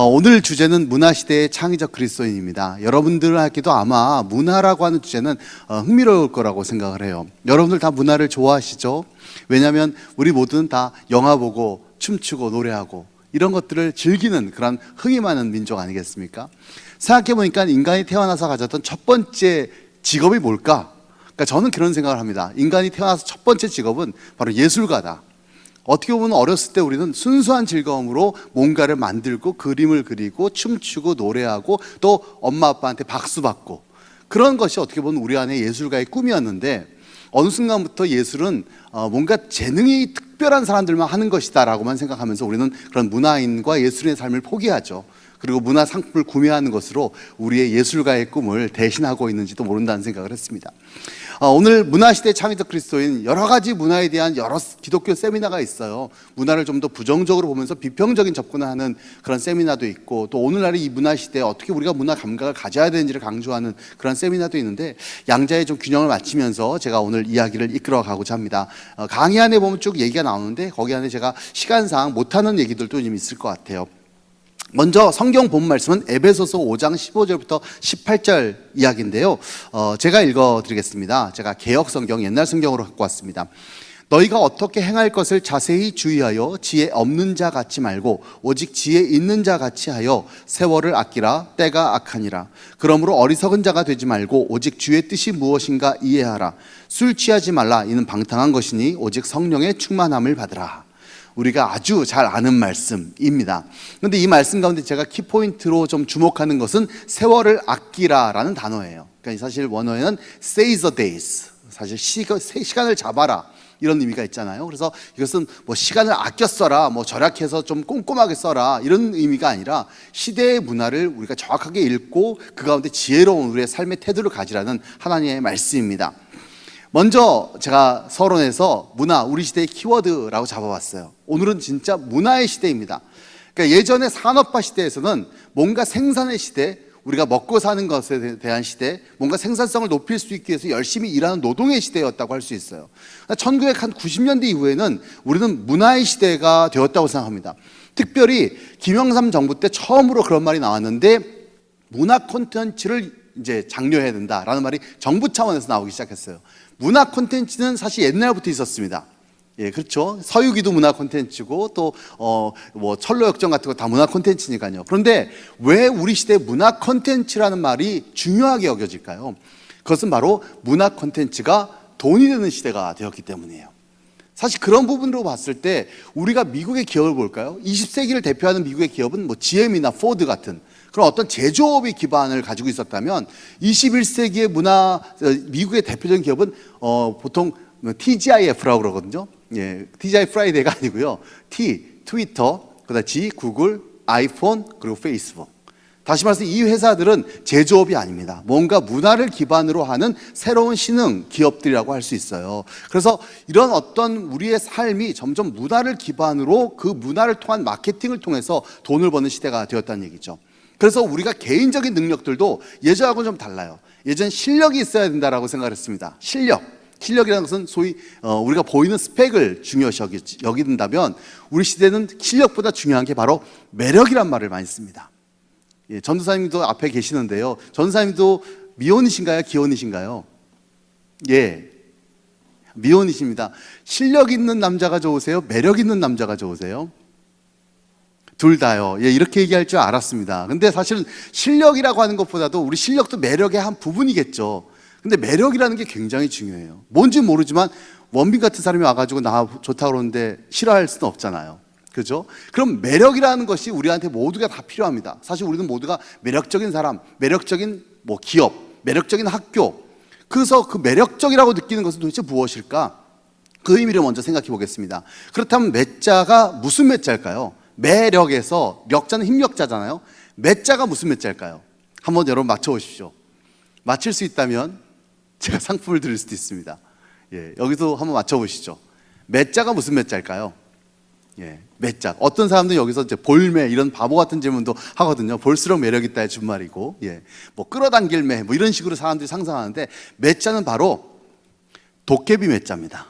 오늘 주제는 문화시대의 창의적 그리스도인입니다. 여러분들에게도 아마 문화라고 하는 주제는 흥미로울 거라고 생각을 해요. 여러분들 다 문화를 좋아하시죠? 왜냐하면 우리 모두는 다 영화 보고 춤추고 노래하고 이런 것들을 즐기는 그런 흥이 많은 민족 아니겠습니까? 생각해보니까 인간이 태어나서 가졌던 첫 번째 직업이 뭘까? 그러니까 저는 그런 생각을 합니다. 인간이 태어나서 첫 번째 직업은 바로 예술가다. 어떻게 보면 어렸을 때 우리는 순수한 즐거움으로 뭔가를 만들고 그림을 그리고 춤추고 노래하고 또 엄마 아빠한테 박수 받고 그런 것이 어떻게 보면 우리 안에 예술가의 꿈이었는데 어느 순간부터 예술은 뭔가 재능이 특별한 사람들만 하는 것이다 라고만 생각하면서 우리는 그런 문화인과 예술인의 삶을 포기하죠. 그리고 문화 상품을 구매하는 것으로 우리의 예술가의 꿈을 대신하고 있는지도 모른다는 생각을 했습니다. 오늘 문화시대 창의적 그리스도인 여러 가지 문화에 대한 여러 기독교 세미나가 있어요. 문화를 좀 더 부정적으로 보면서 비평적인 접근을 하는 그런 세미나도 있고 또 오늘날의 이 문화시대에 어떻게 우리가 문화 감각을 가져야 되는지를 강조하는 그런 세미나도 있는데 양자의 좀 균형을 맞추면서 제가 오늘 이야기를 이끌어 가고자 합니다. 강의 안에 보면 쭉 얘기가 나오는데 거기 안에 제가 시간상 못하는 얘기들도 좀 있을 것 같아요. 먼저 성경 본 말씀은 에베소서 5장 15절부터 18절 이야기인데요. 제가 읽어드리겠습니다. 제가 개역 성경, 옛날 성경으로 갖고 왔습니다. 너희가 어떻게 행할 것을 자세히 주의하여 지혜 없는 자 같이 말고 오직 지혜 있는 자 같이 하여 세월을 아끼라. 때가 악하니라. 그러므로 어리석은 자가 되지 말고 오직 주의 뜻이 무엇인가 이해하라. 술 취하지 말라. 이는 방탕한 것이니 오직 성령의 충만함을 받으라. 우리가 아주 잘 아는 말씀입니다. 그런데 이 말씀 가운데 제가 키포인트로 좀 주목하는 것은 세월을 아끼라라는 단어예요. 그러니까 사실 원어에는 seize the days, 사실 시간을 잡아라 이런 의미가 있잖아요. 그래서 이것은 뭐 시간을 아껴 써라, 뭐 절약해서 좀 꼼꼼하게 써라 이런 의미가 아니라 시대의 문화를 우리가 정확하게 읽고 그 가운데 지혜로운 우리의 삶의 태도를 가지라는 하나님의 말씀입니다. 먼저 제가 서론에서 문화, 우리 시대의 키워드라고 잡아봤어요. 오늘은 진짜 문화의 시대입니다. 그러니까 예전의 산업화 시대에서는 뭔가 생산의 시대, 우리가 먹고 사는 것에 대한 시대, 뭔가 생산성을 높일 수 있기 위해서 열심히 일하는 노동의 시대였다고 할 수 있어요. 1990년대 이후에는 우리는 문화의 시대가 되었다고 생각합니다. 특별히 김영삼 정부 때 처음으로 그런 말이 나왔는데 문화 콘텐츠를 이제 장려해야 된다라는 말이 정부 차원에서 나오기 시작했어요. 문화 콘텐츠는 사실 옛날부터 있었습니다. 예, 그렇죠. 서유기도 문화 콘텐츠고 또 뭐 철로역정 같은 거 다 문화 콘텐츠니까요. 그런데 왜 우리 시대 문화 콘텐츠라는 말이 중요하게 여겨질까요? 그것은 바로 문화 콘텐츠가 돈이 되는 시대가 되었기 때문이에요. 사실 그런 부분으로 봤을 때 우리가 미국의 기업을 볼까요? 20세기를 대표하는 미국의 기업은 뭐 GM이나 포드 같은 그런 어떤 제조업의 기반을 가지고 있었다면 21세기의 미국의 대표적인 기업은 보통 TGIF라고 그러거든요. 예, TGI 프라이데이가 아니고요. 트위터, 그다음 G, 구글, 아이폰, 그리고 페이스북. 다시 말해서 이 회사들은 제조업이 아닙니다. 뭔가 문화를 기반으로 하는 새로운 신흥 기업들이라고 할 수 있어요. 그래서 이런 어떤 우리의 삶이 점점 문화를 기반으로 그 문화를 통한 마케팅을 통해서 돈을 버는 시대가 되었다는 얘기죠. 그래서 우리가 개인적인 능력들도 예전하고는 좀 달라요. 예전 실력이 있어야 된다라고 생각을 했습니다. 실력이라는 것은 소위 우리가 보이는 스펙을 중요시 여긴다면 우리 시대는 실력보다 중요한 게 바로 매력이란 말을 많이 씁니다. 예, 전도사님도 앞에 계시는데요. 전도사님도 미혼이신가요? 기혼이신가요? 예, 미혼이십니다. 실력 있는 남자가 좋으세요? 매력 있는 남자가 좋으세요? 둘 다요. 예, 이렇게 얘기할 줄 알았습니다. 근데 사실은 실력이라고 하는 것보다도 우리 실력도 매력의 한 부분이겠죠. 근데 매력이라는 게 굉장히 중요해요. 뭔지 모르지만 원빈 같은 사람이 와가지고 나 좋다고 그러는데 싫어할 수는 없잖아요. 그죠? 그럼 매력이라는 것이 우리한테 모두가 다 필요합니다. 사실 우리는 모두가 매력적인 사람, 매력적인 뭐 기업, 매력적인 학교. 그래서 그 매력적이라고 느끼는 것은 도대체 무엇일까? 그 의미를 먼저 생각해 보겠습니다. 그렇다면 매자가 무슨 매자일까요? 매력에서 력자는 힘력자잖아요. 매자가 무슨 매자일까요? 한번 여러분 맞춰보십시오. 맞힐 수 있다면 제가 상품을 드릴 수도 있습니다. 예, 여기서 한번 맞춰보시죠. 매자가 무슨 매자일까요? 예, 매자. 어떤 사람들은 여기서 이제 볼매 이런 바보 같은 질문도 하거든요. 볼수록 매력 있다의 준말이고, 예, 뭐 끌어당길 매, 뭐 이런 식으로 사람들이 상상하는데 매자는 바로 도깨비 매자입니다.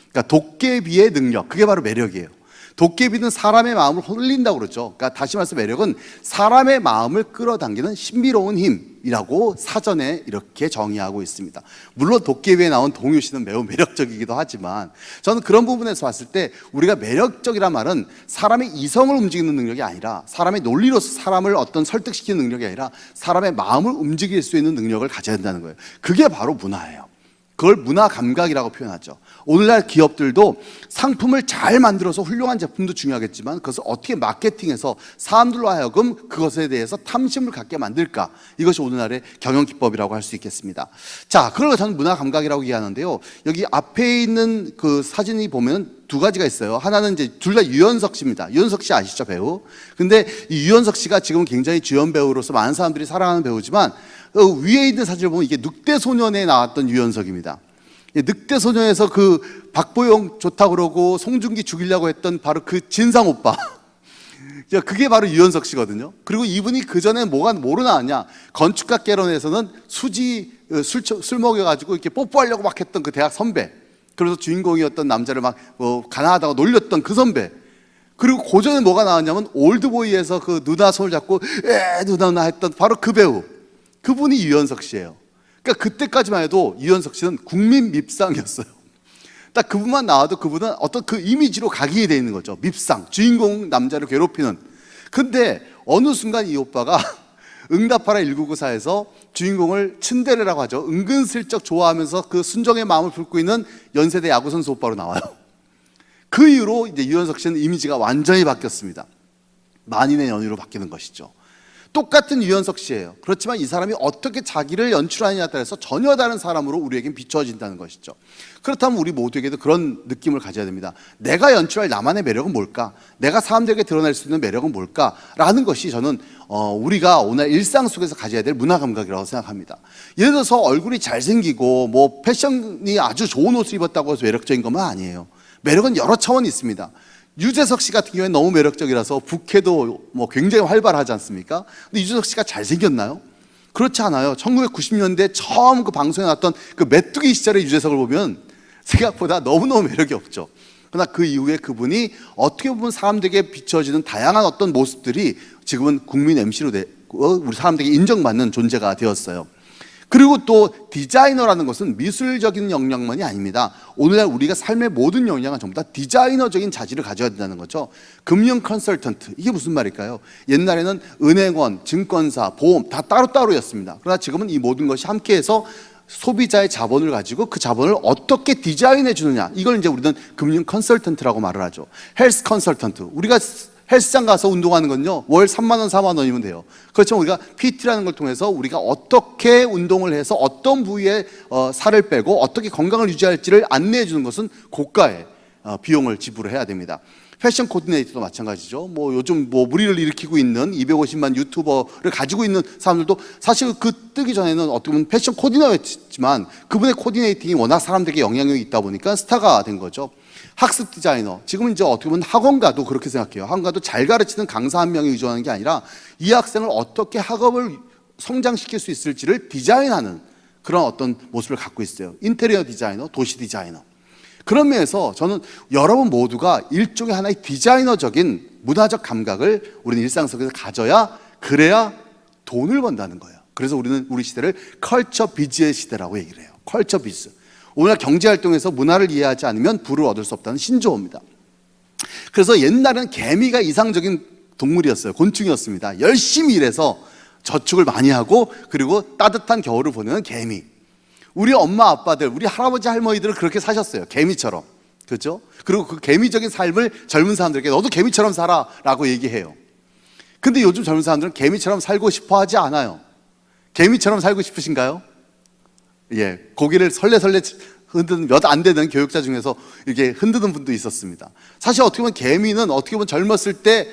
그러니까 도깨비의 능력, 그게 바로 매력이에요. 도깨비는 사람의 마음을 홀린다고 그러죠. 그러니까 다시 말해서 매력은 사람의 마음을 끌어당기는 신비로운 힘이라고 사전에 이렇게 정의하고 있습니다. 물론 도깨비에 나온 동유 씨는 매우 매력적이기도 하지만 저는 그런 부분에서 봤을 때 우리가 매력적이란 말은 사람의 이성을 움직이는 능력이 아니라 사람의 논리로서 사람을 어떤 설득시키는 능력이 아니라 사람의 마음을 움직일 수 있는 능력을 가져야 된다는 거예요. 그게 바로 문화예요. 그걸 문화 감각이라고 표현하죠. 오늘날 기업들도 상품을 잘 만들어서 훌륭한 제품도 중요하겠지만 그것을 어떻게 마케팅해서 사람들로 하여금 그것에 대해서 탐심을 갖게 만들까, 이것이 오늘날의 경영 기법이라고 할 수 있겠습니다. 자, 그걸 저는 문화 감각이라고 이해하는데요. 여기 앞에 있는 그 사진이 보면 두 가지가 있어요. 하나는 이제 둘 다 유연석 씨입니다. 유연석 씨 아시죠, 배우? 근데 이 유연석 씨가 지금 굉장히 주연 배우로서 많은 사람들이 사랑하는 배우지만 위에 있는 사진을 보면 이게 늑대소년에 나왔던 유연석입니다. 늑대소년에서 그 박보영 좋다고 그러고 송중기 죽이려고 했던 바로 그 진상 오빠, 그게 바로 유연석 씨거든요. 그리고 이분이 그 전에 뭐로 나왔냐, 건축가 개론에서는 수지 술 먹여가지고 이렇게 뽀뽀하려고 막 했던 그 대학 선배, 그래서 주인공이었던 남자를 막 가난하다고 놀렸던 그 선배. 그리고 고전에 뭐가 나왔냐면 올드보이에서 그 누나 손을 잡고 누나 했던 바로 그 배우, 그분이 유연석 씨예요. 그러니까 그때까지만 해도 유연석 씨는 국민 밉상이었어요. 딱 그분만 나와도 그분은 어떤 그 이미지로 각인이 되어 있는 거죠. 밉상, 주인공 남자를 괴롭히는. 근데 어느 순간 이 오빠가 응답하라 1994에서 주인공을 츤데레라고 하죠. 은근슬쩍 좋아하면서 그 순정의 마음을 품고 있는 연세대 야구선수 오빠로 나와요. 그 이후로 이제 유연석 씨는 이미지가 완전히 바뀌었습니다. 만인의 연유로 바뀌는 것이죠. 똑같은 유연석 씨예요. 그렇지만 이 사람이 어떻게 자기를 연출하느냐에 따라서 전혀 다른 사람으로 우리에겐 비춰진다는 것이죠. 그렇다면 우리 모두에게도 그런 느낌을 가져야 됩니다. 내가 연출할 나만의 매력은 뭘까? 내가 사람들에게 드러낼 수 있는 매력은 뭘까? 라는 것이 저는 우리가 오늘 일상 속에서 가져야 될 문화 감각이라고 생각합니다. 예를 들어서 얼굴이 잘생기고 뭐 패션이 아주 좋은 옷을 입었다고 해서 매력적인 것만 아니에요. 매력은 여러 차원이 있습니다. 유재석 씨 같은 경우에는 너무 매력적이라서 부캐도 뭐 굉장히 활발하지 않습니까? 근데 유재석 씨가 잘생겼나요? 그렇지 않아요. 1990년대 처음 그 방송에 나왔던 그 메뚜기 시절의 유재석을 보면 생각보다 너무너무 매력이 없죠. 그러나 그 이후에 그분이 어떻게 보면 사람들에게 비춰지는 다양한 어떤 모습들이 지금은 국민 MC로 우리 사람들에게 인정받는 존재가 되었어요. 그리고 또 디자이너라는 것은 미술적인 역량만이 아닙니다. 오늘날 우리가 삶의 모든 역량은 전부 다 디자이너적인 자질을 가져야 된다는 거죠. 금융 컨설턴트, 이게 무슨 말일까요? 옛날에는 은행원, 증권사, 보험 다 따로따로였습니다. 그러나 지금은 이 모든 것이 함께해서 소비자의 자본을 가지고 그 자본을 어떻게 디자인해 주느냐, 이걸 이제 우리는 금융 컨설턴트라고 말을 하죠. 헬스 컨설턴트, 우리가 헬스장 가서 운동하는 건요, 월 3만 원, 4만 원이면 돼요. 그렇지만 우리가 PT라는 걸 통해서 우리가 어떻게 운동을 해서 어떤 부위에 살을 빼고 어떻게 건강을 유지할지를 안내해 주는 것은 고가의 비용을 지불해야 됩니다. 패션 코디네이터도 마찬가지죠. 뭐 요즘 뭐 무리를 일으키고 있는 250만 유튜버를 가지고 있는 사람들도 사실 그 뜨기 전에는 어떻게 보면 패션 코디너였지만 그분의 코디네이팅이 워낙 사람들에게 영향력이 있다 보니까 스타가 된 거죠. 학습 디자이너, 지금은 이제 어떻게 보면 학원가도 그렇게 생각해요. 학원가도 잘 가르치는 강사 한 명이 의존하는 게 아니라 이 학생을 어떻게 학업을 성장시킬 수 있을지를 디자인하는 그런 어떤 모습을 갖고 있어요. 인테리어 디자이너, 도시 디자이너. 그런 면에서 저는 여러분 모두가 일종의 하나의 디자이너적인 문화적 감각을 우리는 일상 속에서 가져야, 그래야 돈을 번다는 거예요. 그래서 우리는 우리 시대를 컬처 비즈의 시대라고 얘기를 해요. 컬처 비즈. 오늘 경제활동에서 문화를 이해하지 않으면 부를 얻을 수 없다는 신조어입니다. 그래서 옛날에는 개미가 이상적인 동물이었어요. 곤충이었습니다. 열심히 일해서 저축을 많이 하고 그리고 따뜻한 겨울을 보내는 개미. 우리 엄마 아빠들, 우리 할아버지 할머니들은 그렇게 사셨어요. 개미처럼. 그렇죠? 그리고 그 개미적인 삶을 젊은 사람들에게 너도 개미처럼 살아 라고 얘기해요. 근데 요즘 젊은 사람들은 개미처럼 살고 싶어 하지 않아요. 개미처럼 살고 싶으신가요? 예, 고개를 설레설레 흔드는 몇 안 되는 교육자 중에서 이렇게 흔드는 분도 있었습니다. 사실 어떻게 보면 개미는 어떻게 보면 젊었을 때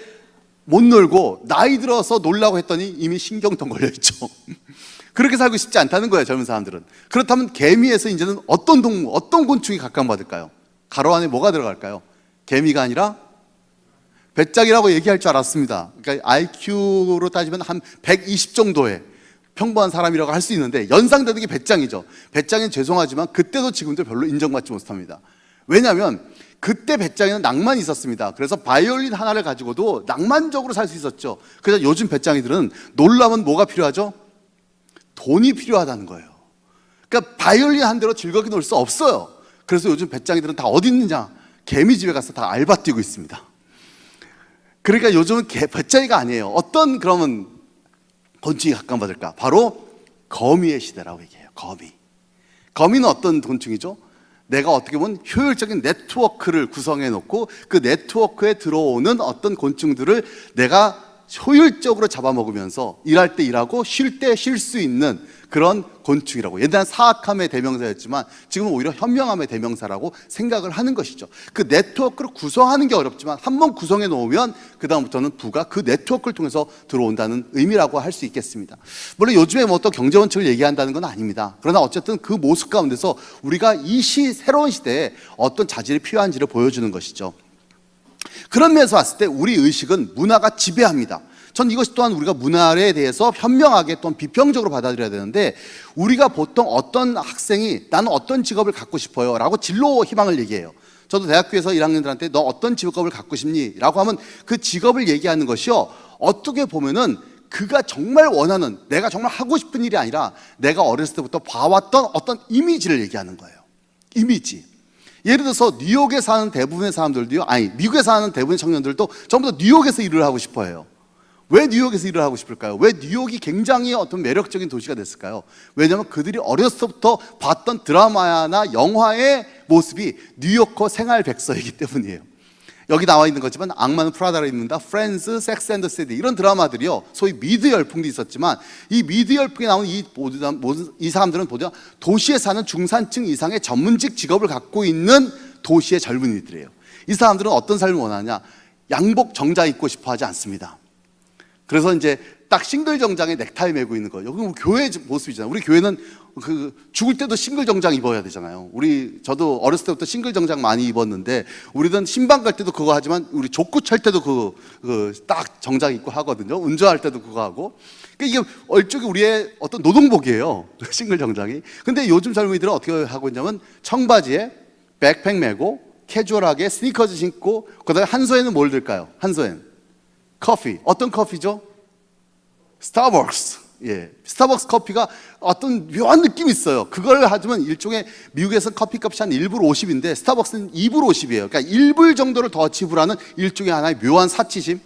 못 놀고 나이 들어서 놀라고 했더니 이미 신경통 걸려 있죠. 그렇게 살고 싶지 않다는 거예요, 젊은 사람들은. 그렇다면 개미에서 이제는 어떤 동물, 어떤 곤충이 각광받을까요? 가로 안에 뭐가 들어갈까요? 개미가 아니라 배짱이라고 얘기할 줄 알았습니다. 그러니까 IQ로 따지면 한 120 정도의 평범한 사람이라고 할 수 있는데 연상되는 게 배짱이죠. 배짱은 죄송하지만 그때도 지금도 별로 인정받지 못합니다. 왜냐하면 그때 배짱이는 낭만이 있었습니다. 그래서 바이올린 하나를 가지고도 낭만적으로 살 수 있었죠. 그래서 요즘 배짱이들은 놀라면 뭐가 필요하죠? 돈이 필요하다는 거예요. 그러니까 바이올린 한 대로 즐겁게 놀 수 없어요. 그래서 요즘 배짱이들은 다 어디 있느냐? 개미집에 가서 다 알바 뛰고 있습니다. 그러니까 요즘은 배짱이가 아니에요. 어떤 그러면 곤충이 각광받을까? 바로 거미의 시대라고 얘기해요. 거미는 어떤 곤충이죠? 내가 어떻게 보면 효율적인 네트워크를 구성해 놓고 그 네트워크에 들어오는 어떤 곤충들을 내가 효율적으로 잡아먹으면서 일할 때 일하고 쉴 때 쉴 수 있는 그런 곤충이라고. 옛날엔 사악함의 대명사였지만 지금은 오히려 현명함의 대명사라고 생각을 하는 것이죠. 그 네트워크를 구성하는 게 어렵지만 한번 구성해 놓으면 그 다음부터는 부가 그 네트워크를 통해서 들어온다는 의미라고 할 수 있겠습니다. 물론 요즘에 뭐 또 경제 원칙을 얘기한다는 건 아닙니다. 그러나 어쨌든 그 모습 가운데서 우리가 이 새로운 시대에 어떤 자질이 필요한지를 보여주는 것이죠. 그런 면에서 봤을 때 우리 의식은 문화가 지배합니다. 전 이것이 또한 우리가 문화에 대해서 현명하게 또는 비평적으로 받아들여야 되는데, 우리가 보통 어떤 학생이 나는 어떤 직업을 갖고 싶어요 라고 진로 희망을 얘기해요. 저도 대학교에서 1학년들한테 너 어떤 직업을 갖고 싶니? 라고 하면 그 직업을 얘기하는 것이요, 어떻게 보면은 그가 정말 원하는, 내가 정말 하고 싶은 일이 아니라 내가 어렸을 때부터 봐왔던 어떤 이미지를 얘기하는 거예요. 이미지. 예를 들어서 뉴욕에 사는 대부분의 사람들도요, 아니 미국에 사는 대부분의 청년들도 전부 다 뉴욕에서 일을 하고 싶어 해요. 왜 뉴욕에서 일을 하고 싶을까요? 왜 뉴욕이 굉장히 어떤 매력적인 도시가 됐을까요? 왜냐하면 그들이 어렸을 때부터 봤던 드라마나 영화의 모습이 뉴요커 생활 백서이기 때문이에요. 여기 나와 있는 거지만 악마는 프라다를 입는다, 프렌즈, 섹스 앤더 시티, 이런 드라마들이요, 소위 미드 열풍도 있었지만 이 미드 열풍에 나오는 이 사람들은 모두 도시에 사는 중산층 이상의 전문직 직업을 갖고 있는 도시의 젊은이들이에요. 이 사람들은 어떤 삶을 원하냐? 양복 정장 입고 싶어 하지 않습니다. 그래서 이제 딱 싱글 정장에 넥타이 메고 있는 거예요. 여기 교회 모습이잖아요. 우리 교회는 그 죽을 때도 싱글 정장 입어야 되잖아요. 저도 어렸을 때부터 싱글 정장 많이 입었는데, 우리는 신방 갈 때도 그거 하지만 우리 족구 찰 때도 그 딱 정장 입고 하거든요. 운전할 때도 그거 하고. 그러니까 이게 얼쪽이 우리의 어떤 노동복이에요, 싱글 정장이. 근데 요즘 젊은이들은 어떻게 하고 있냐면 청바지에 백팩 메고 캐주얼하게 스니커즈 신고, 그다음에 한 손에는 뭘 들까요? 한 손엔 커피. 어떤 커피죠? 스타벅스. 예, 스타벅스 커피가 어떤 묘한 느낌이 있어요. 그걸 하지만 일종의, 미국에서 커피값이 한 1불 50인데 스타벅스는 2불 50이에요. 그러니까 1불 정도를 더 지불하는 일종의 하나의 묘한 사치심,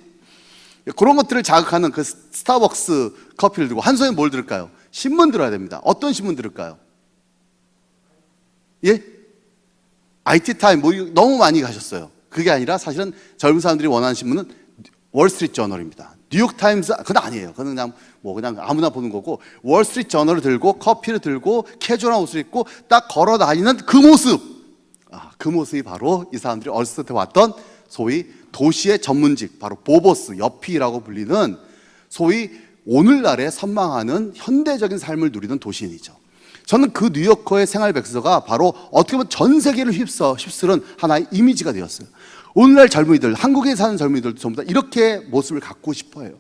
그런 것들을 자극하는 그 스타벅스 커피를 들고 한 손에 뭘 들을까요? 신문 들어야 됩니다. 어떤 신문 들을까요? 예? IT 타임 뭐 너무 많이 가셨어요. 그게 아니라 사실은 젊은 사람들이 원하는 신문은 월스트리트 저널입니다. 뉴욕 타임즈, 그건 아니에요. 그건 그냥 아무나 보는 거고, 월스트리트 저널을 들고 커피를 들고 캐주얼한 옷을 입고 딱 걸어 다니는 그 모습, 그 모습이 바로 이 사람들이 어렸을 때 왔던 소위 도시의 전문직, 바로 보보스, 여피라고 불리는 소위 오늘날에 선망하는 현대적인 삶을 누리는 도시인이죠. 저는 그 뉴요커의 생활 백서가 바로 어떻게 보면 전 세계를 휩쓸은 하나의 이미지가 되었어요. 오늘날 젊은이들, 한국에 사는 젊은이들도 전부 다 이렇게 모습을 갖고 싶어 해요.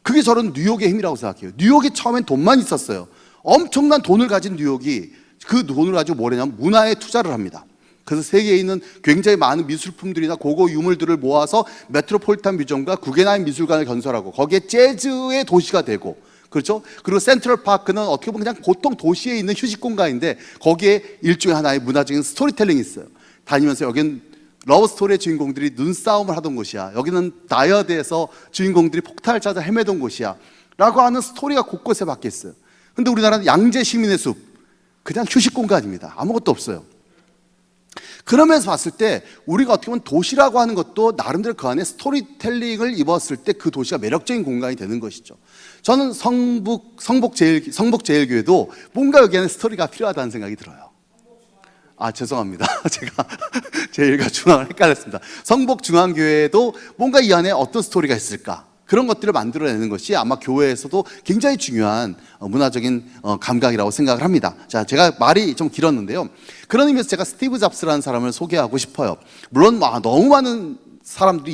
그게 저는 뉴욕의 힘이라고 생각해요. 뉴욕이 처음엔 돈만 있었어요. 엄청난 돈을 가진 뉴욕이 그 돈을 가지고 뭘 했냐면 문화에 투자를 합니다. 그래서 세계에 있는 굉장히 많은 미술품들이나 고고 유물들을 모아서 메트로폴리탄 뮤지엄과 구겐하임 미술관을 건설하고 거기에 재즈의 도시가 되고, 그렇죠? 그리고 센트럴 파크는 어떻게 보면 그냥 보통 도시에 있는 휴식 공간인데 거기에 일종의 하나의 문화적인 스토리텔링이 있어요. 다니면서 여기는 러브스토리의 주인공들이 눈싸움을 하던 곳이야, 여기는 다이어드에서 주인공들이 폭탄을 찾아 헤매던 곳이야 라고 하는 스토리가 곳곳에 박혀 있어요. 근데 우리나라는 양재 시민의 숲, 그냥 휴식 공간입니다. 아무것도 없어요. 그러면서 봤을 때 우리가 어떻게 보면 도시라고 하는 것도 나름대로 그 안에 스토리텔링을 입었을 때 그 도시가 매력적인 공간이 되는 것이죠. 저는 성북제일교회도 뭔가 여기 안에 스토리가 필요하다는 생각이 들어요. 죄송합니다. 제가 제일과 중앙을 헷갈렸습니다. 성북중앙교회도 뭔가 이 안에 어떤 스토리가 있을까, 그런 것들을 만들어내는 것이 아마 교회에서도 굉장히 중요한 문화적인 감각이라고 생각을 합니다. 자, 제가 말이 좀 길었는데요, 그런 의미에서 제가 스티브 잡스라는 사람을 소개하고 싶어요. 물론 너무 많은 사람들이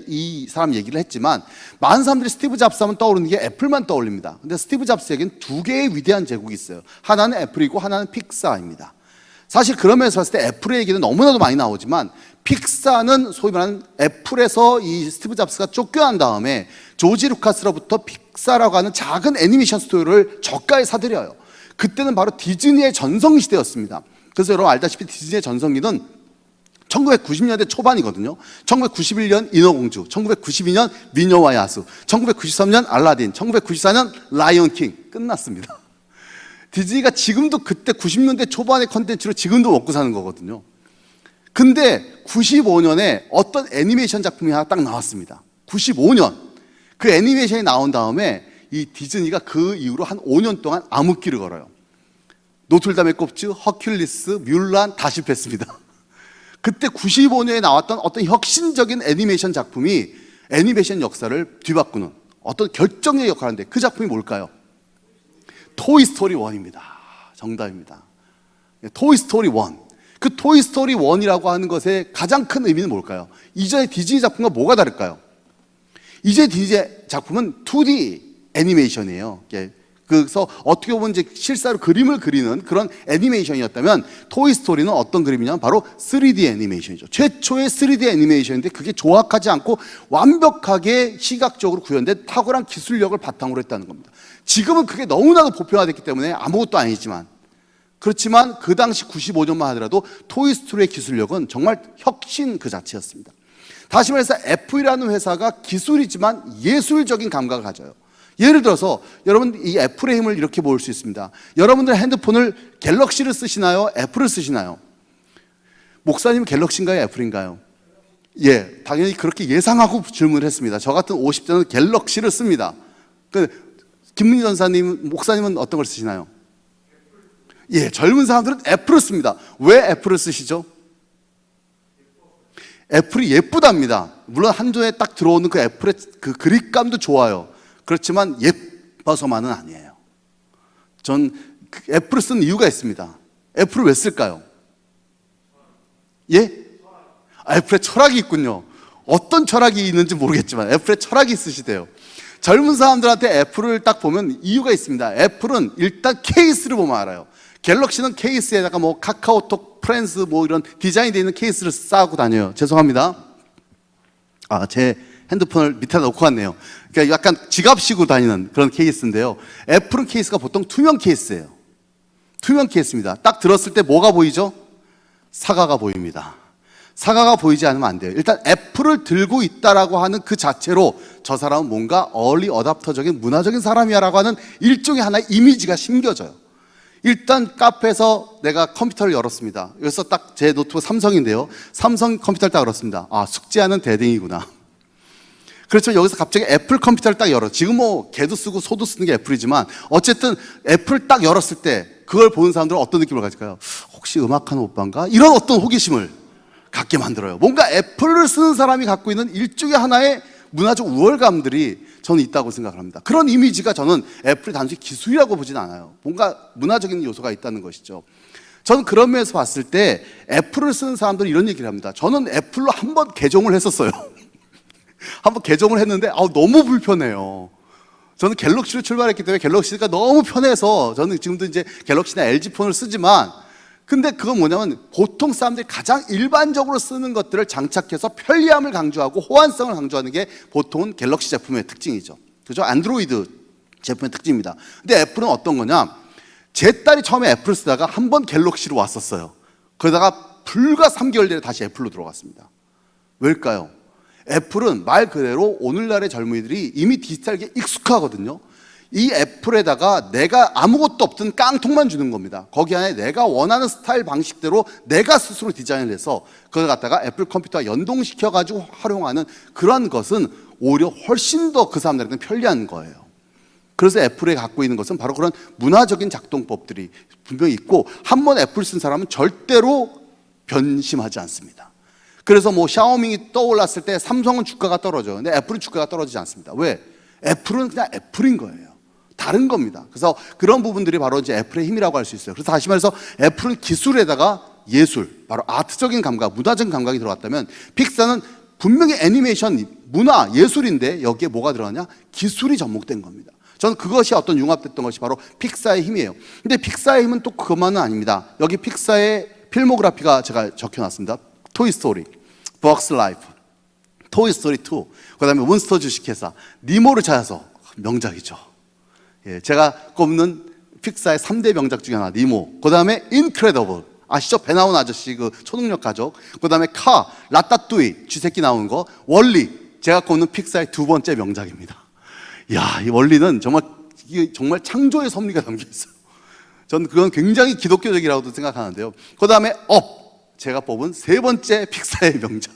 이 사람 얘기를 했지만, 많은 사람들이 스티브 잡스 하면 떠오르는 게 애플만 떠올립니다. 근데 스티브 잡스에게는 두 개의 위대한 제국이 있어요. 하나는 애플이고 하나는 픽사입니다. 사실 그러면서 봤을 때 애플의 얘기는 너무나도 많이 나오지만 픽사는 소위 말하는 애플에서 이 스티브 잡스가 쫓겨난 다음에 조지 루카스로부터 픽사라고 하는 작은 애니메이션 스튜디오를 저가에 사들여요. 그때는 바로 디즈니의 전성시대였습니다. 그래서 여러분 알다시피 디즈니의 전성기는 1990년대 초반이거든요. 1991년 인어공주, 1992년 미녀와 야수, 1993년 알라딘, 1994년 라이언킹 끝났습니다. 디즈니가 지금도 그때 90년대 초반의 컨텐츠로 지금도 먹고 사는 거거든요. 근데 95년에 어떤 애니메이션 작품이 하나 딱 나왔습니다. 95년. 그 애니메이션이 나온 다음에 이 디즈니가 그 이후로 한 5년 동안 암흑기를 걸어요. 노틀담의 꼽즈, 허큘리스, 뮬란 다 실패했습니다. 그때 95년에 나왔던 어떤 혁신적인 애니메이션 작품이 애니메이션 역사를 뒤바꾸는 어떤 결정의 역할을 하는데 그 작품이 뭘까요? 토이스토리 1입니다. 정답입니다. 토이스토리 1. 그 토이스토리 1이라고 하는 것의 가장 큰 의미는 뭘까요? 이전의 디즈니 작품과 뭐가 다를까요? 이제 디즈니 작품은 2D 애니메이션이에요. 그래서 어떻게 보면 이제 실사로 그림을 그리는 그런 애니메이션이었다면 토이스토리는 어떤 그림이냐면 바로 3D 애니메이션이죠. 최초의 3D 애니메이션인데 그게 조악하지 않고 완벽하게 시각적으로 구현된 탁월한 기술력을 바탕으로 했다는 겁니다. 지금은 그게 너무나도 보편화됐기 때문에 아무것도 아니지만 그렇지만 그 당시 95년만 하더라도 토이스토리의 기술력은 정말 혁신 그 자체였습니다. 다시 말해서 애플이라는 회사가 기술이지만 예술적인 감각을 가져요. 예를 들어서 여러분 이 애플의 힘을 이렇게 볼 수 있습니다. 여러분들 핸드폰을 갤럭시를 쓰시나요? 애플을 쓰시나요? 목사님은 갤럭시인가요? 애플인가요? 예, 당연히 그렇게 예상하고 질문을 했습니다. 저 같은 50대는 갤럭시를 씁니다. 김민희 전사님, 목사님은 어떤 걸 쓰시나요? 예, 젊은 사람들은 애플을 씁니다. 왜 애플을 쓰시죠? 애플이 예쁘답니다. 물론 한눈에 딱 들어오는 그 애플의 그 그립감도 좋아요. 그렇지만 예뻐서만은 아니에요. 전 애플을 쓴 이유가 있습니다. 애플을 왜 쓸까요? 예? 애플에 철학이 있군요. 어떤 철학이 있는지 모르겠지만 애플에 철학이 있으시대요. 젊은 사람들한테 애플을 딱 보면 이유가 있습니다. 애플은 일단 케이스를 보면 알아요. 갤럭시는 케이스에다가 뭐 카카오톡, 프렌즈 뭐 이런 디자인되어 있는 케이스를 싸고 다녀요. 죄송합니다. 제 핸드폰을 밑에 놓고 왔네요. 그러니까 약간 지갑식으로 다니는 그런 케이스인데요. 애플은 케이스가 보통 투명 케이스예요. 투명 케이스입니다. 딱 들었을 때 뭐가 보이죠? 사과가 보입니다. 사과가 보이지 않으면 안 돼요. 일단 애플을 들고 있다라고 하는 그 자체로 저 사람은 뭔가 얼리 어답터적인 문화적인 사람이야라고 하는 일종의 하나의 이미지가 심겨져요. 일단 카페에서 내가 컴퓨터를 열었습니다. 여기서 딱 제 노트북 삼성인데요. 삼성 컴퓨터를 딱 열었습니다. 숙제하는 대딩이구나. 그렇죠. 여기서 갑자기 애플 컴퓨터를 딱 열어. 지금 뭐 개도 쓰고 소도 쓰는 게 애플이지만 어쨌든 애플 딱 열었을 때 그걸 보는 사람들은 어떤 느낌을 가질까요? 혹시 음악하는 오빠인가? 이런 어떤 호기심을 갖게 만들어요. 뭔가 애플을 쓰는 사람이 갖고 있는 일종의 하나의 문화적 우월감들이 저는 있다고 생각을 합니다. 그런 이미지가 저는 애플이 단순히 기술이라고 보진 않아요. 뭔가 문화적인 요소가 있다는 것이죠. 저는 그런 면에서 봤을 때 애플을 쓰는 사람들은 이런 얘기를 합니다. 저는 애플로 한번 개종을 했었어요. 한번 개종을 했는데 너무 불편해요. 저는 갤럭시로 출발했기 때문에 갤럭시가 너무 편해서 저는 지금도 이제 갤럭시나 LG 폰을 쓰지만 근데 그건 뭐냐면 보통 사람들이 가장 일반적으로 쓰는 것들을 장착해서 편리함을 강조하고 호환성을 강조하는 게 보통은 갤럭시 제품의 특징이죠. 그죠? 안드로이드 제품의 특징입니다. 근데 애플은 어떤 거냐? 제 딸이 처음에 애플을 쓰다가 한 번 갤럭시로 왔었어요. 그러다가 불과 3개월 뒤에 다시 애플로 들어갔습니다. 왜일까요? 애플은 말 그대로 오늘날의 젊은이들이 이미 디지털에 익숙하거든요. 이 애플에다가 내가 아무것도 없던 깡통만 주는 겁니다. 거기 안에 내가 원하는 스타일 방식대로 내가 스스로 디자인을 해서 그걸 갖다가 애플 컴퓨터와 연동시켜가지고 활용하는 그런 것은 오히려 훨씬 더 그 사람들한테는 편리한 거예요. 그래서 애플에 갖고 있는 것은 바로 그런 문화적인 작동법들이 분명히 있고 한 번 애플 쓴 사람은 절대로 변심하지 않습니다. 그래서 뭐 샤오밍이 떠올랐을 때 삼성은 주가가 떨어져요. 근데 애플은 주가가 떨어지지 않습니다. 왜? 애플은 그냥 애플인 거예요. 다른 겁니다. 그래서 그런 부분들이 바로 이제 애플의 힘이라고 할 수 있어요. 그래서 다시 말해서 애플은 기술에다가 예술, 바로 아트적인 감각, 문화적인 감각이 들어갔다면 픽사는 분명히 애니메이션, 문화, 예술인데 여기에 뭐가 들어가냐? 기술이 접목된 겁니다. 저는 그것이 어떤 융합됐던 것이 바로 픽사의 힘이에요. 근데 픽사의 힘은 또 그것만은 아닙니다. 여기 픽사의 필모그래피가 제가 적혀놨습니다. 토이스토리. 벅스 라이프, 토이스토리 2, 그다음에 몬스터 주식회사, 니모를 찾아서 명작이죠. 예, 제가 꼽는 픽사의 3대 명작 중에 하나, 니모. 그다음에 인크레더블, 아시죠? 배 나온 아저씨, 그 초능력 가족. 그다음에 카, 라따뚜이, 쥐새끼 나오는 거. 월리, 제가 꼽는 픽사의 두 번째 명작입니다. 야, 이 원리는 이게 정말 창조의 섭리가 담겨 있어요. 저는 그건 굉장히 기독교적이라고도 생각하는데요. 그다음에 업, 제가 뽑은 세 번째 픽사의 명작.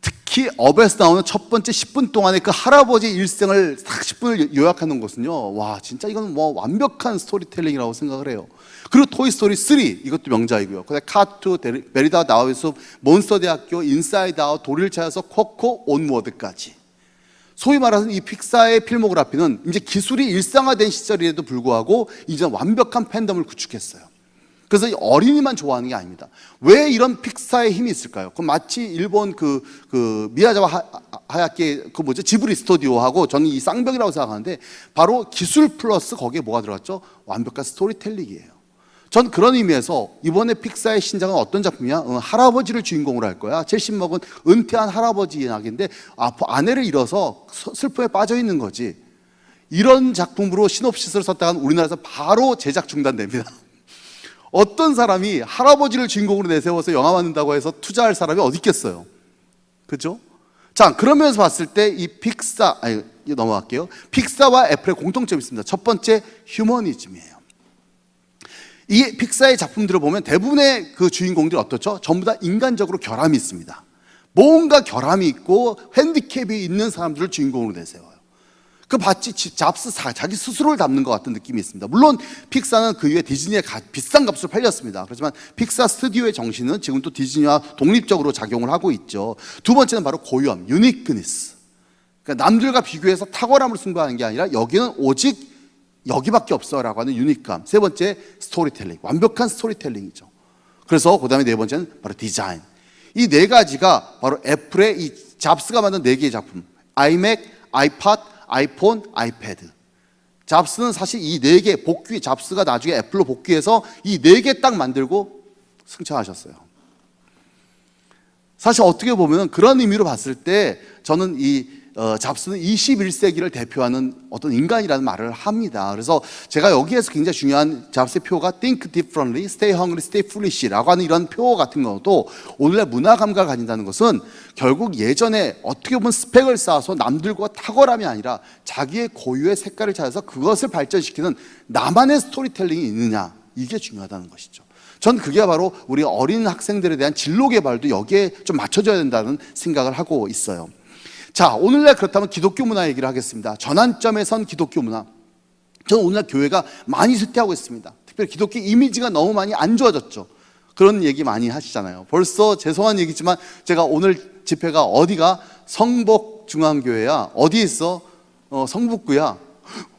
특히 업에서 나오는 첫 번째 10분 동안의 그 할아버지 일생을 딱 10분을 요약하는 것은요, 와, 진짜 이건 뭐 완벽한 스토리텔링이라고 생각을 해요. 그리고 토이스토리 3, 이것도 명작이고요. 그다음에 카투, 메리다 나우의 숲, 몬스터 대학교, 인사이드 아웃, 도리를 찾아서 코코, 온워드까지. 소위 말하는 이 픽사의 필모그래피는 이제 기술이 일상화된 시절임에도 불구하고 이제 완벽한 팬덤을 구축했어요. 그래서 어린이만 좋아하는 게 아닙니다. 왜 이런 픽사의 힘이 있을까요? 그 마치 일본 미야자와 하야키 지브리 스튜디오하고 저는 이 쌍벽이라고 생각하는데, 바로 기술 플러스 거기에 뭐가 들어갔죠? 완벽한 스토리텔링이에요. 전 그런 의미에서 이번에 픽사의 신작은 어떤 작품이야? 할아버지를 주인공으로 할 거야. 70 먹은 은퇴한 할아버지 이야기인데 아내를 잃어서 슬픔에 빠져 있는 거지. 이런 작품으로 시놉시스를 썼다간 우리나라에서 바로 제작 중단됩니다. 어떤 사람이 할아버지를 주인공으로 내세워서 영화 만든다고 해서 투자할 사람이 어디 있겠어요? 그죠? 자, 그러면서 봤을 때 이 넘어갈게요. 픽사와 애플의 공통점이 있습니다. 첫 번째, 휴머니즘이에요. 이 픽사의 작품들을 보면 대부분의 그 주인공들이 어떻죠? 전부 다 인간적으로 결함이 있습니다. 뭔가 결함이 있고 핸디캡이 있는 사람들을 주인공으로 내세워요. 그 마치 잡스 자기 스스로를 담는 것 같은 느낌이 있습니다. 물론 픽사는 그 이후에 디즈니에 비싼 값으로 팔렸습니다. 그렇지만 픽사 스튜디오의 정신은 지금 또 디즈니와 독립적으로 작용을 하고 있죠. 두 번째는 바로 고유함, 유니크니스. 그러니까 남들과 비교해서 탁월함을 승부하는 게 아니라 여기는 오직 여기밖에 없어라고 하는 유니크함. 세 번째, 스토리텔링, 완벽한 스토리텔링이죠. 그래서 그 다음에 네 번째는 바로 디자인. 이 네 가지가 바로 애플의 이 잡스가 만든 네 개의 작품, 아이맥, 아이팟, 아이폰, 아이패드. 잡스는 사실 이 네 개 잡스가 나중에 애플로 복귀해서 이 네 개 딱 만들고 승천하셨어요. 사실 어떻게 보면 그런 의미로 봤을 때 저는 잡스는 21세기를 대표하는 어떤 인간이라는 말을 합니다. 그래서 제가 여기에서 굉장히 중요한 잡스의 표가 Think differently, stay hungry, stay foolish라고 하는 이런 표 같은 것도 오늘날 문화 감각을 가진다는 것은 결국 예전에 어떻게 보면 스펙을 쌓아서 남들과 탁월함이 아니라 자기의 고유의 색깔을 찾아서 그것을 발전시키는 나만의 스토리텔링이 있느냐, 이게 중요하다는 것이죠. 전 그게 바로 우리 어린 학생들에 대한 진로 개발도 여기에 좀 맞춰져야 된다는 생각을 하고 있어요. 자, 오늘날 그렇다면 기독교 문화 얘기를 하겠습니다. 전환점에 선 기독교 문화. 저는 오늘날 교회가 많이 쇠퇴하고 있습니다. 특별히 기독교 이미지가 너무 많이 안 좋아졌죠. 그런 얘기 많이 하시잖아요. 벌써 죄송한 얘기지만 제가 오늘 집회가 어디가 성복중앙교회야, 어디 있어? 성북구야.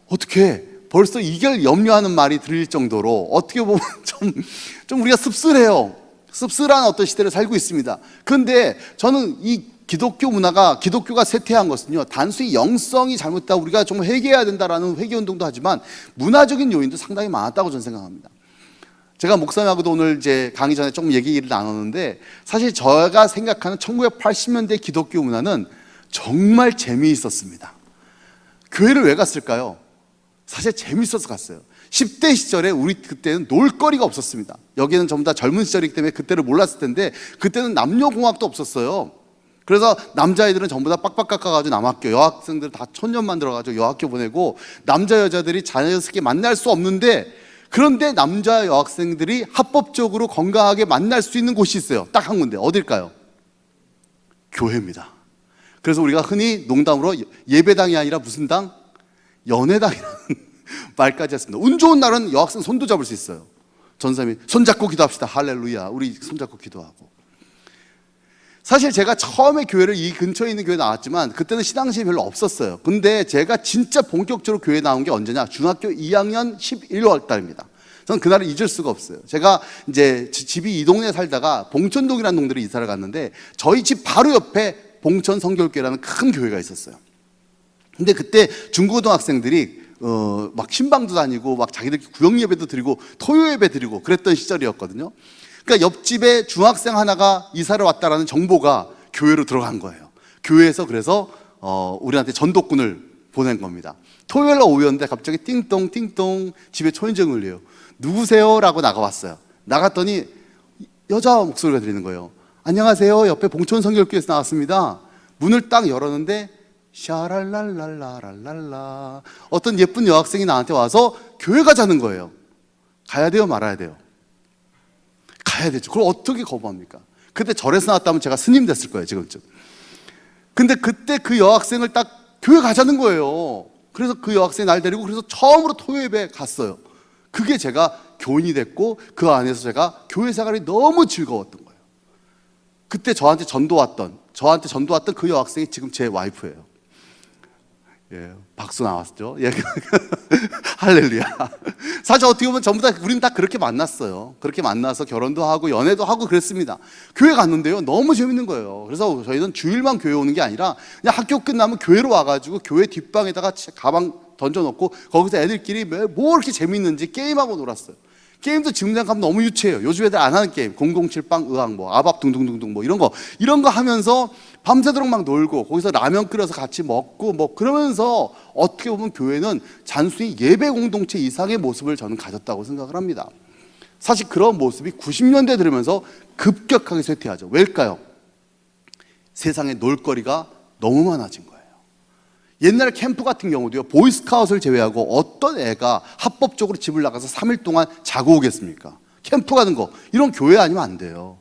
어떻게 벌써 이걸 염려하는 말이 들릴 정도로 어떻게 보면 좀 우리가 씁쓸해요. 씁쓸한 어떤 시대를 살고 있습니다. 그런데 저는 이 기독교가 쇠퇴한 것은요, 단순히 영성이 잘못됐다, 우리가 좀 회개해야 된다라는 회개운동도 하지만 문화적인 요인도 상당히 많았다고 저는 생각합니다. 제가 목사님하고도 오늘 이제 강의 전에 조금 얘기를 나눴는데, 사실 제가 생각하는 1980년대 기독교 문화는 정말 재미있었습니다. 교회를 왜 갔을까요? 사실 재미있어서 갔어요. 10대 시절에 우리 그때는 놀거리가 없었습니다. 여기는 전부 다 젊은 시절이기 때문에 그때를 몰랐을 텐데, 그때는 남녀공학도 없었어요. 그래서 남자애들은 전부 다 빡빡 깎아가지고 남학교, 여학생들 다 천년 만들어가지고 여학교 보내고, 남자 여자들이 자연스럽게 만날 수 없는데, 그런데 남자 여학생들이 합법적으로 건강하게 만날 수 있는 곳이 있어요. 딱 한 군데. 어딜까요? 교회입니다. 그래서 우리가 흔히 농담으로 예배당이 아니라 무슨 당? 연애당이라는 말까지 했습니다. 운 좋은 날은 여학생 손도 잡을 수 있어요. 전사님이 손잡고 기도합시다. 할렐루야. 우리 손잡고 기도하고. 사실 제가 처음에 교회를 이 근처에 있는 교회 나왔지만 그때는 신앙심이 별로 없었어요. 근데 제가 진짜 본격적으로 교회 나온 게 언제냐? 중학교 2학년 11월 달입니다. 저는 그날을 잊을 수가 없어요. 제가 이제 집이 이 동네에 살다가 봉천동이라는 동네로 이사를 갔는데, 저희 집 바로 옆에 봉천 성결교회라는 큰 교회가 있었어요. 근데 그때 중고등학생들이 막 신방도 다니고 막 자기들끼리 구역 예배도 드리고 토요 예배 드리고 그랬던 시절이었거든요. 그러니까 옆집에 중학생 하나가 이사를 왔다라는 정보가 교회로 들어간 거예요. 교회에서 그래서 우리한테 전도꾼을 보낸 겁니다. 토요일 날 오후였는데 갑자기 띵동 띵동 집에 초인종이 울려요. 누구세요? 라고 나가봤어요. 나갔더니 여자 목소리가 들리는 거예요. 안녕하세요. 옆에 봉천 성결교회에서 나왔습니다. 문을 딱 열었는데 샤랄랄랄라랄랄라 어떤 예쁜 여학생이 나한테 와서 교회 가자는 거예요. 가야 돼요? 말아야 돼요? 가야 되죠. 그럼 어떻게 거부합니까? 그때 절에서 나왔다면 제가 스님 됐을 거예요, 지금쯤. 근데 그때 그 여학생을 딱 교회 가자는 거예요. 그래서 그 여학생이 날 데리고 그래서 처음으로 토요예배 갔어요. 그게 제가 교인이 됐고 그 안에서 제가 교회 생활이 너무 즐거웠던 거예요. 그때 저한테 전도 왔던 그 여학생이 지금 제 와이프예요. 예, 박수 나왔죠. 예. 할렐루야. 사실 어떻게 보면 전부 다 우리는 다 그렇게 만났어요. 그렇게 만나서 결혼도 하고 연애도 하고 그랬습니다. 교회 갔는데요, 너무 재밌는 거예요. 그래서 저희는 주일만 교회 오는 게 아니라 그냥 학교 끝나면 교회로 와가지고 교회 뒷방에다가 가방 던져놓고 거기서 애들끼리 뭐 이렇게 재밌는지 게임하고 놀았어요. 게임도 지금 생각하면 너무 유치해요. 요즘 애들 안 하는 게임, 007빵 의학 아밥 둥둥둥둥 이런 거 하면서 밤새도록 막 놀고 거기서 라면 끓여서 같이 먹고 그러면서 어떻게 보면 교회는 단순히 예배 공동체 이상의 모습을 저는 가졌다고 생각을 합니다. 사실 그런 모습이 90년대 들으면서 급격하게 쇠퇴하죠. 왜일까요? 세상에 놀거리가 너무 많아진 거예요. 옛날 캠프 같은 경우도요, 보이스카웃을 제외하고 어떤 애가 합법적으로 집을 나가서 3일 동안 자고 오겠습니까? 캠프 가는 거, 이런 교회 아니면 안 돼요.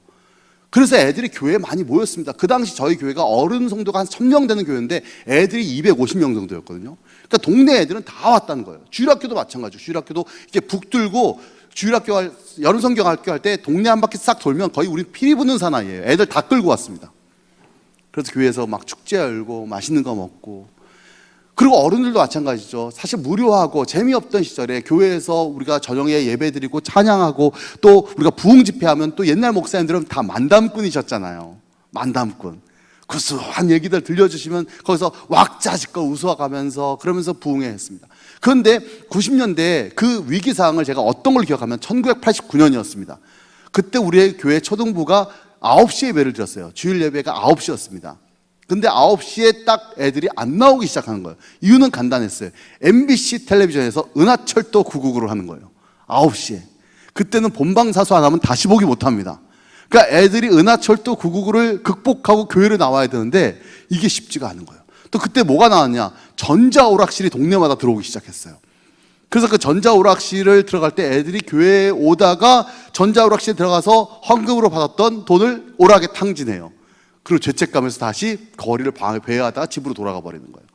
그래서 애들이 교회에 많이 모였습니다. 그 당시 저희 교회가 어른 성도가 한 1000명 되는 교회인데 애들이 250명 정도였거든요. 그러니까 동네 애들은 다 왔다는 거예요. 주일학교도 마찬가지죠. 주일학교도 이렇게 북들고 주일학교 여름 성경학교 할 때 동네 한 바퀴 싹 돌면 거의 우리 피리 부는 사나이예요. 애들 다 끌고 왔습니다. 그래서 교회에서 막 축제 열고 맛있는 거 먹고, 그리고 어른들도 마찬가지죠. 사실 무료하고 재미없던 시절에 교회에서 우리가 저녁에 예배 드리고 찬양하고 또 우리가 부흥 집회하면 또 옛날 목사님들은 다 만담꾼이셨잖아요. 만담꾼. 구수한 얘기들 들려주시면 거기서 왁자지껄 웃어가면서 그러면서 부흥회 했습니다. 그런데 90년대 그 위기 상황을 제가 어떤 걸 기억하면 1989년이었습니다. 그때 우리의 교회 초등부가 9시에 예배를 드렸어요. 주일 예배가 9시였습니다. 근데 9시에 딱 애들이 안 나오기 시작하는 거예요. 이유는 간단했어요. MBC 텔레비전에서 은하철도 999를 하는 거예요. 9시에. 그때는 본방사수 안 하면 다시 보기 못 합니다. 그러니까 애들이 은하철도 999를 극복하고 교회를 나와야 되는데 이게 쉽지가 않은 거예요. 또 그때 뭐가 나왔냐? 전자오락실이 동네마다 들어오기 시작했어요. 그래서 그 전자오락실을 들어갈 때 애들이 교회에 오다가 전자오락실에 들어가서 헌금으로 받았던 돈을 오락에 탕진해요. 그리고 죄책감에서 다시 거리를 배회하다가 집으로 돌아가 버리는 거예요.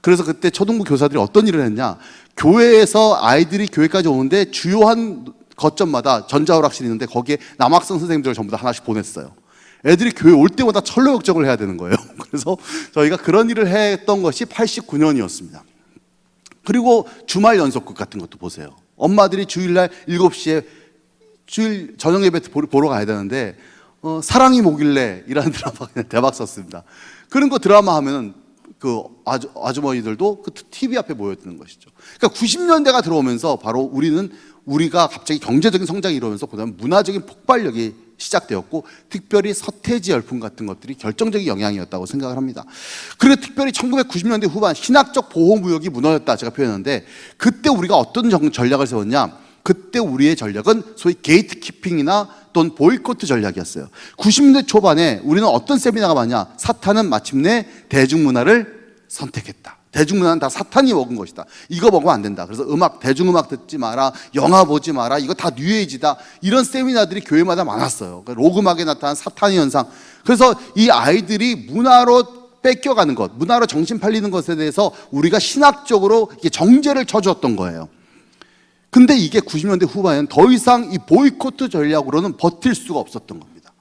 그래서 그때 초등부 교사들이 어떤 일을 했냐? 교회에서 아이들이 교회까지 오는데 주요한 거점마다 전자오락실이 있는데 거기에 남학생 선생님들을 전부 다 하나씩 보냈어요. 애들이 교회 올 때마다 철로역적을 해야 되는 거예요. 그래서 저희가 그런 일을 했던 것이 89년이었습니다. 그리고 주말 연속극 같은 것도 보세요. 엄마들이 주일날 7시에 주일 저녁 예배 보러 가야 되는데 사랑이 뭐길래 이라는 드라마가 그냥 대박 썼습니다. 그런 거 드라마 하면은 그 아주머니들도 그 TV 앞에 모여드는 것이죠. 그러니까 90년대가 들어오면서 바로 우리가 갑자기 경제적인 성장이 이루어지면서 그다음에 문화적인 폭발력이 시작되었고, 특별히 서태지 열풍 같은 것들이 결정적인 영향이었다고 생각을 합니다. 그리고 특별히 1990년대 후반 신학적 보호무역이 무너졌다 제가 표현했는데, 그때 우리가 어떤 전략을 세웠냐? 그때 우리의 전략은 소위 게이트키핑이나 또는 보이콧 전략이었어요. 90년대 초반에 우리는 어떤 세미나가 많냐? 사탄은 마침내 대중문화를 선택했다. 대중문화는 다 사탄이 먹은 것이다. 이거 먹으면 안 된다. 그래서 대중음악 듣지 마라, 영화 보지 마라, 이거 다 뉴에이지다. 이런 세미나들이 교회마다 많았어요. 그러니까 록음악에 나타난 사탄의 현상. 그래서 이 아이들이 문화로 뺏겨가는 것, 문화로 정신 팔리는 것에 대해서 우리가 신학적으로 정제를 쳐주었던 거예요. 근데 이게 90년대 후반에는 더 이상 이 보이콧 전략으로는 버틸 수가 없었던 겁니다.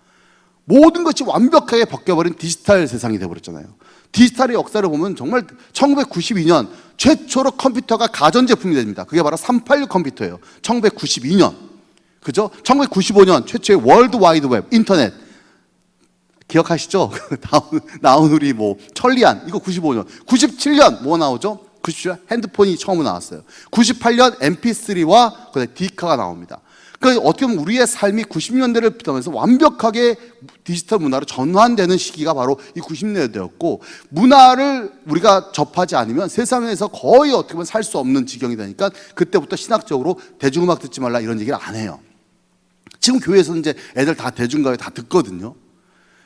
모든 것이 완벽하게 바뀌어버린 디지털 세상이 되어버렸잖아요. 디지털의 역사를 보면 정말 1992년 최초로 컴퓨터가 가전제품이 됩니다. 그게 바로 386 컴퓨터예요. 1992년. 그죠? 1995년 최초의 월드 와이드 웹, 인터넷. 기억하시죠? 나온 우리 천리안, 이거 95년. 97년 뭐 나오죠? 97년 핸드폰이 처음 나왔어요. 98년 MP3와 D카가 나옵니다. 그러니까 어떻게 보면 우리의 삶이 90년대를 비롯하면서 완벽하게 디지털 문화로 전환되는 시기가 바로 이 90년대였고, 문화를 우리가 접하지 않으면 세상에서 거의 어떻게 보면 살 수 없는 지경이 되니까 그때부터 신학적으로 대중음악 듣지 말라 이런 얘기를 안 해요. 지금 교회에서는 이제 애들 다 대중가요 다 듣거든요.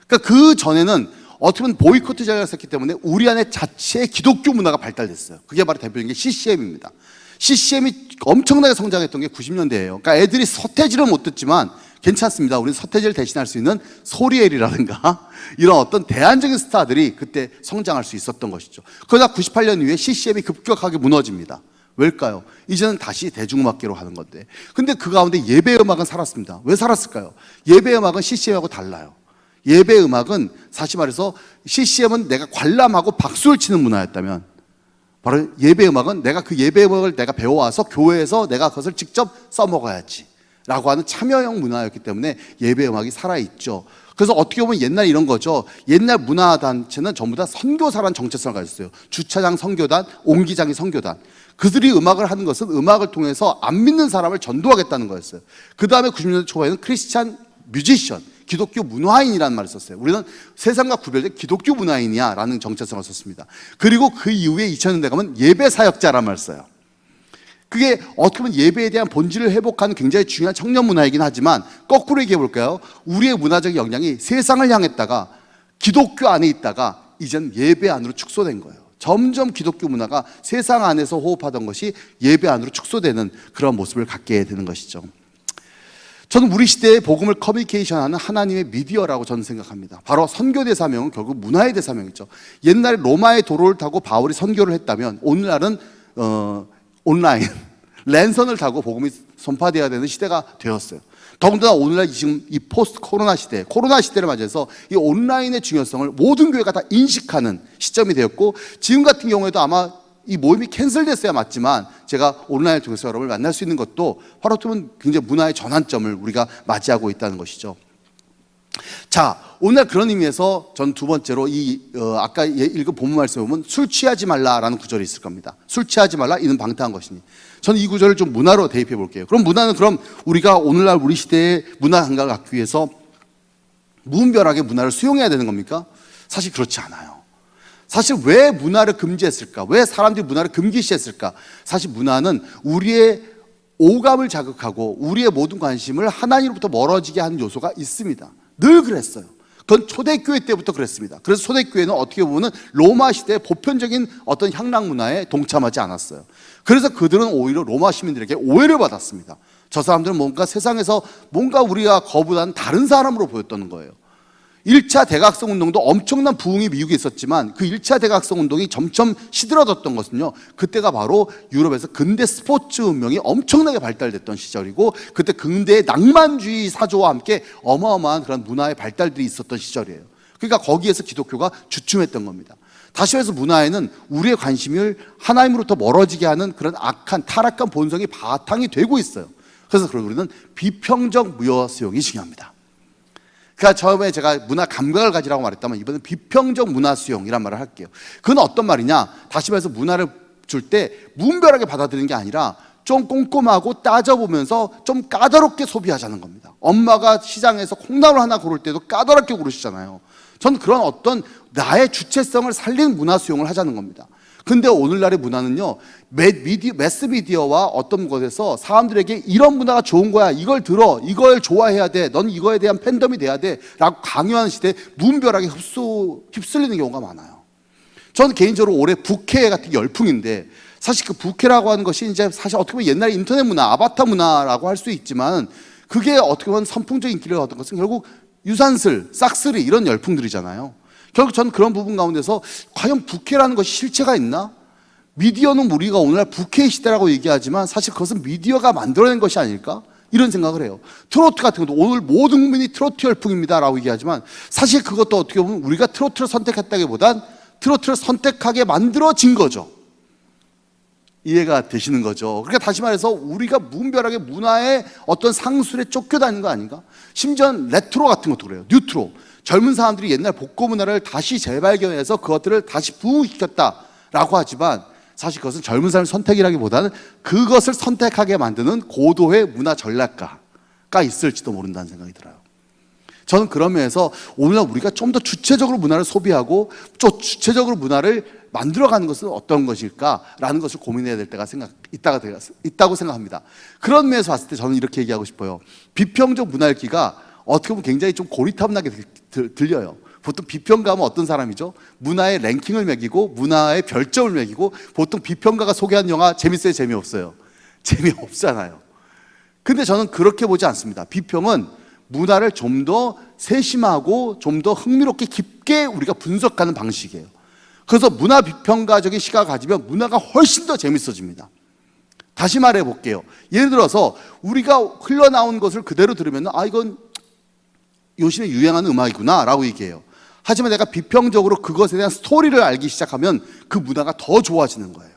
그러니까 그 전에는 어떻게 보면 보이콧 제도가 있었기 때문에 우리 안에 자체의 기독교 문화가 발달됐어요. 그게 바로 대표적인 게 CCM입니다. CCM이 엄청나게 성장했던 게 90년대예요. 그러니까 애들이 서태지를 못 듣지만 괜찮습니다. 우리는 서태지를 대신할 수 있는 소리엘이라든가 이런 어떤 대안적인 스타들이 그때 성장할 수 있었던 것이죠. 그러다 98년 이후에 CCM이 급격하게 무너집니다. 왜일까요? 이제는 다시 대중음악계로 가는 건데, 근데 그 가운데 예배음악은 살았습니다. 왜 살았을까요? 예배음악은 CCM하고 달라요. 예배음악은 사실 말해서 CCM은 내가 관람하고 박수를 치는 문화였다면, 바로 예배음악은 내가 그 예배음악을 내가 배워와서 교회에서 내가 그것을 직접 써먹어야지 라고 하는 참여형 문화였기 때문에 예배음악이 살아있죠. 그래서 어떻게 보면 옛날 이런 거죠. 옛날 문화단체는 전부 다 선교사라는 정체성을 가졌어요. 주차장 선교단, 옹기장이 선교단. 그들이 음악을 하는 것은 음악을 통해서 안 믿는 사람을 전도하겠다는 거였어요. 그 다음에 90년대 초반에는 크리스찬 뮤지션, 기독교 문화인이라는 말을 썼어요. 우리는 세상과 구별된 기독교 문화인이야 라는 정체성을 썼습니다. 그리고 그 이후에 2000년대 가면 예배 사역자라는 말을 써요. 그게 어떻게 보면 예배에 대한 본질을 회복하는 굉장히 중요한 청년 문화이긴 하지만, 거꾸로 얘기해 볼까요? 우리의 문화적 역량이 세상을 향했다가 기독교 안에 있다가 이젠 예배 안으로 축소된 거예요. 점점 기독교 문화가 세상 안에서 호흡하던 것이 예배 안으로 축소되는 그런 모습을 갖게 되는 것이죠. 저는 우리 시대의 복음을 커뮤니케이션하는 하나님의 미디어라고 저는 생각합니다. 바로 선교대 사명은 결국 문화의 대사명이죠. 옛날에 로마의 도로를 타고 바울이 선교를 했다면 오늘날은 온라인, 랜선을 타고 복음이 선파되어야 되는 시대가 되었어요. 더군다나 오늘날 지금 이 포스트 코로나 시대, 코로나 시대를 맞이해서 이 온라인의 중요성을 모든 교회가 다 인식하는 시점이 되었고, 지금 같은 경우에도 아마 이 모임이 캔슬됐어야 맞지만 제가 온라인을 통해서 여러분을 만날 수 있는 것도 바로 어쩌면 굉장히 문화의 전환점을 우리가 맞이하고 있다는 것이죠. 자, 오늘 그런 의미에서 전 두 번째로 아까 읽은 본문 말씀에 보면 술 취하지 말라라는 구절이 있을 겁니다. 술 취하지 말라, 이는 방탕한 것이니. 저는 이 구절을 좀 문화로 대입해 볼게요. 그럼 문화는 우리가 오늘날 우리 시대의 문화 감각을 갖기 위해서 무분별하게 문화를 수용해야 되는 겁니까? 사실 그렇지 않아요. 사실 왜 문화를 금지했을까? 왜 사람들이 문화를 금기시했을까? 사실 문화는 우리의 오감을 자극하고 우리의 모든 관심을 하나님으로부터 멀어지게 하는 요소가 있습니다. 늘 그랬어요. 그건 초대교회 때부터 그랬습니다. 그래서 초대교회는 어떻게 보면 로마 시대의 보편적인 어떤 향락 문화에 동참하지 않았어요. 그래서 그들은 오히려 로마 시민들에게 오해를 받았습니다. 저 사람들은 뭔가 세상에서 뭔가 우리가 거부한 다른 사람으로 보였던 거예요. 1차 대각성 운동도 엄청난 부흥이 미국에 있었지만 그 1차 대각성 운동이 점점 시들어졌던 것은요, 그때가 바로 유럽에서 근대 스포츠 운명이 엄청나게 발달됐던 시절이고, 그때 근대의 낭만주의 사조와 함께 어마어마한 그런 문화의 발달들이 있었던 시절이에요. 그러니까 거기에서 기독교가 주춤했던 겁니다. 다시 말해서 문화에는 우리의 관심을 하나님으로부터 멀어지게 하는 그런 악한 타락한 본성이 바탕이 되고 있어요. 그래서 우리는 비평적 무효 수용이 중요합니다. 그러니까 처음에 제가 문화 감각을 가지라고 말했다면 이번엔 비평적 문화 수용이란 말을 할게요. 그건 어떤 말이냐? 다시 말해서 문화를 줄 때 무분별하게 받아들이는 게 아니라 좀 꼼꼼하고 따져보면서 좀 까다롭게 소비하자는 겁니다. 엄마가 시장에서 콩나물 하나 고를 때도 까다롭게 고르시잖아요. 전 그런 어떤 나의 주체성을 살린 문화 수용을 하자는 겁니다. 근데 오늘날의 문화는요, 매스 미디어와 어떤 것에서 사람들에게 이런 문화가 좋은 거야, 이걸 들어, 이걸 좋아해야 돼, 넌 이거에 대한 팬덤이 돼야 돼 라고 강요하는 시대에 무분별하게 휩쓸리는 경우가 많아요. 저는 개인적으로 올해 부캐 같은 게 열풍인데, 사실 그 부캐라고 하는 것이 이제 사실 어떻게 보면 옛날에 인터넷 문화, 아바타 문화라고 할 수 있지만, 그게 어떻게 보면 선풍적 인기를 얻은 것은 결국 유산슬, 싹쓸이 이런 열풍들이잖아요. 결국 저는 그런 부분 가운데서 과연 부캐라는 것이 실체가 있나? 미디어는 우리가 오늘날 부캐 시대라고 얘기하지만 사실 그것은 미디어가 만들어낸 것이 아닐까? 이런 생각을 해요. 트로트 같은 것도 오늘 모든 국민이 트로트 열풍입니다 라고 얘기하지만 사실 그것도 어떻게 보면 우리가 트로트를 선택했다기보단 트로트를 선택하게 만들어진 거죠. 이해가 되시는 거죠. 그러니까 다시 말해서 우리가 무분별하게 문화의 어떤 상술에 쫓겨다니는 거 아닌가? 심지어 레트로 같은 것도 그래요. 뉴트로. 젊은 사람들이 옛날 복고 문화를 다시 재발견해서 그것들을 다시 부흥시켰다라고 하지만 사실 그것은 젊은 사람의 선택이라기보다는 그것을 선택하게 만드는 고도의 문화 전략가, 가까이 있을지도 모른다는 생각이 들어요. 저는 그런 면에서 오늘날 우리가 좀 더 주체적으로 문화를 소비하고 좀 주체적으로 문화를 만들어가는 것은 어떤 것일까라는 것을 고민해야 될 때가 있다고 생각합니다. 그런 면에서 봤을 때 저는 이렇게 얘기하고 싶어요. 비평적 문화 읽기가 어떻게 보면 굉장히 좀 고리타분하게 들려요. 보통 비평가하면 어떤 사람이죠? 문화의 랭킹을 매기고 문화의 별점을 매기고, 보통 비평가가 소개한 영화 재밌어요, 재미없어요? 재미없잖아요. 근데 저는 그렇게 보지 않습니다. 비평은 문화를 좀 더 세심하고 좀 더 흥미롭게 깊게 우리가 분석하는 방식이에요. 그래서 문화 비평가적인 시각을 가지면 문화가 훨씬 더 재밌어집니다. 다시 말해 볼게요. 예를 들어서 우리가 흘러나온 것을 그대로 들으면 이건 요즘에 유행하는 음악이구나 라고 얘기해요. 하지만 내가 비평적으로 그것에 대한 스토리를 알기 시작하면 그 문화가 더 좋아지는 거예요.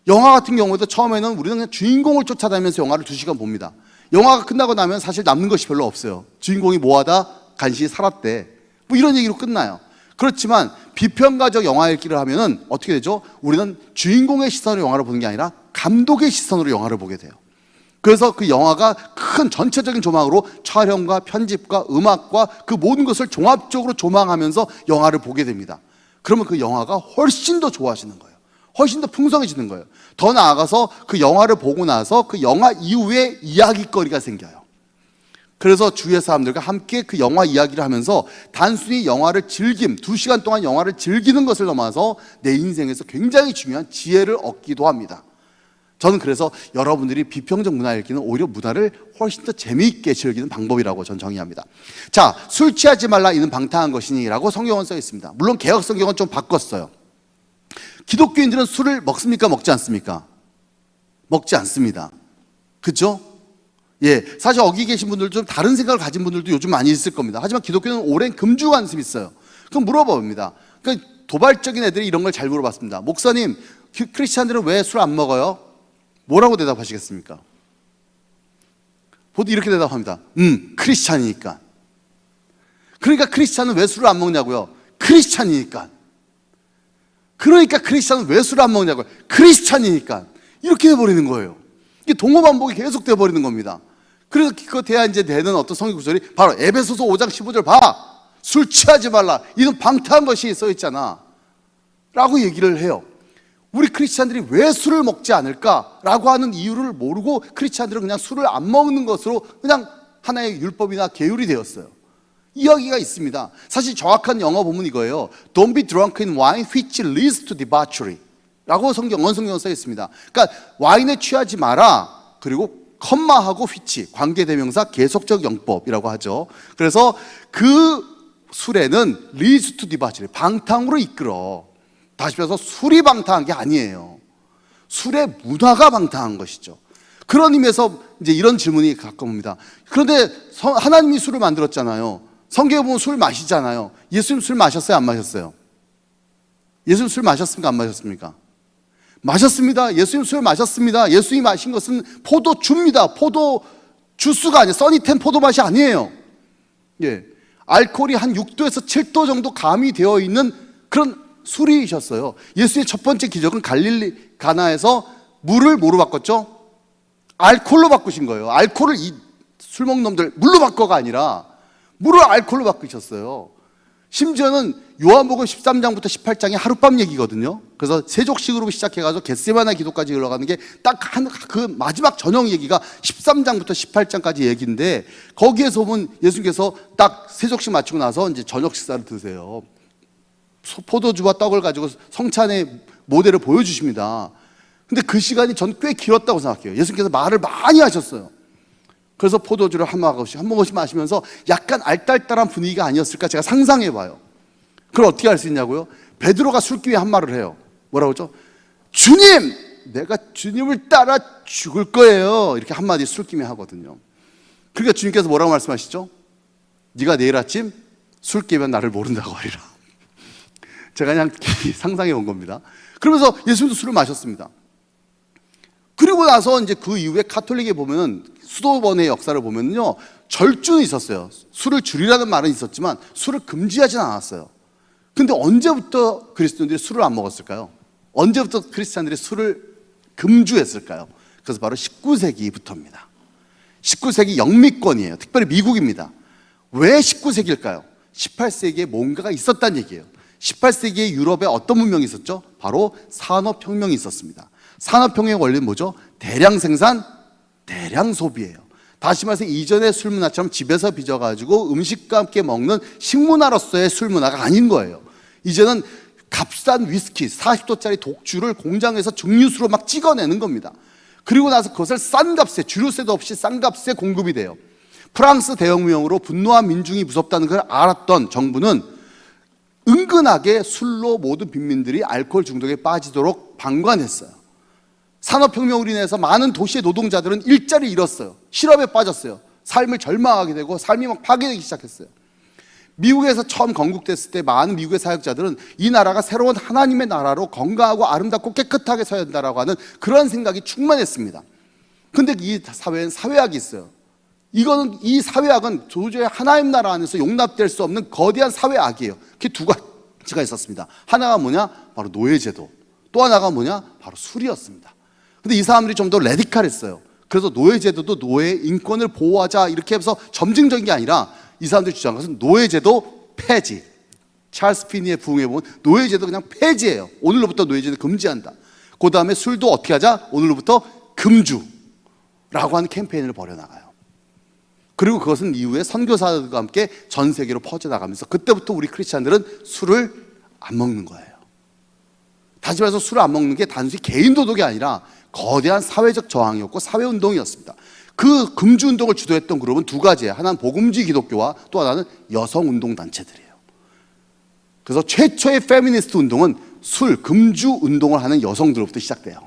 영화 같은 경우에도 처음에는 우리는 그냥 주인공을 쫓아다니면서 영화를 2시간 봅니다. 영화가 끝나고 나면 사실 남는 것이 별로 없어요. 주인공이 뭐하다? 간신히 살았대. 뭐 이런 얘기로 끝나요. 그렇지만 비평가적 영화 읽기를 하면은 어떻게 되죠? 우리는 주인공의 시선으로 영화를 보는 게 아니라 감독의 시선으로 영화를 보게 돼요. 그래서 그 영화가 큰 전체적인 조망으로 촬영과 편집과 음악과 그 모든 것을 종합적으로 조망하면서 영화를 보게 됩니다. 그러면 그 영화가 훨씬 더 좋아지는 거예요. 훨씬 더 풍성해지는 거예요. 더 나아가서 그 영화를 보고 나서 그 영화 이후에 이야기거리가 생겨요. 그래서 주위의 사람들과 함께 그 영화 이야기를 하면서 단순히 영화를 2시간 동안 영화를 즐기는 것을 넘어서 내 인생에서 굉장히 중요한 지혜를 얻기도 합니다. 저는 그래서 여러분들이 비평적 문화 읽기는 오히려 문화를 훨씬 더 재미있게 즐기는 방법이라고 저는 정의합니다. 자, 술 취하지 말라 이는 방탕한 것이니 라고 성경은 써 있습니다. 물론 개역 성경은 좀 바꿨어요. 기독교인들은 술을 먹습니까? 먹지 않습니까? 먹지 않습니다. 그렇죠? 예, 사실 여기 계신 분들 좀 다른 생각을 가진 분들도 요즘 많이 있을 겁니다. 하지만 기독교는 오랜 금주 관습이 있어요. 그럼 물어봅니다. 그러니까 도발적인 애들이 이런 걸 잘 물어봤습니다. 목사님, 크리스찬들은 왜 술 안 먹어요? 뭐라고 대답하시겠습니까? 보통 이렇게 대답합니다. 크리스찬이니까. 그러니까 크리스찬은 왜 술을 안 먹냐고요? 크리스찬이니까. 그러니까 크리스찬은 왜 술을 안 먹냐고요? 크리스찬이니까. 이렇게 돼버리는 거예요. 이게 동어반복이 계속 돼버리는 겁니다. 그래서 그거 돼야 이제 되는 어떤 성경 구절이 바로 에베소서 5장 15절 봐. 술 취하지 말라. 이는 방탕한 것이 써 있잖아. 라고 얘기를 해요. 우리 크리스찬들이 왜 술을 먹지 않을까라고 하는 이유를 모르고 크리스찬들은 그냥 술을 안 먹는 것으로 그냥 하나의 율법이나 계율이 되었어요. 이야기가 있습니다. 사실 정확한 영어 본문 이거예요. Don't be drunk in wine which leads to debauchery 라고 원성경은 써 있습니다. 그러니까 와인에 취하지 마라. 그리고 컴마하고 which 관계대명사 계속적 영법이라고 하죠. 그래서 그 술에는 leads to debauchery 방탕으로 이끌어. 다시 말해서 술이 방탕한 게 아니에요. 술의 문화가 방탕한 것이죠. 그런 의미에서 이제 이런 질문이 가끔 옵니다. 그런데 하나님이 술을 만들었잖아요. 성경에 보면 술 마시잖아요. 예수님 술 마셨어요? 안 마셨어요? 예수님 술 마셨습니까? 안 마셨습니까? 마셨습니다. 예수님 술 마셨습니다. 예수님이 마신 것은 포도주입니다. 포도 주스가 아니에요. 써니텐 포도 맛이 아니에요. 예, 알코올이 한 6도에서 7도 정도 가미되어 있는 그런 술이셨어요. 예수의 첫 번째 기적은 갈릴리 가나에서 물을 뭐로 바꿨죠? 알코올로 바꾸신 거예요. 알코올을 이 술 먹는 놈들 물로 바꿔가 아니라 물을 알코올로 바꾸셨어요. 심지어는 요한복음 13장부터 18장이 하룻밤 얘기거든요. 그래서 세족식으로 시작해가지고 겟세마네 기도까지 흘러가는 게 딱 그 마지막 저녁 얘기가 13장부터 18장까지 얘기인데, 거기에서 보면 예수님께서 딱 세족식 마치고 나서 이제 저녁 식사를 드세요. 포도주와 떡을 가지고 성찬의 모델을 보여주십니다. 근데 그 시간이 전 꽤 길었다고 생각해요. 예수님께서 말을 많이 하셨어요. 그래서 포도주를 한 모금씩 마시면서 약간 알딸딸한 분위기가 아니었을까 제가 상상해봐요. 그걸 어떻게 알 수 있냐고요? 베드로가 술기에 한 말을 해요. 뭐라고 했죠? 주님! 내가 주님을 따라 죽을 거예요. 이렇게 한마디 술김에 하거든요. 그러니까 주님께서 뭐라고 말씀하시죠? 네가 내일 아침 술 깨면 나를 모른다고 하리라. 제가 그냥 상상해 온 겁니다. 그러면서 예수님도 술을 마셨습니다. 그리고 나서 이제 그 이후에 가톨릭에 보면은 수도 번의 역사를 보면요, 절주는 있었어요. 술을 줄이라는 말은 있었지만 술을 금지하진 않았어요. 근데 언제부터 그리스도인들이 술을 안 먹었을까요? 언제부터 크리스찬들이 술을 금주했을까요? 그래서 바로 19세기부터입니다. 19세기 영미권이에요. 특별히 미국입니다. 왜 19세기일까요? 18세기에 뭔가가 있었다는 얘기예요. 18세기에 유럽에 어떤 문명이 있었죠? 바로 산업혁명이 있었습니다. 산업혁명의 원리는 뭐죠? 대량 생산, 대량 소비예요. 다시 말해서 이전의 술 문화처럼 집에서 빚어가지고 음식과 함께 먹는 식문화로서의 술 문화가 아닌 거예요. 이제는 값싼 위스키, 40도짜리 독주를 공장에서 증류수로 막 찍어내는 겁니다. 그리고 나서 그것을 싼 값에, 주류세도 없이 싼 값에 공급이 돼요. 프랑스 대혁명으로 분노한 민중이 무섭다는 걸 알았던 정부는 은근하게 술로 모든 빈민들이 알코올 중독에 빠지도록 방관했어요. 산업혁명으로 인해서 많은 도시의 노동자들은 일자리를 잃었어요. 실업에 빠졌어요. 삶을 절망하게 되고 삶이 막 파괴되기 시작했어요. 미국에서 처음 건국됐을 때 많은 미국의 사역자들은 이 나라가 새로운 하나님의 나라로 건강하고 아름답고 깨끗하게 서야 한다라고 하는 그런 생각이 충만했습니다. 근데 이 사회엔 사회학이 있어요. 이 사회학은 도저히 하나님 나라 안에서 용납될 수 없는 거대한 사회악이에요. 그게 두 가지가 있었습니다. 하나가 뭐냐? 바로 노예제도. 또 하나가 뭐냐? 바로 술이었습니다. 근데 이 사람들이 좀 더 레디칼했어요. 그래서 노예제도도 노예의 인권을 보호하자 이렇게 해서 점증적인 게 아니라 이 사람들이 주장한 것은 노예제도 폐지. 찰스 피니의 부흥에 보면 노예제도 그냥 폐지예요. 오늘로부터 노예제도 금지한다. 그 다음에 술도 어떻게 하자? 오늘로부터 금주라고 하는 캠페인을 벌여나가요. 그리고 그것은 이후에 선교사들과 함께 전 세계로 퍼져나가면서 그때부터 우리 크리스찬들은 술을 안 먹는 거예요. 다시 말해서 술을 안 먹는 게 단순히 개인 도덕이 아니라 거대한 사회적 저항이었고 사회운동이었습니다. 그 금주운동을 주도했던 그룹은 두 가지예요. 하나는 복음주의 기독교와 또 하나는 여성운동단체들이에요. 그래서 최초의 페미니스트 운동은 술, 금주 운동을 하는 여성들로부터 시작돼요.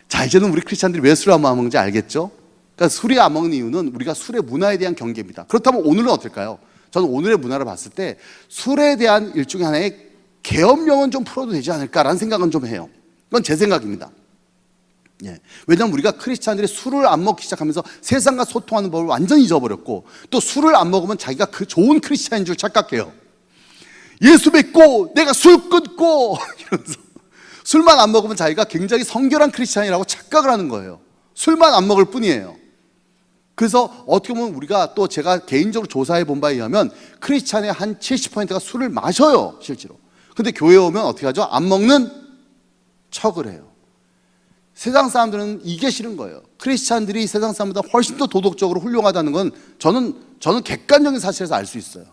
자, 이제는 우리 크리스찬들이 왜 술을 안 먹는지 알겠죠? 그러니까 술이 안 먹는 이유는 우리가 술의 문화에 대한 경계입니다. 그렇다면 오늘은 어떨까요? 저는 오늘의 문화를 봤을 때 술에 대한 일종의 하나의 계엄령은 좀 풀어도 되지 않을까라는 생각은 좀 해요. 그건 제 생각입니다. 예. 왜냐하면 우리가 크리스찬들이 술을 안 먹기 시작하면서 세상과 소통하는 법을 완전히 잊어버렸고 또 술을 안 먹으면 자기가 그 좋은 크리스찬인 줄 착각해요. 예수 믿고 내가 술 끊고 이러면서 술만 안 먹으면 자기가 굉장히 성결한 크리스찬이라고 착각을 하는 거예요. 술만 안 먹을 뿐이에요. 그래서 어떻게 보면 우리가 또 제가 개인적으로 조사해 본 바에 의하면 크리스찬의 한 70%가 술을 마셔요, 실제로. 근데 교회에 오면 어떻게 하죠? 안 먹는 척을 해요. 세상 사람들은 이게 싫은 거예요. 크리스찬들이 세상 사람보다 훨씬 더 도덕적으로 훌륭하다는 건 저는 객관적인 사실에서 알 수 있어요.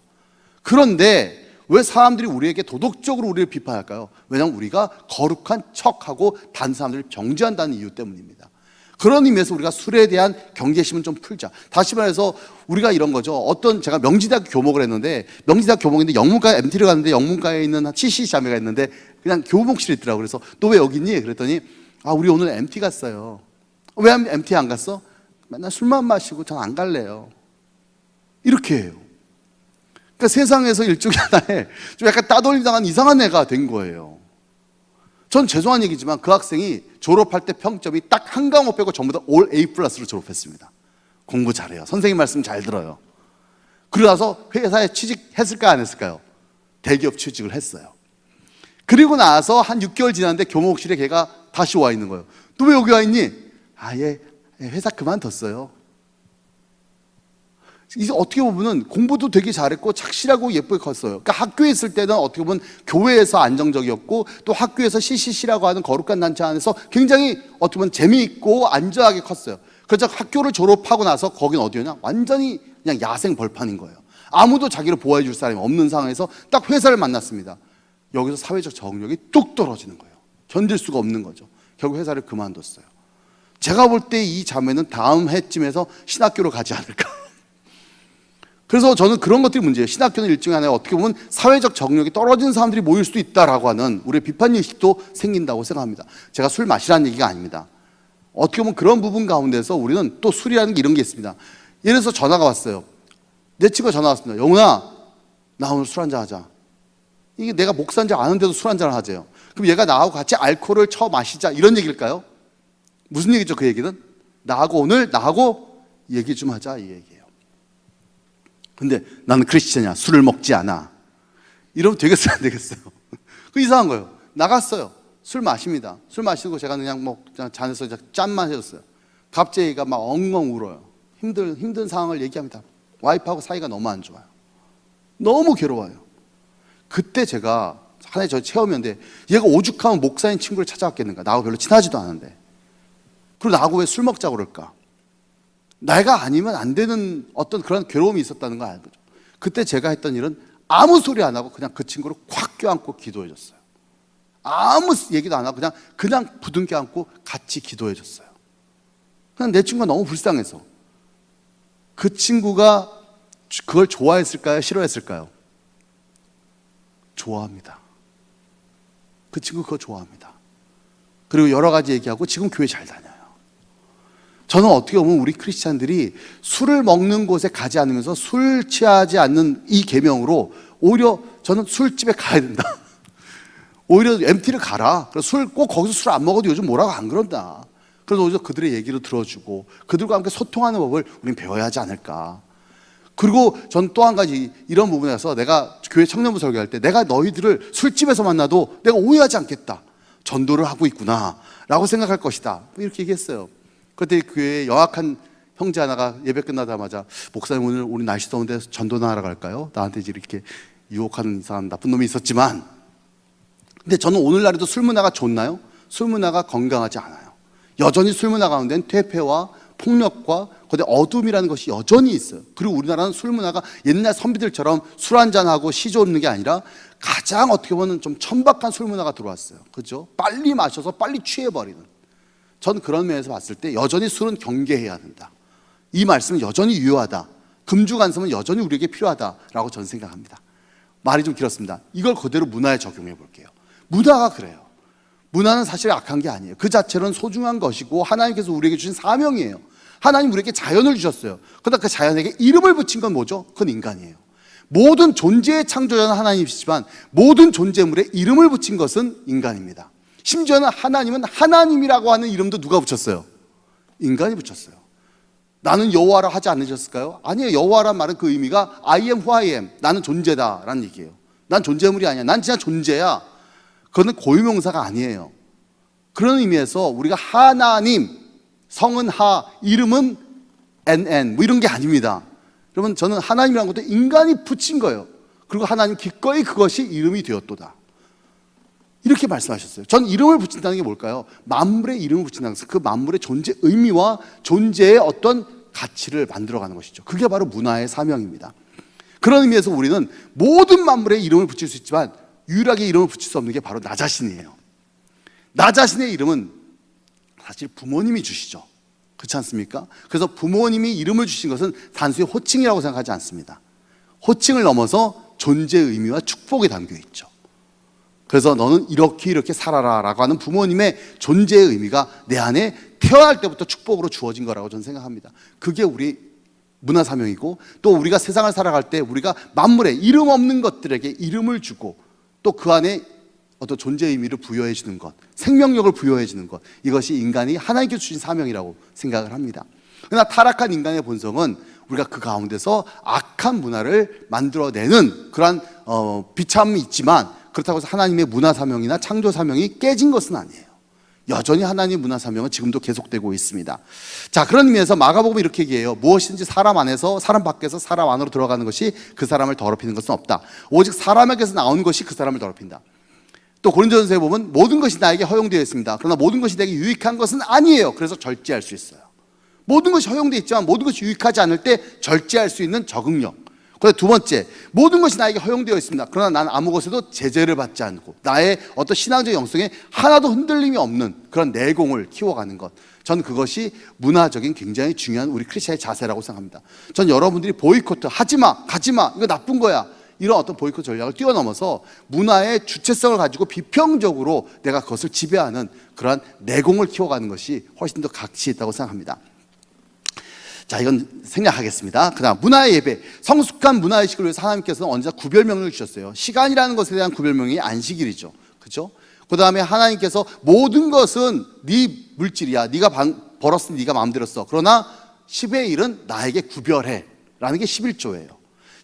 그런데 왜 사람들이 우리에게 도덕적으로 우리를 비판할까요? 왜냐하면 우리가 거룩한 척하고 다른 사람들을 정죄한다는 이유 때문입니다. 그런 의미에서 우리가 술에 대한 경계심은 좀 풀자. 다시 말해서 우리가 이런 거죠. 제가 명지대학교 교목을 했는데 명지대학교 교목인데 영문과 MT를 갔는데 영문과에 있는 CC 자매가 있는데 그냥 교목실에 있더라고요. 그래서 너 왜 여기 있니? 그랬더니 우리 오늘 MT 갔어요. 왜 MT 안 갔어? 맨날 술만 마시고 전 안 갈래요. 이렇게 해요. 그러니까 세상에서 일종의 하나의 좀 약간 따돌림 당한 이상한 애가 된 거예요. 전 죄송한 얘기지만 그 학생이 졸업할 때 평점이 딱 한 과목 빼고 전부 다 올 A 플러스로 졸업했습니다. 공부 잘해요. 선생님 말씀 잘 들어요. 그러고 나서 회사에 취직했을까 안 했을까요? 대기업 취직을 했어요. 그리고 나서 한 6개월 지났는데 교목실에 걔가 다시 와 있는 거예요. 너 왜 여기 와 있니? 얘 회사 그만뒀어요. 이제 어떻게 보면은 공부도 되게 잘했고 착실하고 예쁘게 컸어요. 그러니까 학교에 있을 때는 어떻게 보면 교회에서 안정적이었고 또 학교에서 CCC라고 하는 거룩한 단체 안에서 굉장히 어떻게 보면 재미있고 안전하게 컸어요. 그래서 학교를 졸업하고 나서 거긴 어디였냐? 완전히 그냥 야생 벌판인 거예요. 아무도 자기를 보호해 줄 사람이 없는 상황에서 딱 회사를 만났습니다. 여기서 사회적 적응력이 뚝 떨어지는 거예요. 견딜 수가 없는 거죠. 결국 회사를 그만뒀어요. 제가 볼 때 이 자매는 다음 해쯤에서 신학교로 가지 않을까. 그래서 저는 그런 것들이 문제예요. 신학교는 일종의 하나의 어떻게 보면 사회적 적응력이 떨어진 사람들이 모일 수도 있다라고 하는 우리의 비판의식도 생긴다고 생각합니다. 제가 술 마시라는 얘기가 아닙니다. 어떻게 보면 그런 부분 가운데서 우리는 또 술이라는 게 이런 게 있습니다. 예를 들어서 전화가 왔어요. 내 친구가 전화 왔습니다. 영훈아, 나 오늘 술 한잔 하자. 이게 내가 목사인 줄 아는데도 술 한잔을 하재요. 그럼 얘가 나하고 같이 알코올을 쳐 마시자 이런 얘기일까요? 무슨 얘기죠 그 얘기는? 오늘 나하고 얘기 좀 하자 이 얘기예요. 근데 나는 크리스천이야. 술을 먹지 않아. 이러면 되겠어요 안 되겠어요? 그 이상한 거예요. 나갔어요. 술 마십니다. 술 마시고 제가 그냥 잔에서 짠만 해줬어요. 갑자기 얘가 막 엉엉 울어요. 힘든 상황을 얘기합니다. 와이프하고 사이가 너무 안 좋아요. 너무 괴로워요. 그때 제가 하나의 저 체험이었는데, 얘가 오죽하면 목사인 친구를 찾아왔겠는가. 나하고 별로 친하지도 않은데. 그리고 나하고 왜 술 먹자고 그럴까. 내가 아니면 안 되는 어떤 그런 괴로움이 있었다는 거 알죠. 그때 제가 했던 일은 아무 소리 안 하고 그냥 그 친구를 콱 껴안고 기도해 줬어요. 아무 얘기도 안 하고 그냥 부둥켜 안고 같이 기도해 줬어요. 그냥 내 친구가 너무 불쌍해서. 그 친구가 그걸 좋아했을까요? 싫어했을까요? 좋아합니다. 그 친구 그거 좋아합니다. 그리고 여러 가지 얘기하고 지금 교회 잘 다녀요. 저는 어떻게 보면 우리 크리스찬들이 술을 먹는 곳에 가지 않으면서 술 취하지 않는 이 계명으로 오히려 저는 술집에 가야 된다. 오히려 MT를 가라. 그래서 꼭 거기서 술 안 먹어도 요즘 뭐라고 안 그런다. 그래서 오히려 그들의 얘기를 들어주고 그들과 함께 소통하는 법을 우리는 배워야 하지 않을까. 그리고 전 또 한 가지 이런 부분에서 내가 교회 청년부 설교할 때 내가 너희들을 술집에서 만나도 내가 오해하지 않겠다. 전도를 하고 있구나 라고 생각할 것이다. 이렇게 얘기했어요. 그때 교회에 영악한 형제 하나가 예배 끝나자마자 목사님 오늘 우리 날씨 더운데 전도나 하러 갈까요? 나한테 이렇게 유혹하는 이상한 나쁜 놈이 있었지만, 근데 저는 오늘날에도 술 문화가 좋나요? 술 문화가 건강하지 않아요. 여전히 술 문화 가운데는 퇴폐와 폭력과 거기에 어둠이라는 것이 여전히 있어요. 그리고 우리나라는 술 문화가 옛날 선비들처럼 술 한잔하고 시조 없는 게 아니라 가장 어떻게 보면 좀 천박한 술 문화가 들어왔어요. 그렇죠? 빨리 마셔서 빨리 취해버리는. 전 그런 면에서 봤을 때 여전히 술은 경계해야 된다. 이 말씀은 여전히 유효하다. 금주간섭은 여전히 우리에게 필요하다라고 저는 생각합니다. 말이 좀 길었습니다. 이걸 그대로 문화에 적용해 볼게요. 문화가 그래요. 문화는 사실 악한 게 아니에요. 그 자체로는 소중한 것이고 하나님께서 우리에게 주신 사명이에요. 하나님 우리에게 자연을 주셨어요. 그러나 그 자연에게 이름을 붙인 건 뭐죠? 그건 인간이에요. 모든 존재의 창조자는 하나님이시지만 모든 존재물에 이름을 붙인 것은 인간입니다. 심지어는 하나님은 하나님이라고 하는 이름도 누가 붙였어요? 인간이 붙였어요. 나는 여호와라 하지 않으셨을까요? 아니에요. 여호와란 말은 그 의미가 I am who I am. 나는 존재다 라는 얘기예요. 난 존재물이 아니야. 난 진짜 존재야. 그거는 고유명사가 아니에요. 그런 의미에서 우리가 하나님, 성은 하, 이름은 NN 뭐 이런 게 아닙니다. 여러분, 저는 하나님이라는 것도 인간이 붙인 거예요. 그리고 하나님 기꺼이 그것이 이름이 되었도다. 이렇게 말씀하셨어요. 전 이름을 붙인다는 게 뭘까요? 만물의 이름을 붙인다는 것은 그 만물의 존재 의미와 존재의 어떤 가치를 만들어가는 것이죠. 그게 바로 문화의 사명입니다. 그런 의미에서 우리는 모든 만물의 이름을 붙일 수 있지만 유일하게 이름을 붙일 수 없는 게 바로 나 자신이에요. 나 자신의 이름은 사실 부모님이 주시죠. 그렇지 않습니까? 그래서 부모님이 이름을 주신 것은 단순히 호칭이라고 생각하지 않습니다. 호칭을 넘어서 존재의 의미와 축복이 담겨 있죠. 그래서 너는 이렇게 살아라 라고 하는 부모님의 존재의 의미가 내 안에 태어날 때부터 축복으로 주어진 거라고 저는 생각합니다. 그게 우리 문화 사명이고, 또 우리가 세상을 살아갈 때 우리가 만물에 이름 없는 것들에게 이름을 주고 또 그 안에 어떤 존재 의미를 부여해 주는 것, 생명력을 부여해 주는 것, 이것이 인간이 하나님께 주신 사명이라고 생각을 합니다. 그러나 타락한 인간의 본성은 우리가 그 가운데서 악한 문화를 만들어내는 그러한 비참함이 있지만, 그렇다고 해서 하나님의 문화 사명이나 창조 사명이 깨진 것은 아니에요. 여전히 하나님의 문화 사명은 지금도 계속되고 있습니다. 자, 그런 의미에서 마가복음은 이렇게 얘기해요. 무엇이든지 사람 안에서 사람 밖에서 사람 안으로 들어가는 것이 그 사람을 더럽히는 것은 없다. 오직 사람에게서 나온 것이 그 사람을 더럽힌다. 또 고린도전서에 보면 모든 것이 나에게 허용되어 있습니다. 그러나 모든 것이 내게 유익한 것은 아니에요. 그래서 절제할 수 있어요. 모든 것이 허용되어 있지만 모든 것이 유익하지 않을 때 절제할 수 있는 적응력. 그래서 두 번째, 모든 것이 나에게 허용되어 있습니다. 그러나 나는 아무 것에도 제재를 받지 않고 나의 어떤 신앙적 영성에 하나도 흔들림이 없는 그런 내공을 키워가는 것. 전 그것이 문화적인 굉장히 중요한 우리 크리스천의 자세라고 생각합니다. 전 여러분들이 보이콧, 하지마, 가지마, 이거 나쁜 거야, 이런 어떤 보이콧 전략을 뛰어넘어서 문화의 주체성을 가지고 비평적으로 내가 그것을 지배하는 그러한 내공을 키워가는 것이 훨씬 더 가치 있다고 생각합니다. 자, 이건 생략하겠습니다. 그 다음 문화의 예배, 성숙한 문화의식을 위해서 하나님께서는 언제나 구별명령을 주셨어요. 시간이라는 것에 대한 구별명이 안식일이죠. 그렇죠? 그 다음에 하나님께서 모든 것은 네 물질이야, 네가 벌었으니 네가 마음대로 써. 그러나 10의 1은 나에게 구별해 라는 게 11조예요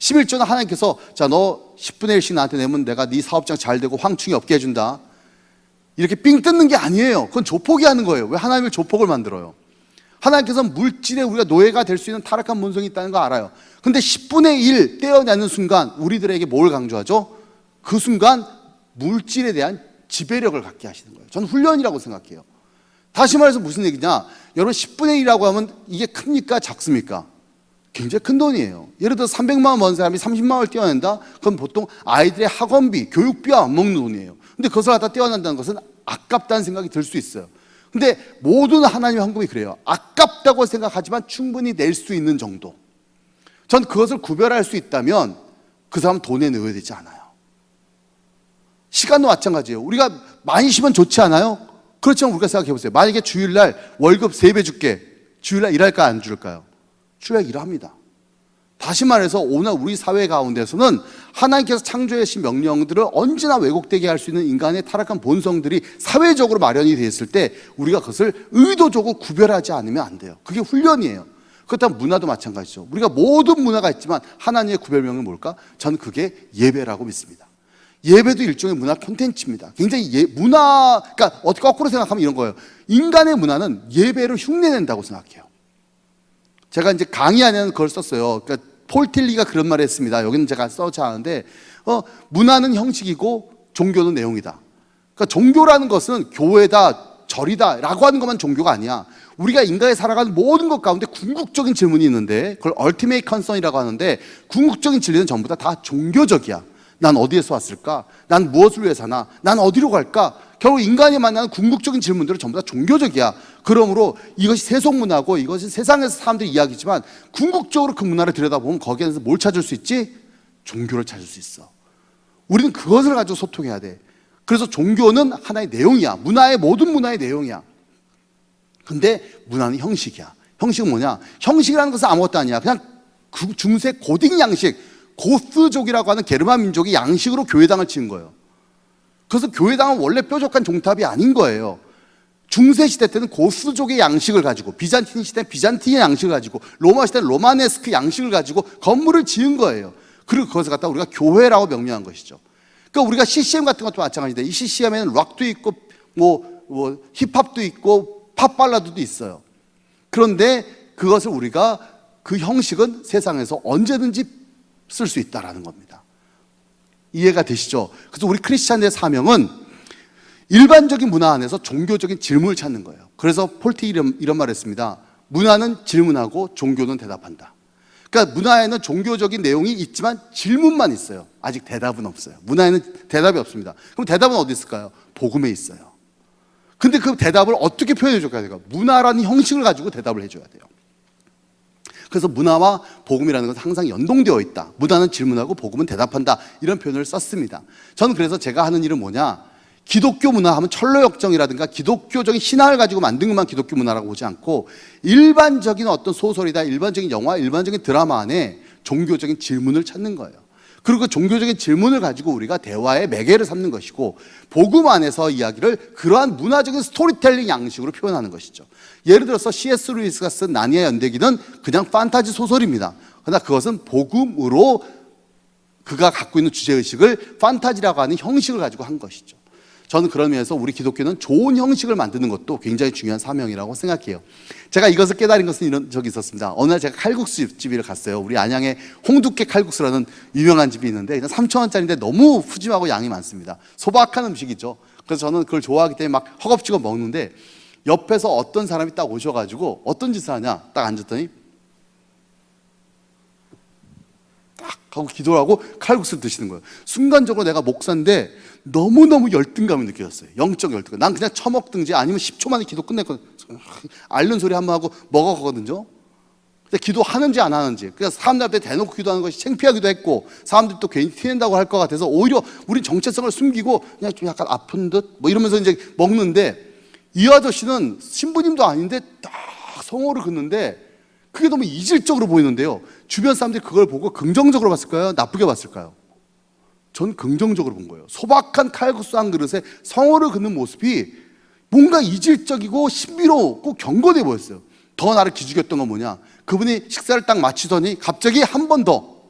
11조는 하나님께서 자, 너 10분의 1씩 나한테 내면 내가 네 사업장 잘 되고 황충이 없게 해준다, 이렇게 삥 뜯는 게 아니에요. 그건 조폭이 하는 거예요. 왜 하나님을 조폭을 만들어요? 하나님께서는 물질에 우리가 노예가 될 수 있는 타락한 본성이 있다는 거 알아요. 근데 10분의 1 떼어내는 순간 우리들에게 뭘 강조하죠? 그 순간 물질에 대한 지배력을 갖게 하시는 거예요. 저는 훈련이라고 생각해요. 다시 말해서 무슨 얘기냐? 여러분 10분의 1이라고 하면 이게 큽니까? 작습니까? 굉장히 큰 돈이에요. 예를 들어 300만 원 버는 사람이 30만 원을 떼어낸다? 그럼 보통 아이들의 학원비, 교육비와 안 먹는 돈이에요. 근데 그것을 갖다 떼어낸다는 것은 아깝다는 생각이 들 수 있어요. 근데 모든 하나님의 헌금이 그래요. 아깝다고 생각하지만 충분히 낼 수 있는 정도. 전 그것을 구별할 수 있다면 그 사람은 돈에 넣어야 되지 않아요. 시간도 마찬가지예요. 우리가 많이 쉬면 좋지 않아요? 그렇지만 우리가 생각해 보세요. 만약에 주일날 월급 3배 줄게. 주일날 일할까 안 줄까요? 주일날 일합니다. 다시 말해서 오늘 우리 사회 가운데서는 하나님께서 창조해 주신 명령들을 언제나 왜곡되게 할 수 있는 인간의 타락한 본성들이 사회적으로 마련이 되어 있을 때 우리가 그것을 의도적으로 구별하지 않으면 안 돼요. 그게 훈련이에요. 그렇다면 문화도 마찬가지죠. 우리가 모든 문화가 있지만 하나님의 구별명은 뭘까? 저는 그게 예배라고 믿습니다. 예배도 일종의 문화 콘텐츠입니다. 굉장히 문화, 그러니까 어떻게 거꾸로 생각하면 이런 거예요. 인간의 문화는 예배를 흉내낸다고 생각해요. 제가 이제 강의 안에는 그걸 썼어요. 그러니까 폴 틸리가 그런 말을 했습니다. 여기는 제가 써지 않은데, 문화는 형식이고 종교는 내용이다. 그러니까 종교라는 것은 교회다, 절이다 라고 하는 것만 종교가 아니야. 우리가 인간이 살아가는 모든 것 가운데 궁극적인 질문이 있는데 그걸 얼티메이트 컨선이라고 하는데 궁극적인 진리는 전부 다 종교적이야. 난 어디에서 왔을까? 난 무엇을 위해 사나? 난 어디로 갈까? 결국 인간이 만나는 궁극적인 질문들은 전부 다 종교적이야. 그러므로 이것이 세속문화고 이것이 세상에서 사람들이 이야기지만 궁극적으로 그 문화를 들여다보면 거기에서 뭘 찾을 수 있지? 종교를 찾을 수 있어. 우리는 그것을 가지고 소통해야 돼. 그래서 종교는 하나의 내용이야. 문화의 모든 문화의 내용이야. 근데 문화는 형식이야. 형식은 뭐냐? 형식이라는 것은 아무것도 아니야. 그냥 그 중세 고딕 양식, 고스족이라고 하는 게르만 민족이 양식으로 교회당을 치는 거예요. 그래서 교회당은 원래 뾰족한 종탑이 아닌 거예요. 중세 시대 때는 고스족의 양식을 가지고, 비잔틴 시대는 비잔틴의 양식을 가지고, 로마 시대는 로마네스크 양식을 가지고 건물을 지은 거예요. 그리고 그것을 갖다 우리가 교회라고 명명한 것이죠. 그러니까 우리가 CCM 같은 것도 마찬가지인데 이 CCM에는 락도 있고 힙합도 있고 팝 발라드도 있어요. 그런데 그것을 우리가 그 형식은 세상에서 언제든지 쓸 수 있다라는 겁니다. 이해가 되시죠? 그래서 우리 크리스찬들의 사명은 일반적인 문화 안에서 종교적인 질문을 찾는 거예요. 그래서 폴티 이런 말을 했습니다. 문화는 질문하고 종교는 대답한다. 그러니까 문화에는 종교적인 내용이 있지만 질문만 있어요. 아직 대답은 없어요. 문화에는 대답이 없습니다. 그럼 대답은 어디 있을까요? 복음에 있어요. 근데 그 대답을 어떻게 표현해 줘야 돼요? 문화라는 형식을 가지고 대답을 해줘야 돼요. 그래서 문화와 복음이라는 것은 항상 연동되어 있다. 문화는 질문하고 복음은 대답한다. 이런 표현을 썼습니다. 저는 그래서 제가 하는 일은 뭐냐? 기독교 문화 하면 철로역정이라든가 기독교적인 신화를 가지고 만든 것만 기독교 문화라고 보지 않고 일반적인 어떤 소설이다, 일반적인 영화, 일반적인 드라마 안에 종교적인 질문을 찾는 거예요. 그리고 그 종교적인 질문을 가지고 우리가 대화의 매개를 삼는 것이고 복음 안에서 이야기를 그러한 문화적인 스토리텔링 양식으로 표현하는 것이죠. 예를 들어서 C.S. 루이스가 쓴 나니아 연대기는 그냥 판타지 소설입니다. 그러나 그것은 복음으로 그가 갖고 있는 주제의식을 판타지라고 하는 형식을 가지고 한 것이죠. 저는 그런 면에서 우리 기독교는 좋은 형식을 만드는 것도 굉장히 중요한 사명이라고 생각해요. 제가 이것을 깨달은 것은 이런 적이 있었습니다. 어느 날 제가 칼국수 집을 갔어요. 우리 안양에 홍두깨 칼국수라는 유명한 집이 있는데 그냥 3,000원짜리인데 너무 푸짐하고 양이 많습니다. 소박한 음식이죠. 그래서 저는 그걸 좋아하기 때문에 막 허겁지겁 먹는데 옆에서 어떤 사람이 딱 오셔가지고 어떤 짓을 하냐 딱 앉았더니 딱 하고 기도를 하고 칼국수를 드시는 거예요. 순간적으로 내가 목사인데 너무너무 열등감을 느껴졌어요. 영적 열등감. 난 그냥 처먹든지 아니면 10초 만에 기도 끝냈거든요. 앓는 소리 한번 하고 먹어가거든요. 근데 기도하는지 안 하는지. 그래서 사람들 앞에 대놓고 기도하는 것이 창피하기도 했고 사람들이 또 괜히 티낸다고 할 것 같아서 오히려 우린 정체성을 숨기고 그냥 좀 약간 아픈 듯 뭐 이러면서 이제 먹는데 이 아저씨는 신부님도 아닌데 딱 성호를 긋는데 그게 너무 이질적으로 보이는데요. 주변 사람들이 그걸 보고 긍정적으로 봤을까요? 나쁘게 봤을까요? 전 긍정적으로 본 거예요. 소박한 칼국수 한 그릇에 성호를 긋는 모습이 뭔가 이질적이고 신비롭고 경건해 보였어요. 더 나를 기죽였던 건 뭐냐? 그분이 식사를 딱 마치더니 갑자기 한 번 더.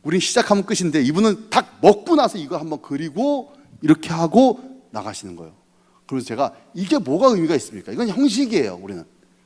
우린 시작하면 끝인데 이분은 딱 먹고 나서 이거 한번 그리고 이렇게 하고 나가시는 거예요. 그래서 제가 이게 뭐가 의미가 있습니까? 이건 형식이에요, 우리는.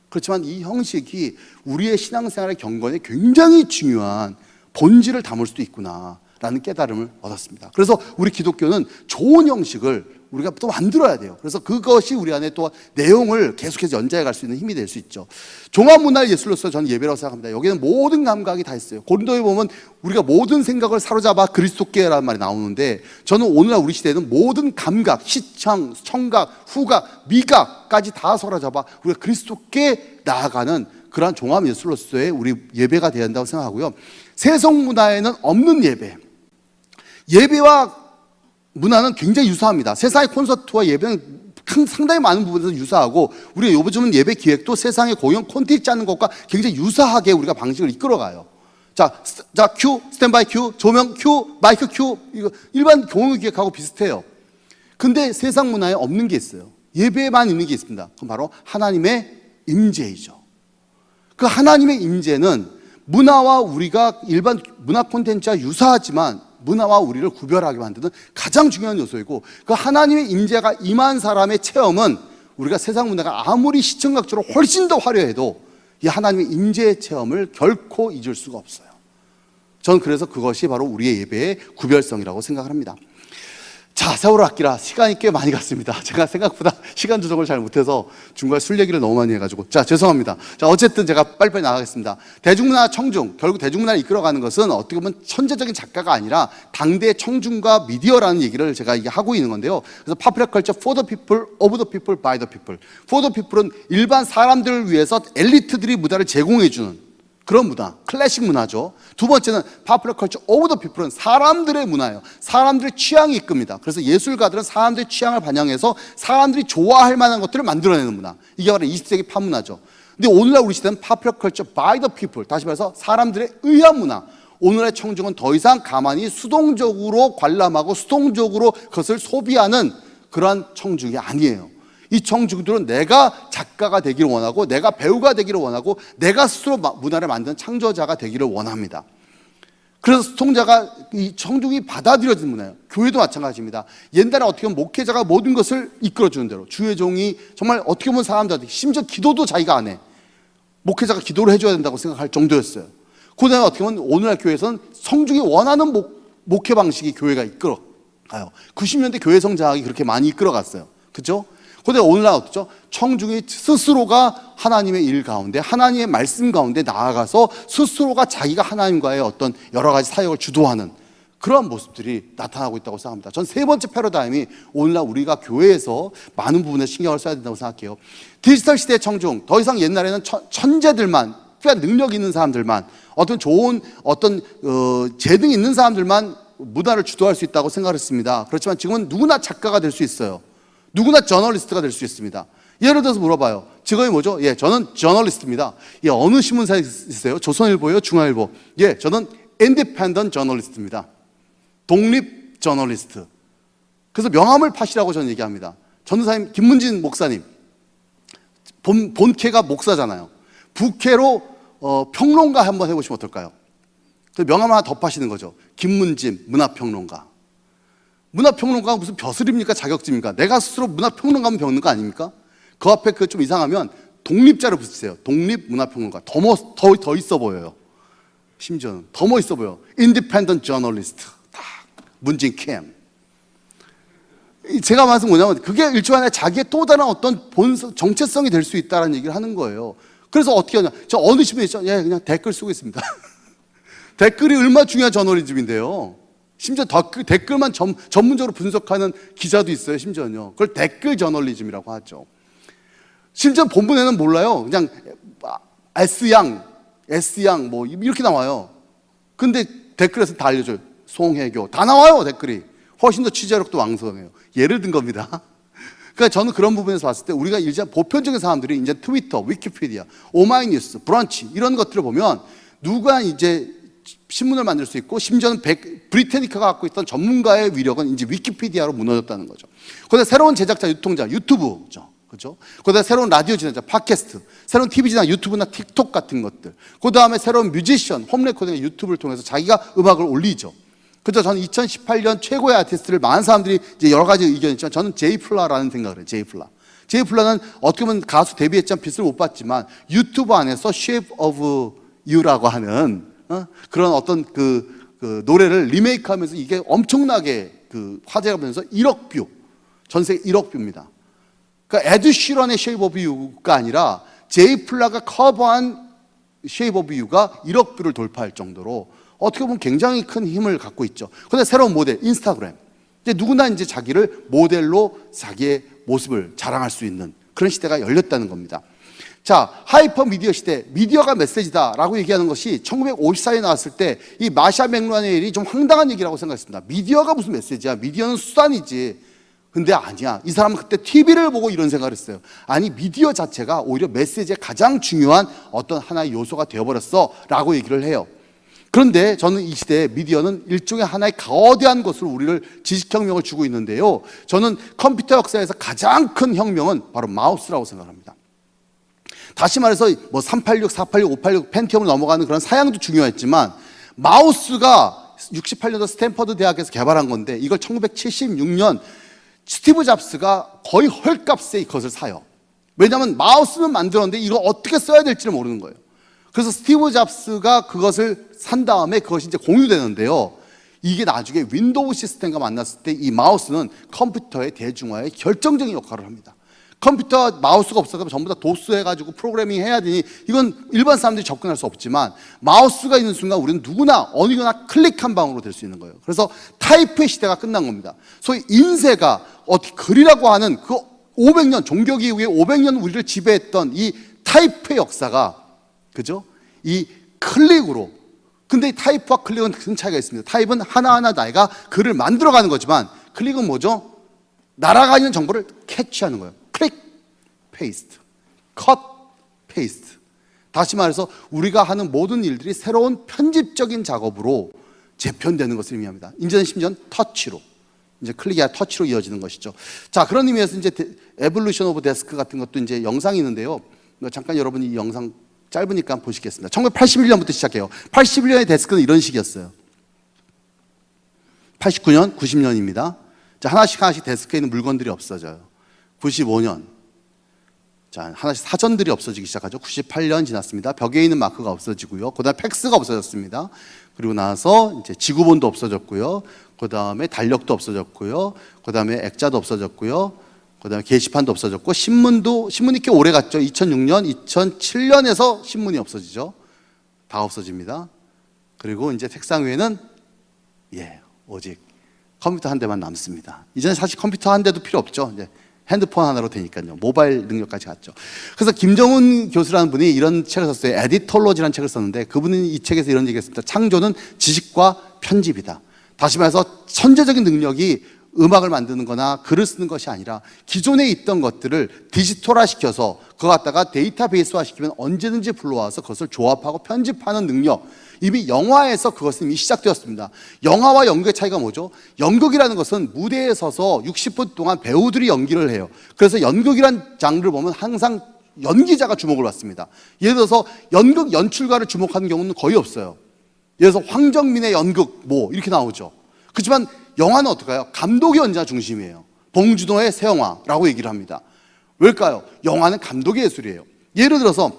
그렇지만 이 형식이 우리의 신앙생활의 경건에 굉장히 중요한 본질을 담을 수도 있구나라는 깨달음을 얻었습니다. 그래서 우리 기독교는 좋은 형식을 우리가 또 만들어야 돼요. 그래서 그것이 우리 안에 또 내용을 계속해서 연장해 갈 수 있는 힘이 될 수 있죠. 종합문화의 예술로서 저는 예배라고 생각합니다. 여기는 모든 감각이 다 있어요. 고린도에 보면 우리가 모든 생각을 사로잡아 그리스도께라는 말이 나오는데, 저는 오늘날 우리 시대에는 모든 감각, 시청, 청각, 후각, 미각까지 다 사로잡아 우리가 그리스도께 나아가는 그러한 종합 예술로서의 우리 예배가 되어야 한다고 생각하고요. 세속 문화에는 없는 예배, 예배와 문화는 굉장히 유사합니다. 세상의 콘서트와 예배는 상당히 많은 부분에서 유사하고, 우리가 요즘은 예배 기획도 세상의 공연 콘텐츠 짜는 것과 굉장히 유사하게 우리가 방식을 이끌어가요. 자, 큐, 스탠바이 큐, 조명 큐, 마이크 큐, 이거 일반 공연 기획하고 비슷해요. 근데 세상 문화에 없는 게 있어요. 예배에만 있는 게 있습니다. 그건 바로 하나님의 임재이죠. 그 하나님의 임재는 문화와 우리가 일반 문화 콘텐츠와 유사하지만 문화와 우리를 구별하게 만드는 가장 중요한 요소이고, 그 하나님의 임재가 임한 사람의 체험은 우리가 세상 문화가 아무리 시청각적으로 훨씬 더 화려해도 이 하나님의 임재의 체험을 결코 잊을 수가 없어요. 저는 그래서 그것이 바로 우리의 예배의 구별성이라고 생각을 합니다. 자, 세월호 아끼라 시간이 꽤 많이 갔습니다. 제가 생각보다 시간 조정을 잘 못해서 중간에 술 얘기를 너무 많이 해가지고, 자, 죄송합니다. 자, 어쨌든 제가 빨리빨리 나가겠습니다. 대중문화 청중, 결국 대중문화를 이끌어가는 것은 어떻게 보면 천재적인 작가가 아니라 당대의 청중과 미디어라는 얘기를 제가 이게 하고 있는 건데요. 그래서 popular culture for the people, of the people, by the people. for the people은 일반 사람들을 위해서 엘리트들이 무대를 제공해주는 그런 문화, 클래식 문화죠. 두 번째는 popular culture of the people은 사람들의 문화예요. 사람들의 취향이 이끕니다. 그래서 예술가들은 사람들의 취향을 반영해서 사람들이 좋아할 만한 것들을 만들어내는 문화. 이게 바로 20세기 팝 문화죠. 근데 오늘날 우리 시대는 popular culture by the people, 다시 말해서 사람들의 의한 문화. 오늘의 청중은 더 이상 가만히 수동적으로 관람하고 수동적으로 그것을 소비하는 그러한 청중이 아니에요. 이 청중들은 내가 작가가 되기를 원하고, 내가 배우가 되기를 원하고, 내가 스스로 문화를 만드는 창조자가 되기를 원합니다. 그래서 수통자가 이 청중이 받아들여진 문화예요. 교회도 마찬가지입니다. 옛날에 어떻게 보면 목회자가 모든 것을 이끌어주는 대로, 주의 종이 정말 어떻게 보면 사람들한테, 심지어 기도도 자기가 안 해. 목회자가 기도를 해줘야 된다고 생각할 정도였어요. 그 다음에 어떻게 보면 오늘날 교회에서는 성중이 원하는 목회 방식이 교회가 이끌어가요. 90년대 교회 성장하기 그렇게 많이 이끌어갔어요. 그렇죠? 그런데 오늘날 어떻죠? 청중이 스스로가 하나님의 일 가운데, 하나님의 말씀 가운데 나아가서 스스로가 자기가 하나님과의 어떤 여러 가지 사역을 주도하는 그러한 모습들이 나타나고 있다고 생각합니다. 전 세 번째 패러다임이 오늘날 우리가 교회에서 많은 부분에 신경을 써야 된다고 생각해요. 디지털 시대의 청중, 더 이상 옛날에는 천재들만, 특별한 능력 있는 사람들만, 어떤 좋은 재능이 있는 사람들만 문화를 주도할 수 있다고 생각을 했습니다. 그렇지만 지금은 누구나 작가가 될 수 있어요. 누구나 저널리스트가 될 수 있습니다. 예를 들어서 물어봐요. 직업이 뭐죠? 예, 저는 저널리스트입니다. 예, 어느 신문사에 있어요? 조선일보요? 중앙일보? 예, 저는 인디펜던트 저널리스트입니다. 독립 저널리스트. 그래서 명함을 파시라고 저는 얘기합니다. 전도사님 김문진 목사님, 본캐가 목사잖아요. 부캐로 평론가 한번 해보시면 어떨까요? 명함 하나 더 파시는 거죠. 김문진 문화평론가. 문화평론가가 무슨 벼슬입니까? 자격증입니까? 내가 스스로 문화평론가면 배우는 거 아닙니까? 그 앞에 그 좀 이상하면 독립자를 붙이세요. 독립문화평론가. 더 있어 보여요. 심지어는 더 멋있어 보여. 인디펜던트 저널리스트. 문진 캠. 제가 말씀 뭐냐면 그게 일종의 자기의 또 다른 어떤 본성, 정체성이 될 수 있다는 얘기를 하는 거예요. 그래서 어떻게 하냐? 저 어느 신문에 있죠? 예, 그냥 댓글 쓰고 있습니다. 댓글이 얼마나 중요한 저널리즘인데요. 심지어 댓글만 전문적으로 분석하는 기자도 있어요. 심지어는요. 그걸 댓글 저널리즘이라고 하죠. 심지어 본문에는 몰라요. 그냥 S양 뭐 이렇게 나와요. 근데 댓글에서 다 알려줘요. 송혜교 다 나와요. 댓글이 훨씬 더 취재력도 왕성해요. 예를 든 겁니다. 그러니까 저는 그런 부분에서 봤을 때 우리가 이제 보편적인 사람들이 이제 트위터, 위키피디아, 오마이뉴스, 브런치 이런 것들을 보면 누가 이제 신문을 만들 수 있고, 심지어는 브리테니카가 갖고 있던 전문가의 위력은 이제 위키피디아로 무너졌다는 거죠. 그다음에 새로운 제작자, 유통자, 유튜브죠. 그렇죠? 그다음에 새로운 라디오 진행자, 팟캐스트, 새로운 TV 진행, 유튜브나 틱톡 같은 것들. 그다음에 새로운 뮤지션, 홈레코딩의 유튜브를 통해서 자기가 음악을 올리죠. 그래서 저는 2018년 최고의 아티스트를 많은 사람들이 이제 여러 가지 의견이 있지만 저는 제이플라라는 생각을 해요. 제이플라는 어떻게 보면 가수 데뷔했지만 빚을 못 봤지만 유튜브 안에서 Shape of You라고 하는 그런 어떤 그 노래를 리메이크하면서 이게 엄청나게 그 화제가 되면서 1억 뷰, 전 세계 1억 뷰입니다. 그러니까 에드 시런의 Shape of You가 아니라 제이플라가 커버한 Shape of You가 1억 뷰를 돌파할 정도로 어떻게 보면 굉장히 큰 힘을 갖고 있죠. 그런데 새로운 모델, 인스타그램. 이제 누구나 이제 자기를 모델로 자기의 모습을 자랑할 수 있는 그런 시대가 열렸다는 겁니다. 자, 하이퍼 미디어 시대, 미디어가 메시지다라고 얘기하는 것이 1954년에 나왔을 때 이 마샤 맥루아넬이 좀 황당한 얘기라고 생각했습니다. 미디어가 무슨 메시지야? 미디어는 수단이지. 근데 아니야. 이 사람은 그때 TV를 보고 이런 생각을 했어요. 아니, 미디어 자체가 오히려 메시지의 가장 중요한 어떤 하나의 요소가 되어버렸어 라고 얘기를 해요. 그런데 저는 이 시대에 미디어는 일종의 하나의 거대한 것으로 우리를 지식혁명을 주고 있는데요. 저는 컴퓨터 역사에서 가장 큰 혁명은 바로 마우스라고 생각합니다. 다시 말해서 뭐 386, 486, 586 펜티엄을 넘어가는 그런 사양도 중요했지만 마우스가 68년도 스탠퍼드 대학에서 개발한 건데 이걸 1976년 스티브 잡스가 거의 헐값에 이것을 사요. 왜냐하면 마우스는 만들었는데 이걸 어떻게 써야 될지를 모르는 거예요. 그래서 스티브 잡스가 그것을 산 다음에 그것이 이제 공유되는데요. 이게 나중에 윈도우 시스템과 만났을 때 이 마우스는 컴퓨터의 대중화에 결정적인 역할을 합니다. 컴퓨터 마우스가 없어서 전부 다 도스 해가지고 프로그래밍 해야 되니 이건 일반 사람들이 접근할 수 없지만 마우스가 있는 순간 우리는 누구나 어디나 클릭 한 방으로 될 수 있는 거예요. 그래서 타이프의 시대가 끝난 겁니다. 소위 인쇄가 어떻게 글이라고 하는 그 500년 종교기 이후에 500년 우리를 지배했던 이 타이프의 역사가 그죠? 이 클릭으로. 근데 이 타이프와 클릭은 큰 차이가 있습니다. 타입은 하나하나 내가 글을 만들어가는 거지만 클릭은 뭐죠? 날아가 있는 정보를 캐치하는 거예요. 클릭, 페이스트, 컷, 페이스트. 다시 말해서 우리가 하는 모든 일들이 새로운 편집적인 작업으로 재편되는 것을 의미합니다. 이제는 심지어 터치로. 이제 클릭이 아니라 터치로 이어지는 것이죠. 자, 그런 의미에서 이제 에볼루션 오브 데스크 같은 것도 이제 영상이 있는데요. 잠깐 여러분이 이 영상 짧으니까 한번 보시겠습니다. 1981년부터 시작해요. 81년의 데스크는 이런 식이었어요. 89년, 90년입니다. 자, 하나씩 데스크에 있는 물건들이 없어져요. 95년. 자, 하나씩 사전들이 없어지기 시작하죠. 98년 지났습니다. 벽에 있는 마크가 없어지고요. 그 다음에 팩스가 없어졌습니다. 그리고 나서 이제 지구본도 없어졌고요. 그 다음에 달력도 없어졌고요. 그 다음에 액자도 없어졌고요. 그 다음에 게시판도 없어졌고, 신문이 꽤 오래 갔죠. 2006년, 2007년에서 신문이 없어지죠. 다 없어집니다. 그리고 이제 책상 위에는, 오직 컴퓨터 한 대만 남습니다. 이제는 사실 컴퓨터 한 대도 필요 없죠. 이제 핸드폰 하나로 되니까요. 모바일 능력까지 갔죠. 그래서 김정은 교수라는 분이 이런 책을 썼어요. 에디톨로지라는 책을 썼는데 그분은 이 책에서 이런 얘기를 했습니다. 창조는 지식과 편집이다. 다시 말해서 천재적인 능력이 음악을 만드는 거나 글을 쓰는 것이 아니라 기존에 있던 것들을 디지털화 시켜서 그거 갖다가 데이터베이스화 시키면 언제든지 불러와서 그것을 조합하고 편집하는 능력. 이미 영화에서 그것은 이미 시작되었습니다. 영화와 연극의 차이가 뭐죠? 연극이라는 것은 무대에 서서 60분 동안 배우들이 연기를 해요. 그래서 연극이란 장르를 보면 항상 연기자가 주목을 받습니다. 예를 들어서 연극 연출가를 주목하는 경우는 거의 없어요. 예를 들어서 황정민의 연극 이렇게 나오죠. 그렇지만 영화는 어떨까요? 감독이 언제나 중심이에요. 봉준호의 새 영화라고 얘기를 합니다. 왜일까요? 영화는 감독의 예술이에요. 예를 들어서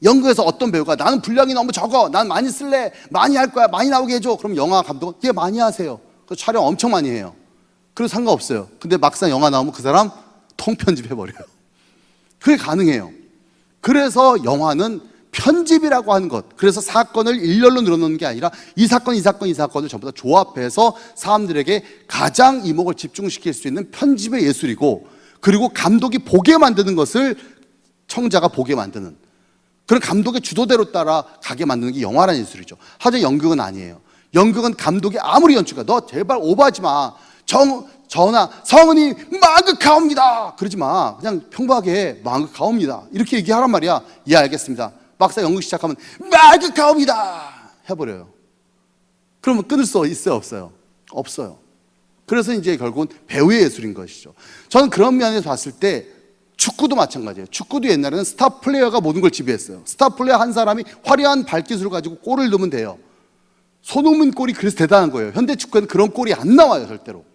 연극에서 어떤 배우가 나는 분량이 너무 적어, 난 많이 쓸래, 많이 할 거야, 많이 나오게 해줘. 그럼 영화 감독은 많이 하세요. 그 촬영 엄청 많이 해요. 그래서 상관없어요. 근데 막상 영화 나오면 그 사람 통편집해버려요. 그게 가능해요. 그래서 영화는 편집이라고 하는 것, 그래서 사건을 일렬로 늘어놓는 게 아니라 이 사건을 전부 다 조합해서 사람들에게 가장 이목을 집중시킬 수 있는 편집의 예술이고, 그리고 감독이 보게 만드는 것을 청자가 보게 만드는 그런 감독의 주도대로 따라 가게 만드는 게 영화라는 예술이죠. 하지만 연극은 아니에요. 연극은 감독이 아무리 연출가 너 제발 오버하지 마, 전하 성은이 망극하옵니다 그러지 마, 그냥 평범하게 망극하옵니다 이렇게 얘기하란 말이야. 예, 알겠습니다. 막상 연극 시작하면 망극하옵니다 해버려요. 그러면 끊을 수 있어요, 없어요? 없어요. 그래서 이제 결국은 배우의 예술인 것이죠. 저는 그런 면에서 봤을 때 축구도 마찬가지예요. 축구도 옛날에는 스타 플레이어가 모든 걸 지배했어요. 스타 플레이어 한 사람이 화려한 발기술을 가지고 골을 넣으면 돼요. 손흥민 골이 그래서 대단한 거예요. 현대 축구에는 그런 골이 안 나와요, 절대로.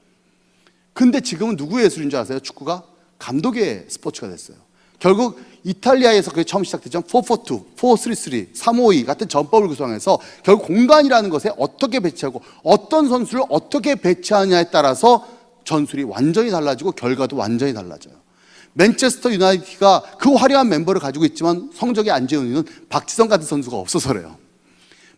근데 지금은 누구의 예술인 줄 아세요? 축구가 감독의 스포츠가 됐어요. 결국 이탈리아에서 그게 처음 시작됐죠. 4-4-2, 4-3-3, 3-5-2 같은 전법을 구성해서 결국 공간이라는 것에 어떻게 배치하고 어떤 선수를 어떻게 배치하냐에 따라서 전술이 완전히 달라지고 결과도 완전히 달라져요. 맨체스터 유나이티드가 그 화려한 멤버를 가지고 있지만 성적이 안 좋은 이유는 박지성 같은 선수가 없어서래요.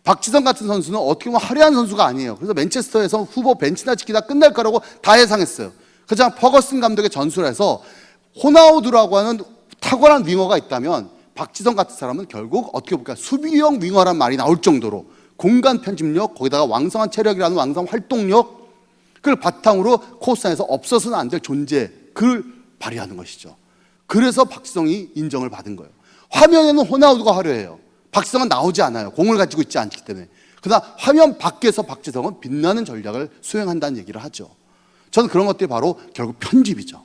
박지성 같은 선수는 어떻게 보면 화려한 선수가 아니에요. 그래서 맨체스터에서 후보 벤치나 지키다 끝날 거라고 다 예상했어요. 그냥 퍼거슨 감독의 전술에서 호나우두라고 하는 탁월한 윙어가 있다면 박지성 같은 사람은 결국 어떻게 볼까 수비형 윙어란 말이 나올 정도로 공간 편집력, 거기다가 왕성한 체력이라는 왕성 활동력, 그걸 바탕으로 코스안에서 없어서는 안 될 존재, 그걸 발휘하는 것이죠. 그래서 박지성이 인정을 받은 거예요. 화면에는 호나우두가 화려해요. 박지성은 나오지 않아요. 공을 가지고 있지 않기 때문에. 그러나 화면 밖에서 박지성은 빛나는 전략을 수행한다는 얘기를 하죠. 저는 그런 것들이 바로 결국 편집이죠.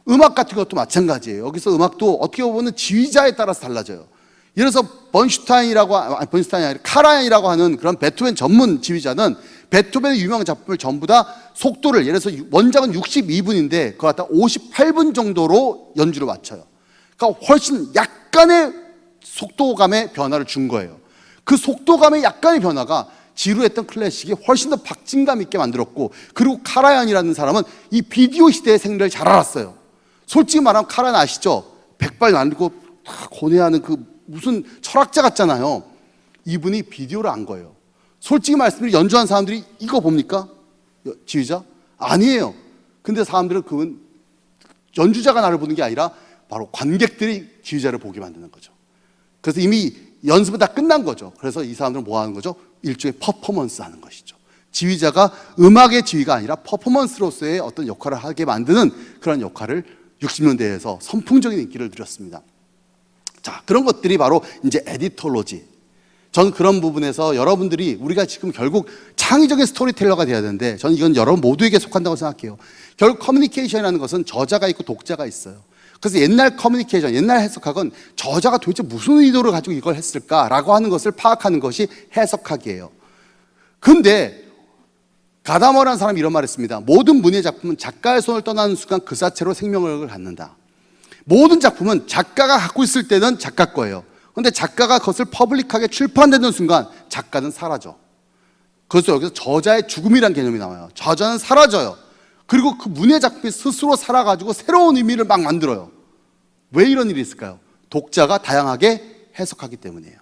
음악 같은 것도 마찬가지예요. 여기서 음악도 어떻게 보면 지휘자에 따라서 달라져요. 예를 들어서 번슈타인이 아니라 카라얀이라고 하는 그런 베토벤 전문 지휘자는 베토벤의 유명한 작품을 전부 다 속도를, 예를 들어서 원작은 62분인데 그걸 갖다 58분 정도로 연주를 맞춰요. 그러니까 훨씬 약간의 속도감의 변화를 준 거예요. 그 속도감의 약간의 변화가 지루했던 클래식이 훨씬 더 박진감 있게 만들었고, 그리고 카라얀이라는 사람은 이 비디오 시대의 생리를 잘 알았어요. 솔직히 말하면 카라얀 아시죠? 백발 날리고 고뇌하는 그 무슨 철학자 같잖아요. 이분이 비디오를 안 거예요. 솔직히 말씀드리면 연주한 사람들이 이거 봅니까? 지휘자? 아니에요. 근데 사람들은 그건 연주자가 나를 보는 게 아니라 바로 관객들이 지휘자를 보게 만드는 거죠. 그래서 이미 연습은 다 끝난 거죠. 그래서 이 사람들은 뭐 하는 거죠? 일종의 퍼포먼스 하는 것이죠. 지휘자가 음악의 지휘가 아니라 퍼포먼스로서의 어떤 역할을 하게 만드는 그런 역할을 60년대에서 선풍적인 인기를 누렸습니다. 자, 그런 것들이 바로 이제 에디톨로지. 저는 그런 부분에서 여러분들이 우리가 지금 결국 창의적인 스토리텔러가 돼야 되는데, 저는 이건 여러분 모두에게 속한다고 생각해요. 결국 커뮤니케이션이라는 것은 저자가 있고 독자가 있어요. 그래서 옛날 커뮤니케이션, 옛날 해석학은 저자가 도대체 무슨 의도를 가지고 이걸 했을까라고 하는 것을 파악하는 것이 해석학이에요. 근데 가다머라는 사람이 이런 말을 했습니다. 모든 문예 작품은 작가의 손을 떠나는 순간 그 자체로 생명력을 갖는다. 모든 작품은 작가가 갖고 있을 때는 작가 거예요. 그런데 작가가 그것을 퍼블릭하게 출판되는 순간 작가는 사라져. 그래서 여기서 저자의 죽음이라는 개념이 나와요. 저자는 사라져요. 그리고 그 문예 작품이 스스로 살아가지고 새로운 의미를 막 만들어요. 왜 이런 일이 있을까요? 독자가 다양하게 해석하기 때문이에요.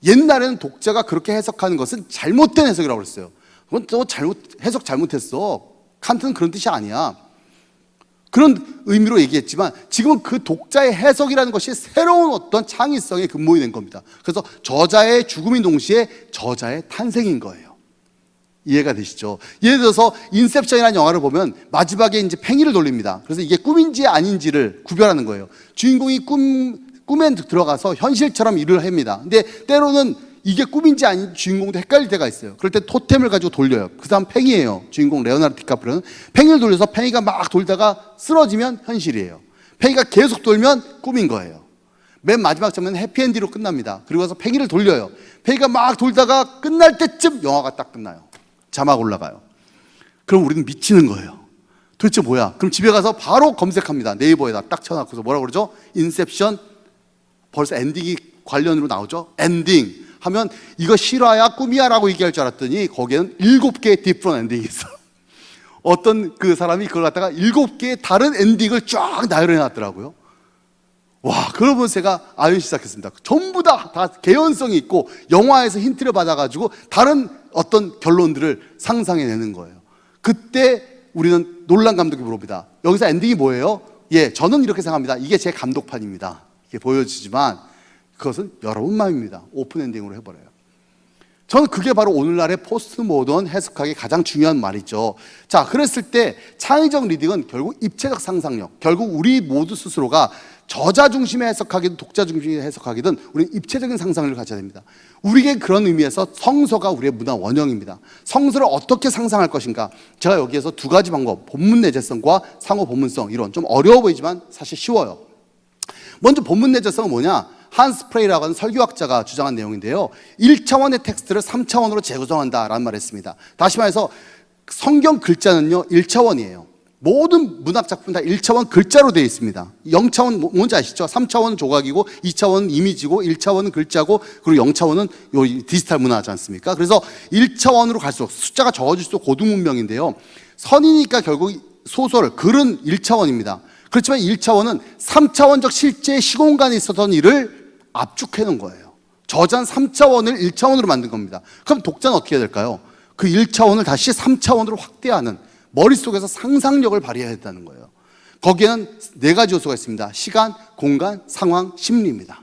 옛날에는 독자가 그렇게 해석하는 것은 잘못된 해석이라고 그랬어요. 그건 또 해석 잘못했어. 칸트는 그런 뜻이 아니야. 그런 의미로 얘기했지만 지금은 그 독자의 해석이라는 것이 새로운 어떤 창의성의 근본이 된 겁니다. 그래서 저자의 죽음인 동시에 저자의 탄생인 거예요. 이해가 되시죠? 예를 들어서 인셉션이라는 영화를 보면 마지막에 이제 팽이를 돌립니다. 그래서 이게 꿈인지 아닌지를 구별하는 거예요. 주인공이 꿈에 들어가서 현실처럼 일을 합니다. 근데 때로는 이게 꿈인지 아닌지 주인공도 헷갈릴 때가 있어요. 그럴 때 토템을 가지고 돌려요. 그 다음 팽이에요. 주인공 레오나르도 디카프리오는 팽이를 돌려서 팽이가 막 돌다가 쓰러지면 현실이에요. 팽이가 계속 돌면 꿈인 거예요. 맨 마지막 장면은 해피엔딩으로 끝납니다. 그리고 와서 팽이를 돌려요. 팽이가 막 돌다가 끝날 때쯤 영화가 딱 끝나요. 자막 올라가요. 그럼 우리는 미치는 거예요. 도대체 뭐야? 그럼 집에 가서 바로 검색합니다. 네이버에다 딱 쳐놓고서 뭐라고 그러죠? 인셉션. 벌써 엔딩이 관련으로 나오죠? 엔딩 하면 이거 실화야 꿈이야 라고 얘기할 줄 알았더니 거기에는 7개의 디프런 엔딩이 있어. 어떤 그 사람이 그걸 갖다가 7개의 다른 엔딩을 쫙 나열해 놨더라고요. 와, 그러고 제가 아윤 시작했습니다. 전부 다 개연성이 있고 영화에서 힌트를 받아가지고 다른 어떤 결론들을 상상해내는 거예요. 그때 우리는 놀란 감독이 물어봅니다. 여기서 엔딩이 뭐예요? 예, 저는 이렇게 생각합니다. 이게 제 감독판입니다. 이게 보여지지만 그것은 여러분 마음입니다. 오픈 엔딩으로 해버려요. 저는 그게 바로 오늘날의 포스트 모던 해석학의 가장 중요한 말이죠. 자, 그랬을 때 창의적 리딩은 결국 입체적 상상력, 결국 우리 모두 스스로가 저자 중심의 해석하기든 독자 중심의 해석하기든 우리는 입체적인 상상력을 가져야 됩니다. 우리에게 그런 의미에서 성서가 우리의 문화 원형입니다. 성서를 어떻게 상상할 것인가? 제가 여기에서 두 가지 방법, 본문 내재성과 상호 본문성, 이런 좀 어려워 보이지만 사실 쉬워요. 먼저 본문 내재성은 뭐냐? 한스 프레이라고 하는 설교학자가 주장한 내용인데요. 1차원의 텍스트를 3차원으로 재구성한다라는 말을 했습니다. 다시 말해서 성경 글자는요 1차원이에요. 모든 문학 작품 다 1차원 글자로 되어 있습니다. 0차원 뭔지 아시죠? 3차원은 조각이고 2차원은 이미지고 1차원은 글자고 그리고 0차원은 요 디지털 문화지 않습니까? 그래서 1차원으로 갈수록 숫자가 적어질수록 고등문명인데요. 선이니까 결국 소설, 글은 1차원입니다. 그렇지만 1차원은 3차원적 실제 시공간에 있었던 일을 압축해 놓은 거예요. 저자는 3차원을 1차원으로 만든 겁니다. 그럼 독자는 어떻게 해야 될까요? 그 1차원을 다시 3차원으로 확대하는 머릿속에서 상상력을 발휘해야 된다는 거예요. 거기에는 4가지 요소가 있습니다. 시간, 공간, 상황, 심리입니다.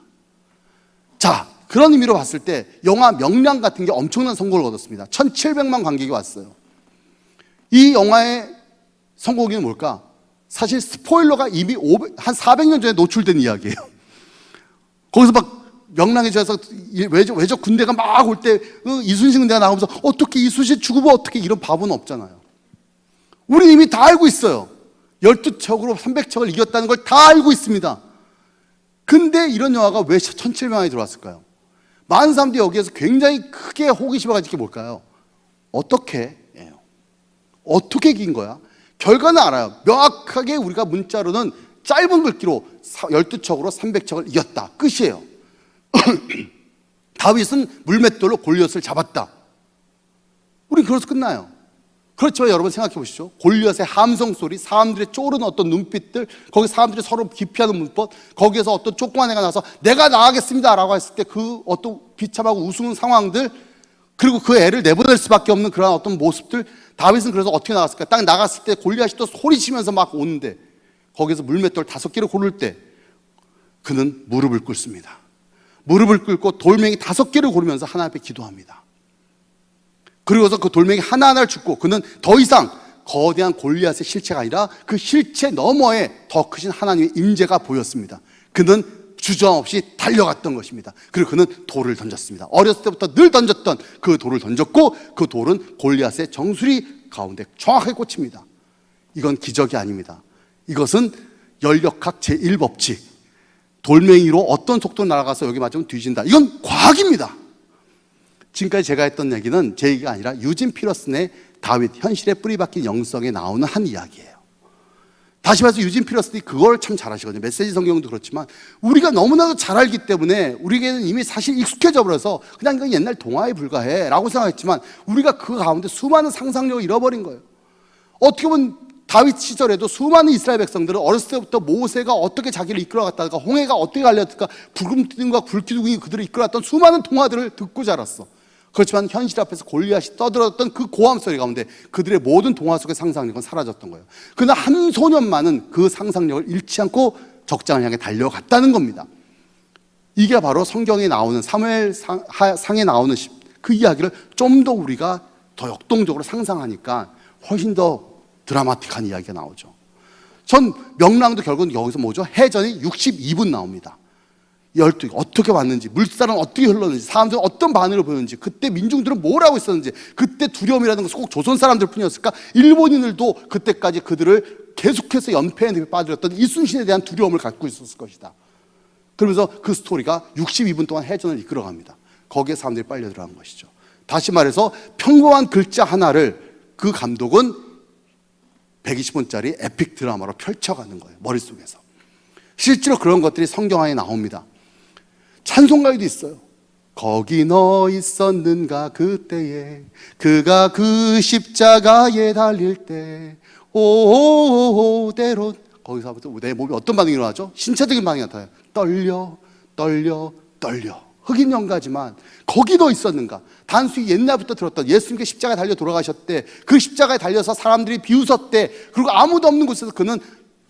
자, 그런 의미로 봤을 때 영화 명량 같은 게 엄청난 성공을 얻었습니다. 1700만 관객이 왔어요. 이 영화의 성공이 뭘까? 사실 스포일러가 이미 한 400년 전에 노출된 이야기예요. 거기서 막 명랑에 져서 외적 군대가 막 올 때 이순신 군대가 나오면서 어떻게 이순신 죽으면 어떻게, 이런 바보는 없잖아요. 우리 이미 다 알고 있어요. 12척으로 300척을 이겼다는 걸 다 알고 있습니다. 근데 이런 영화가 왜 1700만이 들어왔을까요? 많은 사람들이 여기에서 굉장히 크게 호기심을 가진 게 뭘까요? 어떻게 이긴 거야? 결과는 알아요. 명확하게 우리가 문자로는 짧은 글귀로 12척으로 300척을 이겼다. 끝이에요. 다윗은 물맷돌로 골리앗을 잡았다. 우린 그래서 끝나요. 그렇지만 여러분 생각해 보시죠. 골리앗의 함성 소리, 사람들의 쪼르는 어떤 눈빛들, 거기 사람들이 서로 기피하는 문법, 거기에서 어떤 조그만 애가 나와서 내가 나가겠습니다 라고 했을 때 그 어떤 비참하고 우스운 상황들, 그리고 그 애를 내보낼 수밖에 없는 그런 어떤 모습들. 다윗은 그래서 어떻게 나갔을까? 딱 나갔을 때 골리앗이 또 소리치면서 막 오는데 거기서 물맷돌 5개를 고를 때 그는 무릎을 꿇습니다. 무릎을 꿇고 돌멩이 5개를 고르면서 하나님 앞에 기도합니다. 그리고서 그 돌멩이 하나하나를 줍고 그는 더 이상 거대한 골리앗의 실체가 아니라 그 실체 너머에 더 크신 하나님의 임재가 보였습니다. 그는 주저함없이 달려갔던 것입니다. 그리고 그는 돌을 던졌습니다. 어렸을 때부터 늘 던졌던 그 돌을 던졌고 그 돌은 골리앗의 정수리 가운데 정확하게 꽂힙니다. 이건 기적이 아닙니다. 이것은 연력학 제1법칙. 돌멩이로 어떤 속도로 날아가서 여기 맞으면 뒤진다. 이건 과학입니다. 지금까지 제가 했던 얘기는 제 얘기가 아니라 유진 피러슨의 다윗, 현실에 뿌리박힌 영성에 나오는 한 이야기예요. 다시 말해서 유진 피러슨이 그걸 참 잘하시거든요. 메시지 성경도 그렇지만 우리가 너무나도 잘 알기 때문에 우리에게는 이미 사실 익숙해져 버려서 그냥 이건 옛날 동화에 불과해 라고 생각했지만 우리가 그 가운데 수많은 상상력을 잃어버린 거예요. 어떻게 보면 다윗 시절에도 수많은 이스라엘 백성들은 어렸을 때부터 모세가 어떻게 자기를 이끌어갔다가 홍해가 어떻게 갈렸을까, 부름기둥과 불기둥이 그들을 이끌어갔던 수많은 동화들을 듣고 자랐어. 그렇지만 현실 앞에서 골리앗이 떠들었던 그 고함 소리 가운데 그들의 모든 동화 속의 상상력은 사라졌던 거예요. 그러나 한 소년만은 그 상상력을 잃지 않고 적장을 향해 달려갔다는 겁니다. 이게 바로 성경에 나오는 사무엘상에 나오는 그 이야기를 좀 더 우리가 더 역동적으로 상상하니까 훨씬 더 드라마틱한 이야기가 나오죠. 전 명랑도 결국은 여기서 뭐죠? 해전이 62분 나옵니다. 12개 어떻게 왔는지, 물살은 어떻게 흘렀는지, 사람들은 어떤 반응을 보였는지, 그때 민중들은 뭘 하고 있었는지, 그때 두려움이라는 것은 꼭 조선 사람들 뿐이었을까? 일본인들도 그때까지 그들을 계속해서 연패에 빠뜨렸던 이순신에 대한 두려움을 갖고 있었을 것이다. 그러면서 그 스토리가 62분 동안 해전을 이끌어갑니다. 거기에 사람들이 빨려 들어간 것이죠. 다시 말해서 평범한 글자 하나를 그 감독은 120분짜리 에픽 드라마로 펼쳐가는 거예요. 머릿속에서. 실제로 그런 것들이 성경 안에 나옵니다. 찬송가에도 있어요. 거기 너 있었는가 그때에 그가 그 십자가에 달릴 때 오대로, 거기서부터 내 몸이 어떤 반응이 일어나죠? 신체적인 반응이 나타나요. 떨려 떨려 떨려. 흑인 연가지만 거기 너 있었는가. 단순히 옛날부터 들었던 예수님께 십자가에 달려 돌아가셨대, 그 십자가에 달려서 사람들이 비웃었대, 그리고 아무도 없는 곳에서 그는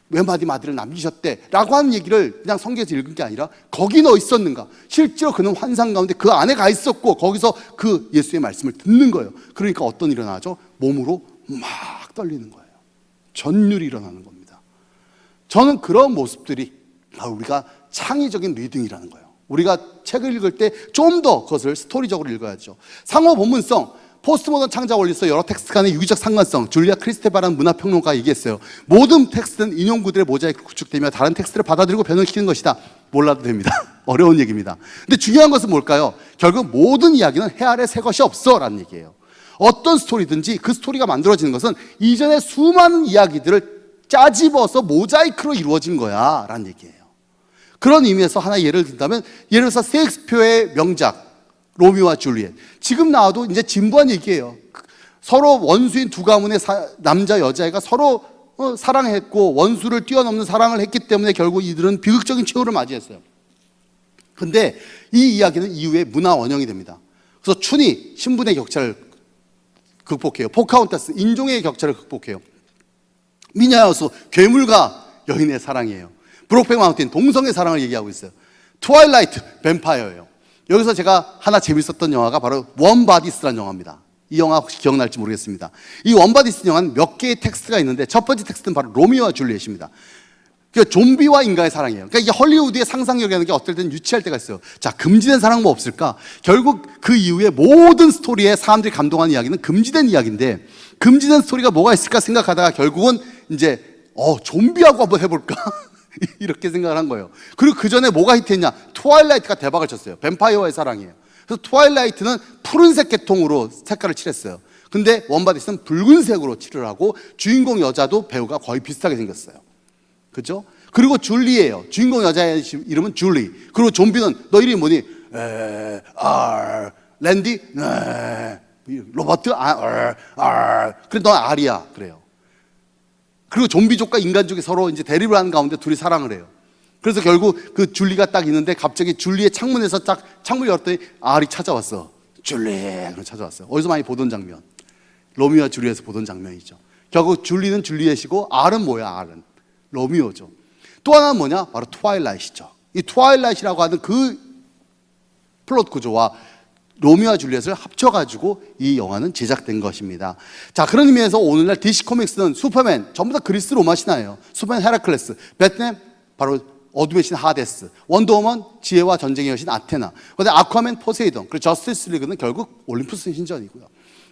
외마디 마디를 남기셨대 라고 하는 얘기를 그냥 성경에서 읽은 게 아니라 거기 너 있었는가. 실제로 그는 환상 가운데 그 안에 가 있었고 거기서 그 예수의 말씀을 듣는 거예요. 그러니까 어떤 일이 일어나죠? 몸으로 막 떨리는 거예요. 전율이 일어나는 겁니다. 저는 그런 모습들이 우리가 창의적인 리딩이라는 거예요. 우리가 책을 읽을 때 좀 더 그것을 스토리적으로 읽어야죠. 상호 본문성, 포스트모던 창작 원리에서 여러 텍스트 간의 유기적 상관성, 줄리아 크리스테바라는 문화평론가가 얘기했어요. 모든 텍스트는 인용구들의 모자이크로 구축되며 다른 텍스트를 받아들이고 변형시키는 것이다. 몰라도 됩니다. 어려운 얘기입니다. 근데 중요한 것은 뭘까요? 결국 모든 이야기는 해 아래 새 것이 없어 라는 얘기예요. 어떤 스토리든지 그 스토리가 만들어지는 것은 이전에 수많은 이야기들을 짜집어서 모자이크로 이루어진 거야 라는 얘기예요. 그런 의미에서 하나 예를 든다면, 예를 들어서 셰익스피어의 명작 로미오와 줄리엣, 지금 나와도 이제 진부한 얘기예요. 서로 원수인 두 가문의 남자 여자애가 서로 사랑했고 원수를 뛰어넘는 사랑을 했기 때문에 결국 이들은 비극적인 최후를 맞이했어요. 근데 이 이야기는 이후에 문화 원형이 됩니다. 그래서 춘이 신분의 격차를 극복해요. 포카혼타스 인종의 격차를 극복해요. 미냐여수 괴물과 여인의 사랑이에요. 브록백 마운틴 동성의 사랑을 얘기하고 있어요. 트와일라이트 뱀파이어예요. 여기서 제가 하나 재밌었던 영화가 바로 원바디스라는 영화입니다. 이 영화 혹시 기억날지 모르겠습니다. 이 원바디스 영화는 몇 개의 텍스트가 있는데 첫 번째 텍스트는 바로 로미오와 줄리엣입니다. 그러니까 좀비와 인간의 사랑이에요. 그러니까 이게 헐리우드의 상상력이라는 게 어떨 때는 유치할 때가 있어요. 자, 금지된 사랑 뭐 없을까? 결국 그 이후에 모든 스토리에 사람들이 감동하는 이야기는 금지된 이야기인데, 금지된 스토리가 뭐가 있을까 생각하다가 결국은 이제 좀비하고 한번 해볼까? 이렇게 생각을 한 거예요. 그리고 그 전에 뭐가 히트했냐? 트와일라이트가 대박을 쳤어요. 뱀파이어와의 사랑이에요. 그래서 트와일라이트는 푸른색 계통으로 색깔을 칠했어요. 근데 원바디스는 붉은색으로 칠을 하고 주인공 여자도 배우가 거의 비슷하게 생겼어요. 그죠? 그리고 줄리예요. 주인공 여자의 이름은 줄리. 그리고 좀비는 너 이름이 뭐니? 랜디? 로버트? 그래 너 R이야. 그래요. 그리고 좀비족과 인간족이 서로 이제 대립을 하는 가운데 둘이 사랑을 해요. 그래서 결국 그 줄리가 딱 있는데 갑자기 줄리의 창문에서 딱 창문을 열었더니 R이 찾아왔어. 줄리! 찾아왔어요. 어디서 많이 보던 장면. 로미오와 줄리엣에서 보던 장면이죠. 결국 줄리는 줄리엣이고 R은 뭐야? R은 로미오죠. 또 하나는 뭐냐? 바로 트와일라이트죠. 이 트와일라이트라고 하는 그 플롯 구조와 로미오와 줄리엣을 합쳐가지고 이 영화는 제작된 것입니다. 자, 그런 의미에서 오늘날 DC 코믹스는 슈퍼맨 전부 다 그리스 로마 신화예요. 슈퍼맨 헤라클레스, 배트맨 바로 어둠의 신 하데스, 원더우먼 지혜와 전쟁의 여신 아테나, 그다음에 아쿠아맨 포세이돈, 그리고 저스티스 리그는 결국 올림푸스 신전이고요.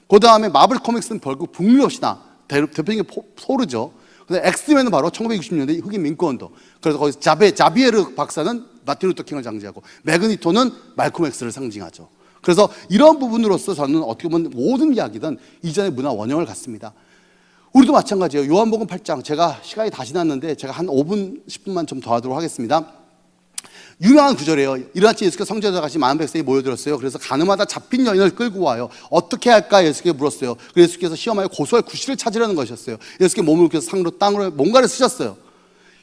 그 다음에 마블 코믹스는 결국 북유럽 신화, 대표적인 게 소르죠. 그다음에 엑스맨은 바로 1960년대 흑인 민권운동. 그래서 거기서 자비에르 박사는 마틴 루터 킹을 상징하고 매그니토는 말콤 엑스를 상징하죠. 그래서 이런 부분으로서 저는 어떻게 보면 모든 이야기든 이전의 문화 원형을 갖습니다. 우리도 마찬가지예요. 요한복음 8장, 제가 시간이 다 지났는데 제가 한 5분, 10분만 좀 더 하도록 하겠습니다. 유명한 구절이에요. 이르나치 예수께서 성전에 같이 많은 백성이 모여들었어요. 그래서 가늠하다 잡힌 여인을 끌고 와요. 어떻게 할까 예수께 물었어요. 그래서 예수께서 시험하여 고소할 구실을 찾으려는 것이었어요. 예수께 몸을 굽혀서 상으로 땅으로 뭔가를 쓰셨어요.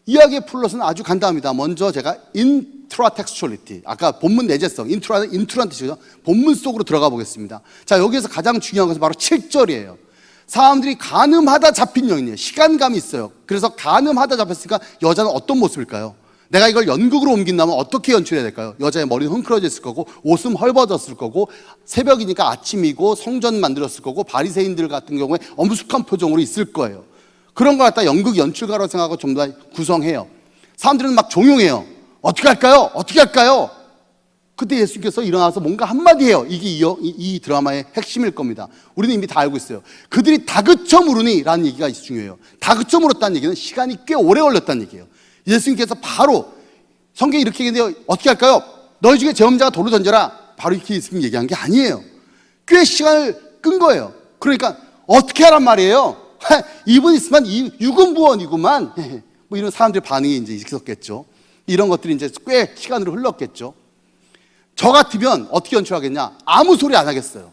이야기의 플롯은 아주 간단합니다. 먼저 제가 인트라텍스추얼리티, 아까 본문 내재성, 인트라는 뜻이죠. 본문 속으로 들어가 보겠습니다. 자, 여기에서 가장 중요한 것은 바로 7절이에요. 사람들이 가늠하다 잡힌 여인이에요. 시간감이 있어요. 그래서 가늠하다 잡혔으니까 여자는 어떤 모습일까요? 내가 이걸 연극으로 옮긴다면 어떻게 연출해야 될까요? 여자의 머리는 헝클어져 있을 거고 옷은 헐벗었을 거고 새벽이니까 아침이고 성전 만들었을 거고 바리새인들 같은 경우에 엄숙한 표정으로 있을 거예요. 그런 걸 갖다 연극 연출가로 생각하고 좀 더 구성해요. 사람들은 막 종용해요. 어떻게 할까요? 어떻게 할까요? 그때 예수께서 일어나서 뭔가 한마디 해요. 이게 이 드라마의 핵심일 겁니다. 우리는 이미 다 알고 있어요. 그들이 다그쳐 물으니 라는 얘기가 중요해요. 다그쳐 물었다는 얘기는 시간이 꽤 오래 걸렸다는 얘기예요. 예수님께서 바로 성경이 이렇게 얘기했는데 어떻게 할까요? 너희 중에 죄범자가 돌을 던져라. 바로 이렇게 예수님이 얘기한 게 아니에요. 꽤 시간을 끈 거예요. 그러니까 어떻게 하란 말이에요? 이분 있으면 유금부원이구만. 뭐 이런 사람들의 반응이 이제 있었겠죠. 이런 것들이 이제 꽤 시간으로 흘렀겠죠. 저 같으면 어떻게 연출하겠냐? 아무 소리 안 하겠어요.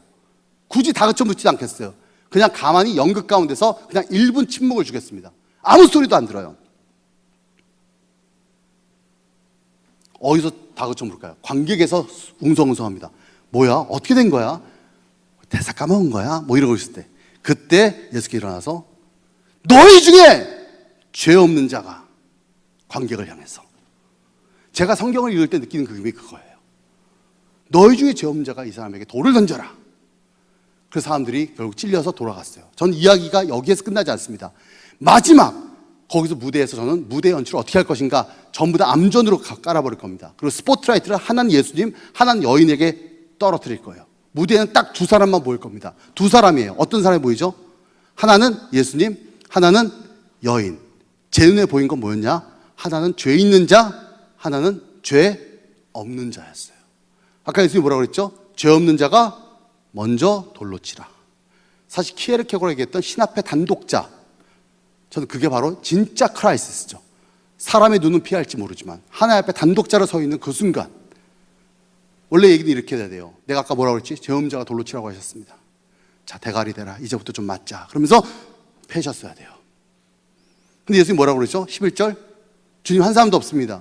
굳이 다그쳐 묻지도 않겠어요. 그냥 가만히 연극 가운데서 그냥 1분 침묵을 주겠습니다. 아무 소리도 안 들어요. 어디서 다그쳐 물을까요? 관객에서 웅성웅성합니다. 뭐야? 어떻게 된 거야? 대사 까먹은 거야? 뭐 이러고 있을 때, 그때 예수께서 일어나서 너희 중에 죄 없는 자가, 관객을 향해서, 제가 성경을 읽을 때 느끼는 그게 그거예요. 너희 중에 죄 없는 자가 이 사람에게 돌을 던져라. 그 사람들이 결국 찔려서 돌아갔어요. 전 이야기가 여기에서 끝나지 않습니다. 마지막 거기서 무대에서 저는 무대 연출을 어떻게 할 것인가 전부 다 암전으로 깔아버릴 겁니다. 그리고 스포트라이트를 하나는 예수님, 하나는 여인에게 떨어뜨릴 거예요. 무대에는 딱 두 사람만 보일 겁니다. 두 사람이에요. 어떤 사람이 보이죠? 하나는 예수님, 하나는 여인. 제 눈에 보인 건 뭐였냐? 하나는 죄 있는 자, 하나는 죄 없는 자였어요. 아까 예수님이 뭐라고 그랬죠? 죄 없는 자가 먼저 돌로 치라. 사실 키에르케고르가 얘기했던 신 앞의 단독자, 저는 그게 바로 진짜 크라이시스죠. 사람의 눈은 피할지 모르지만 하나님 앞에 단독자로 서 있는 그 순간, 원래 얘기는 이렇게 돼야 돼요. 내가 아까 뭐라고 그랬지? 죄 없는 자가 돌로 치라고 하셨습니다. 자, 대가리 대라. 이제부터 좀 맞자. 그러면서 패셨어야 돼요. 근데 예수님이 뭐라고 그러죠? 11절, 주님 한 사람도 없습니다.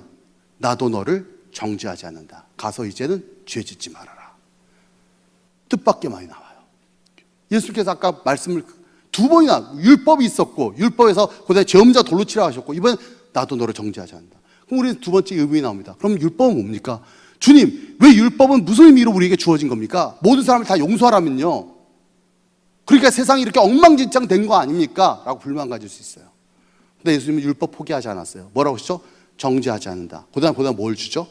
나도 너를 정죄하지 않는다. 가서 이제는 죄 짓지 말아라. 뜻밖의 많이 나와요. 예수님께서 아까 말씀을 두 번이나, 율법이 있었고 율법에서 그다음에 죄 없는 자 돌로 치라고 하셨고, 이번엔 나도 너를 정죄하지 않는다. 그럼 우리는 두 번째 의문이 나옵니다. 그럼 율법은 뭡니까? 주님, 왜 율법은 무슨 의미로 우리에게 주어진 겁니까? 모든 사람을 다 용서하라면요, 그러니까 세상이 이렇게 엉망진창 된 거 아닙니까? 라고 불만 가질 수 있어요. 근데 예수님은 율법 포기하지 않았어요. 뭐라고 하시죠? 정죄하지 않는다. 그다음 뭘 주죠?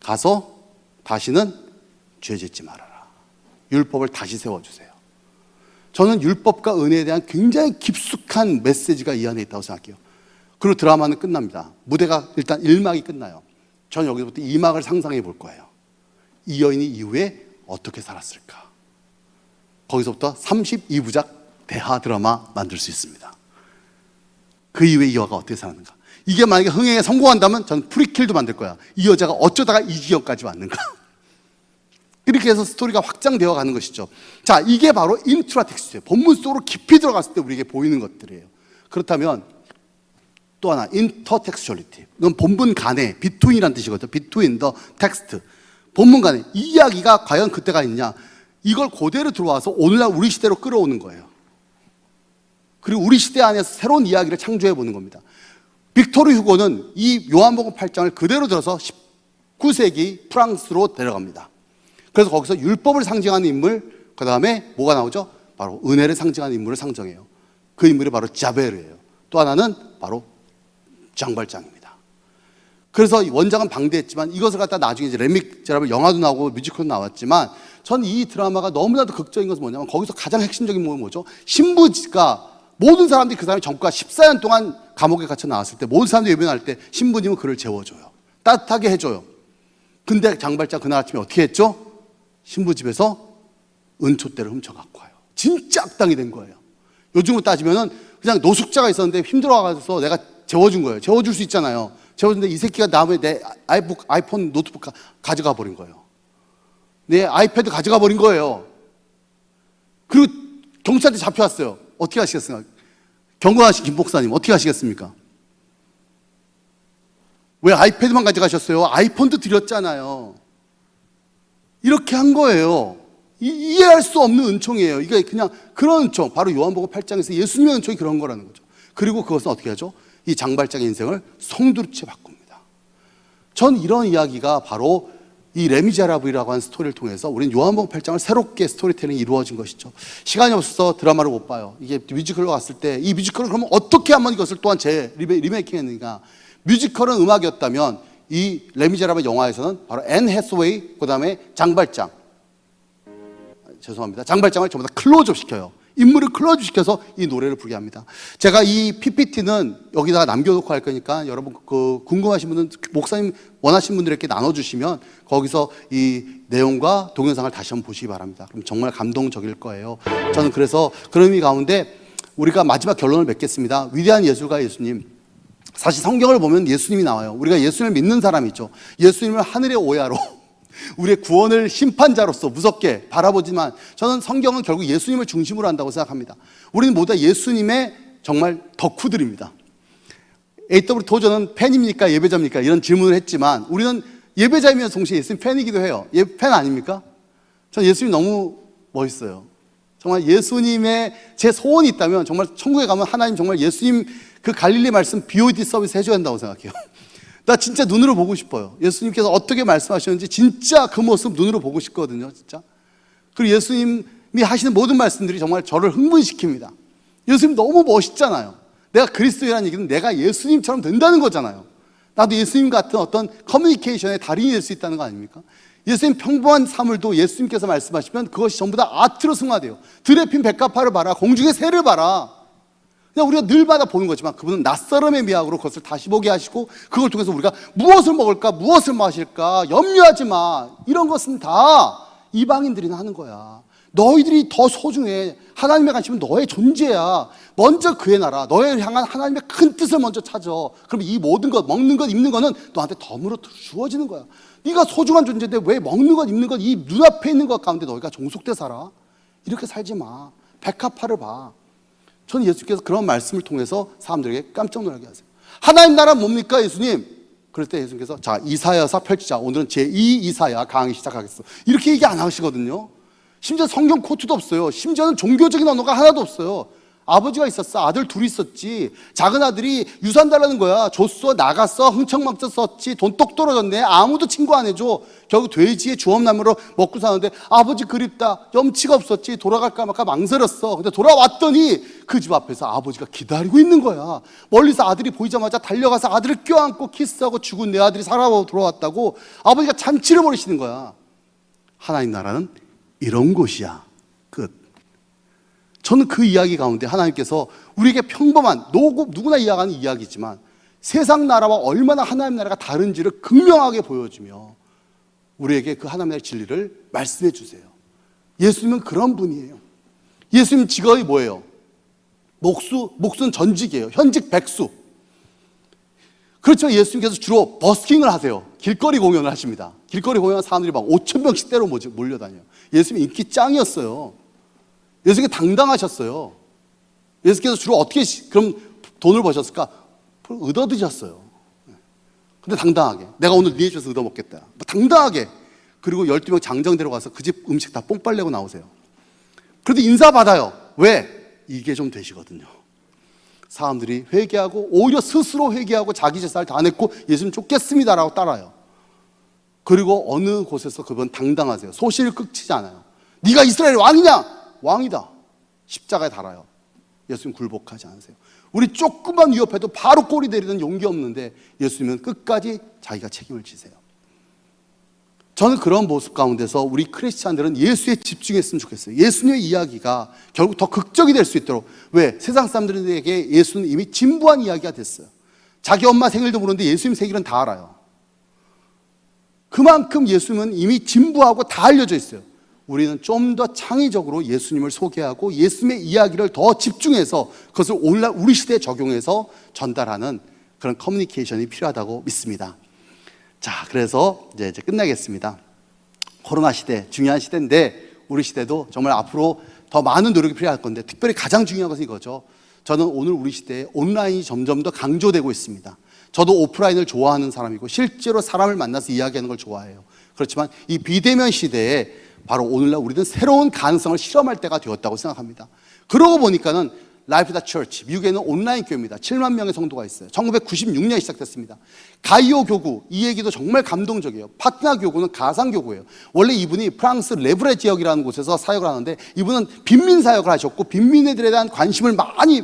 가서 다시는 죄 짓지 말아라. 율법을 다시 세워주세요. 저는 율법과 은혜에 대한 굉장히 깊숙한 메시지가 이 안에 있다고 생각해요. 그리고 드라마는 끝납니다. 무대가 일단 1막이 끝나요. 저는 여기서부터 2막을 상상해 볼 거예요. 이 여인이 이후에 어떻게 살았을까? 거기서부터 32부작 대하 드라마 만들 수 있습니다. 그 이후에 이 여자가 어떻게 살았는가? 이게 만약에 흥행에 성공한다면 저는 프리퀄도 만들 거야. 이 여자가 어쩌다가 이 지경까지 왔는가? 이렇게 해서 스토리가 확장되어 가는 것이죠. 자, 이게 바로 인트라 텍스트예요. 본문 속으로 깊이 들어갔을 때 우리에게 보이는 것들이에요. 그렇다면 또 하나, 인터텍스츄얼리티. 이건 본문 간에, 비트윈이라는 뜻이거든요. 비트윈 더 텍스트. 본문 간에 이 이야기가 과연 그때가 있냐? 이걸 그대로 들어와서 오늘날 우리 시대로 끌어오는 거예요. 그리고 우리 시대 안에서 새로운 이야기를 창조해 보는 겁니다. 빅토르 휴고는 이 요한복음 8장을 그대로 들어서 19세기 프랑스로 데려갑니다. 그래서 거기서 율법을 상징하는 인물, 그 다음에 뭐가 나오죠? 바로 은혜를 상징하는 인물을 상정해요. 그 인물이 바로 자베르예요. 또 하나는 바로 장발장입니다. 그래서 원작은 방대했지만 이것을 갖다 나중에 이제 레미제라블 영화도 나오고 뮤지컬도 나왔지만, 전 이 드라마가 너무나도 극적인 것은 뭐냐면 거기서 가장 핵심적인 건 뭐죠? 신부가, 모든 사람들이 그 사람이 전과 14년 동안 감옥에 갇혀 나왔을 때 모든 사람들이 외면할 때 신부님은 그를 재워줘요. 따뜻하게 해줘요. 근데 장발장 그날 아침에 어떻게 했죠? 신부 집에서 은촛대를 훔쳐갖고 와요. 진짜 악당이 된 거예요. 요즘으로 따지면은 그냥 노숙자가 있었는데 힘들어가서 내가 재워준 거예요. 재워줄 수 있잖아요. 재워줬는데 이 새끼가 다음에 내 아이폰 노트북 가져가 버린 거예요. 내 아이패드 가져가 버린 거예요. 그리고 경찰한테 잡혀왔어요. 어떻게 하시겠습니까? 경건하신 김 목사님 어떻게 하시겠습니까? 왜 아이패드만 가져가셨어요? 아이폰도 드렸잖아요. 이렇게 한 거예요. 이해할 수 없는 은총이에요. 이게 그냥 그런 은총, 바로 요한복음 8장에서 예수님의 은총이 그런 거라는 거죠. 그리고 그것은 어떻게 하죠? 이 장발장의 인생을 송두리째 바꿉니다. 전 이런 이야기가 바로 이 레미제라블이라고 하는 스토리를 통해서 우리는 요한복음 8장을 새롭게 스토리텔링이 이루어진 것이죠. 시간이 없어서 드라마를 못 봐요. 이게 뮤지컬로 갔을 때 이 뮤지컬을 그러면 어떻게 한번 이것을 또한 리메이킹 했는가? 뮤지컬은 음악이었다면 이 레미제라블 영화에서는 바로 앤 해서웨이, 그 다음에 장발장, 죄송합니다, 장발장을 전부 다 클로즈업 시켜요. 인물을 클로즈 시켜서 이 노래를 부르게 합니다. 제가 이 PPT는 여기다가 남겨놓고 할 거니까 여러분 그 궁금하신 분은 목사님 원하시는 분들에게 나눠주시면 거기서 이 내용과 동영상을 다시 한번 보시기 바랍니다. 그럼 정말 감동적일 거예요. 저는 그래서 그런 의미 가운데 우리가 마지막 결론을 맺겠습니다. 위대한 예술가 예수님, 사실 성경을 보면 예수님이 나와요. 우리가 예수님을 믿는 사람이죠. 예수님을 하늘의 오야로 우리의 구원을 심판자로서 무섭게 바라보지만 저는 성경은 결국 예수님을 중심으로 한다고 생각합니다. 우리는 모두 예수님의 정말 덕후들입니다. A.W. 토저는 팬입니까? 예배자입니까? 이런 질문을 했지만 우리는 예배자이면서 동시에 예수님 팬이기도 해요. 팬 아닙니까? 저는 예수님 너무 멋있어요. 정말 예수님의 제 소원이 있다면 정말 천국에 가면 하나님 정말 예수님 그 갈릴리 말씀 BOD 서비스 해줘야 한다고 생각해요. 나 진짜 눈으로 보고 싶어요. 예수님께서 어떻게 말씀하셨는지 진짜 그 모습 눈으로 보고 싶거든요, 진짜. 그리고 예수님이 하시는 모든 말씀들이 정말 저를 흥분시킵니다. 예수님 너무 멋있잖아요. 내가 그리스도라는 얘기는 내가 예수님처럼 된다는 거잖아요. 나도 예수님 같은 어떤 커뮤니케이션의 달인이 될 수 있다는 거 아닙니까? 예수님 평범한 사물도 예수님께서 말씀하시면 그것이 전부 다 아트로 승화돼요. 들에 핀 백합화를 봐라, 공중의 새를 봐라. 그냥 우리가 늘마다 보는 거지만 그분은 낯설음의 미학으로 그것을 다시 보게 하시고 그걸 통해서 우리가 무엇을 먹을까 무엇을 마실까 염려하지 마, 이런 것은 다 이방인들이나 하는 거야. 너희들이 더 소중해. 하나님의 관심은 너의 존재야. 먼저 그의 나라, 너를 향한 하나님의 큰 뜻을 먼저 찾아. 그럼 이 모든 것, 먹는 것, 입는 거는 너한테 덤으로 주어지는 거야. 네가 소중한 존재인데 왜 먹는 것, 입는 것, 이 눈앞에 있는 것 가운데 너희가 종속돼 살아? 이렇게 살지 마. 백합화를 봐. 저는 예수께서 그런 말씀을 통해서 사람들에게 깜짝 놀라게 하세요. 하나님 나라는 뭡니까, 예수님? 그럴 때 예수님께서 자, 이사야서 펼치자. 오늘은 제2 이사야 강의 시작하겠어. 이렇게 얘기 안 하시거든요. 심지어 성경 코트도 없어요. 심지어는 종교적인 언어가 하나도 없어요. 아버지가 있었어. 아들 둘이 있었지. 작은 아들이 유산 달라는 거야. 줬어, 나갔어, 흥청망청 썼지. 돈 똑 떨어졌네. 아무도 친구 안 해줘. 결국 돼지의 주업나무로 먹고 사는데 아버지 그립다. 염치가 없었지. 돌아갈까 말까 망설였어. 근데 돌아왔더니 그 집 앞에서 아버지가 기다리고 있는 거야. 멀리서 아들이 보이자마자 달려가서 아들을 껴안고 키스하고 죽은 내 아들이 살아보고 돌아왔다고 아버지가 잔치를 벌이시는 거야. 하나님 나라는 이런 곳이야. 끝. 저는 그 이야기 가운데 하나님께서 우리에게 평범한 누구나 이해하는 이야기지만 세상 나라와 얼마나 하나님 나라가 다른지를 극명하게 보여주며 우리에게 그 하나님 나라의 진리를 말씀해 주세요. 예수님은 그런 분이에요. 예수님 직업이 뭐예요? 목수는 전직이에요. 현직 백수. 그렇죠. 예수님께서 주로 버스킹을 하세요. 길거리 공연을 하십니다. 길거리 공연한 사람들이 막 5천 명씩 때로 몰려다녀요. 예수님 인기 짱이었어요. 예수님께서 당당하셨어요. 예수께서 주로 어떻게 그럼 돈을 버셨을까? 얻어드셨어요. 근데 당당하게 내가 오늘 네 집에서 얻어먹겠다. 당당하게. 그리고 12명 장정대로 가서 그 집 음식 다 뽕 빨래고 나오세요. 그래도 인사받아요. 왜? 이게 좀 되시거든요. 사람들이 회개하고 오히려 스스로 회개하고 자기 재산을 다 냈고 예수님 쫓겠습니다라고 따라요. 그리고 어느 곳에서 그분 당당하세요. 소실을 끄치지 않아요. 네가 이스라엘 왕이냐? 왕이다. 십자가에 달아요. 예수님 굴복하지 않으세요. 우리 조금만 위협해도 바로 꼬리 내리는 용기 없는데 예수님은 끝까지 자기가 책임을 지세요. 저는 그런 모습 가운데서 우리 크리스찬들은 예수에 집중했으면 좋겠어요. 예수님의 이야기가 결국 더 극적이 될 수 있도록. 왜? 세상 사람들에게 예수는 이미 진부한 이야기가 됐어요. 자기 엄마 생일도 모르는데 예수님 생일은 다 알아요. 그만큼 예수님은 이미 진부하고 다 알려져 있어요. 우리는 좀 더 창의적으로 예수님을 소개하고 예수님의 이야기를 더 집중해서 그것을 오늘날 우리 시대에 적용해서 전달하는 그런 커뮤니케이션이 필요하다고 믿습니다. 자, 그래서 이제 끝나겠습니다. 코로나 시대, 중요한 시대인데 우리 시대도 정말 앞으로 더 많은 노력이 필요할 건데 특별히 가장 중요한 것은 이거죠. 저는 오늘 우리 시대에 온라인이 점점 더 강조되고 있습니다. 저도 오프라인을 좋아하는 사람이고 실제로 사람을 만나서 이야기하는 걸 좋아해요. 그렇지만 이 비대면 시대에 바로 오늘날 우리는 새로운 가능성을 실험할 때가 되었다고 생각합니다. 그러고 보니까는 라이프 다 처치, 미국에는 온라인 교회입니다. 7만 명의 성도가 있어요. 1996년에 시작됐습니다. 가이오 교구, 이 얘기도 정말 감동적이에요. 파트나 교구는 가상 교구예요. 원래 이분이 프랑스 레브레 지역이라는 곳에서 사역을 하는데 이분은 빈민 사역을 하셨고 빈민애들에 대한 관심을 많이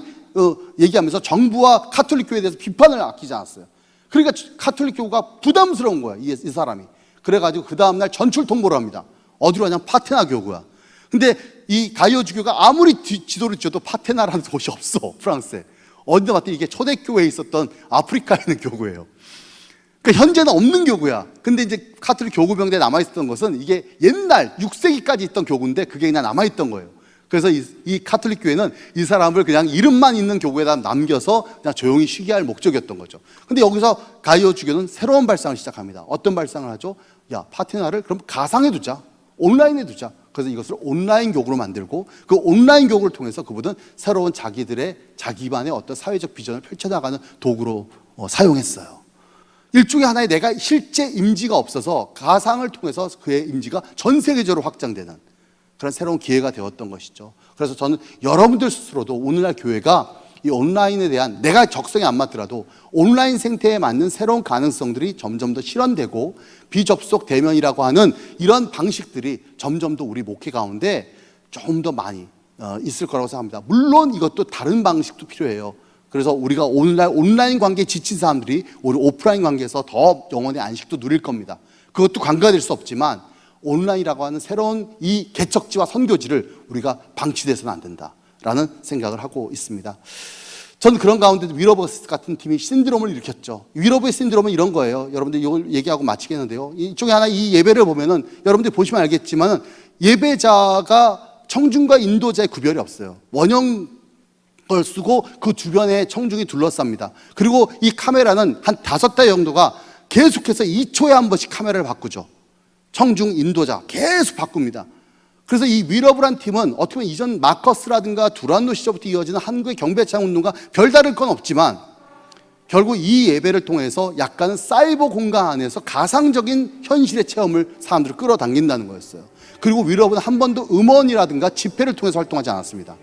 얘기하면서 정부와 카톨릭 교회에 대해서 비판을 아끼지 않았어요. 그러니까 카톨릭 교구가 부담스러운 거야, 이 사람이. 그래가지고 그 다음날 전출 통보를 합니다. 어디로 하냐면 파테나 교구야. 근데 이 가이오 주교가 아무리 지도를 쥐어도 파테나라는 곳이 없어, 프랑스에. 어디다 봤더니 이게 초대교회에 있었던 아프리카에 있는 교구예요. 그러니까 현재는 없는 교구야. 근데 이제 카톨릭 교구병대에 남아있었던 것은 이게 옛날 6세기까지 있던 교구인데 그게 그냥 남아있던 거예요. 그래서 이 카톨릭 교회는 이 사람을 그냥 이름만 있는 교구에다 남겨서 그냥 조용히 쉬게 할 목적이었던 거죠. 근데 여기서 가이오 주교는 새로운 발상을 시작합니다. 어떤 발상을 하죠? 야, 파테나를 그럼 가상에 두자. 온라인에 두자. 그래서 이것을 온라인 교구로 만들고 그 온라인 교구를 통해서 그분은 새로운 자기만의 어떤 사회적 비전을 펼쳐나가는 도구로 사용했어요. 일종의 하나의 내가 실제 임지가 없어서 가상을 통해서 그의 임지가 전 세계적으로 확장되는 그런 새로운 기회가 되었던 것이죠. 그래서 저는 여러분들 스스로도 오늘날 교회가 이 온라인에 대한 내가 적성에 안 맞더라도 온라인 생태에 맞는 새로운 가능성들이 점점 더 실현되고 비접속 대면이라고 하는 이런 방식들이 점점 더 우리 목회 가운데 좀 더 많이 있을 거라고 생각합니다. 물론 이것도 다른 방식도 필요해요. 그래서 우리가 오늘날 온라인 관계에 지친 사람들이 우리 오프라인 관계에서 더 영혼의 안식도 누릴 겁니다. 그것도 간과될 수 없지만 온라인이라고 하는 새로운 이 개척지와 선교지를 우리가 방치돼서는 안 된다라는 생각을 하고 있습니다. 저는 그런 가운데도 위러버스 같은 팀이 신드롬을 일으켰죠. 위러버의 신드롬은 이런 거예요. 여러분들 이걸 얘기하고 마치겠는데요. 이쪽에 하나 이 예배를 보면은 여러분들 보시면 알겠지만 예배자가 청중과 인도자의 구별이 없어요. 원형 걸 쓰고 그 주변에 청중이 둘러쌉니다. 그리고 이 카메라는 한 5대 정도가 계속해서 2초에 한 번씩 카메라를 바꾸죠. 청중, 인도자 계속 바꿉니다. 그래서 이 위러브란 팀은 어떻게 보면 이전 마커스라든가 두란노 시절부터 이어지는 한국의 경배찬 운동과 별다를 건 없지만 결국 이 예배를 통해서 약간은 사이버 공간 안에서 가상적인 현실의 체험을 사람들을 끌어당긴다는 거였어요. 그리고 위러브는 한 번도 음원이라든가 집회를 통해서 활동하지 않았습니다.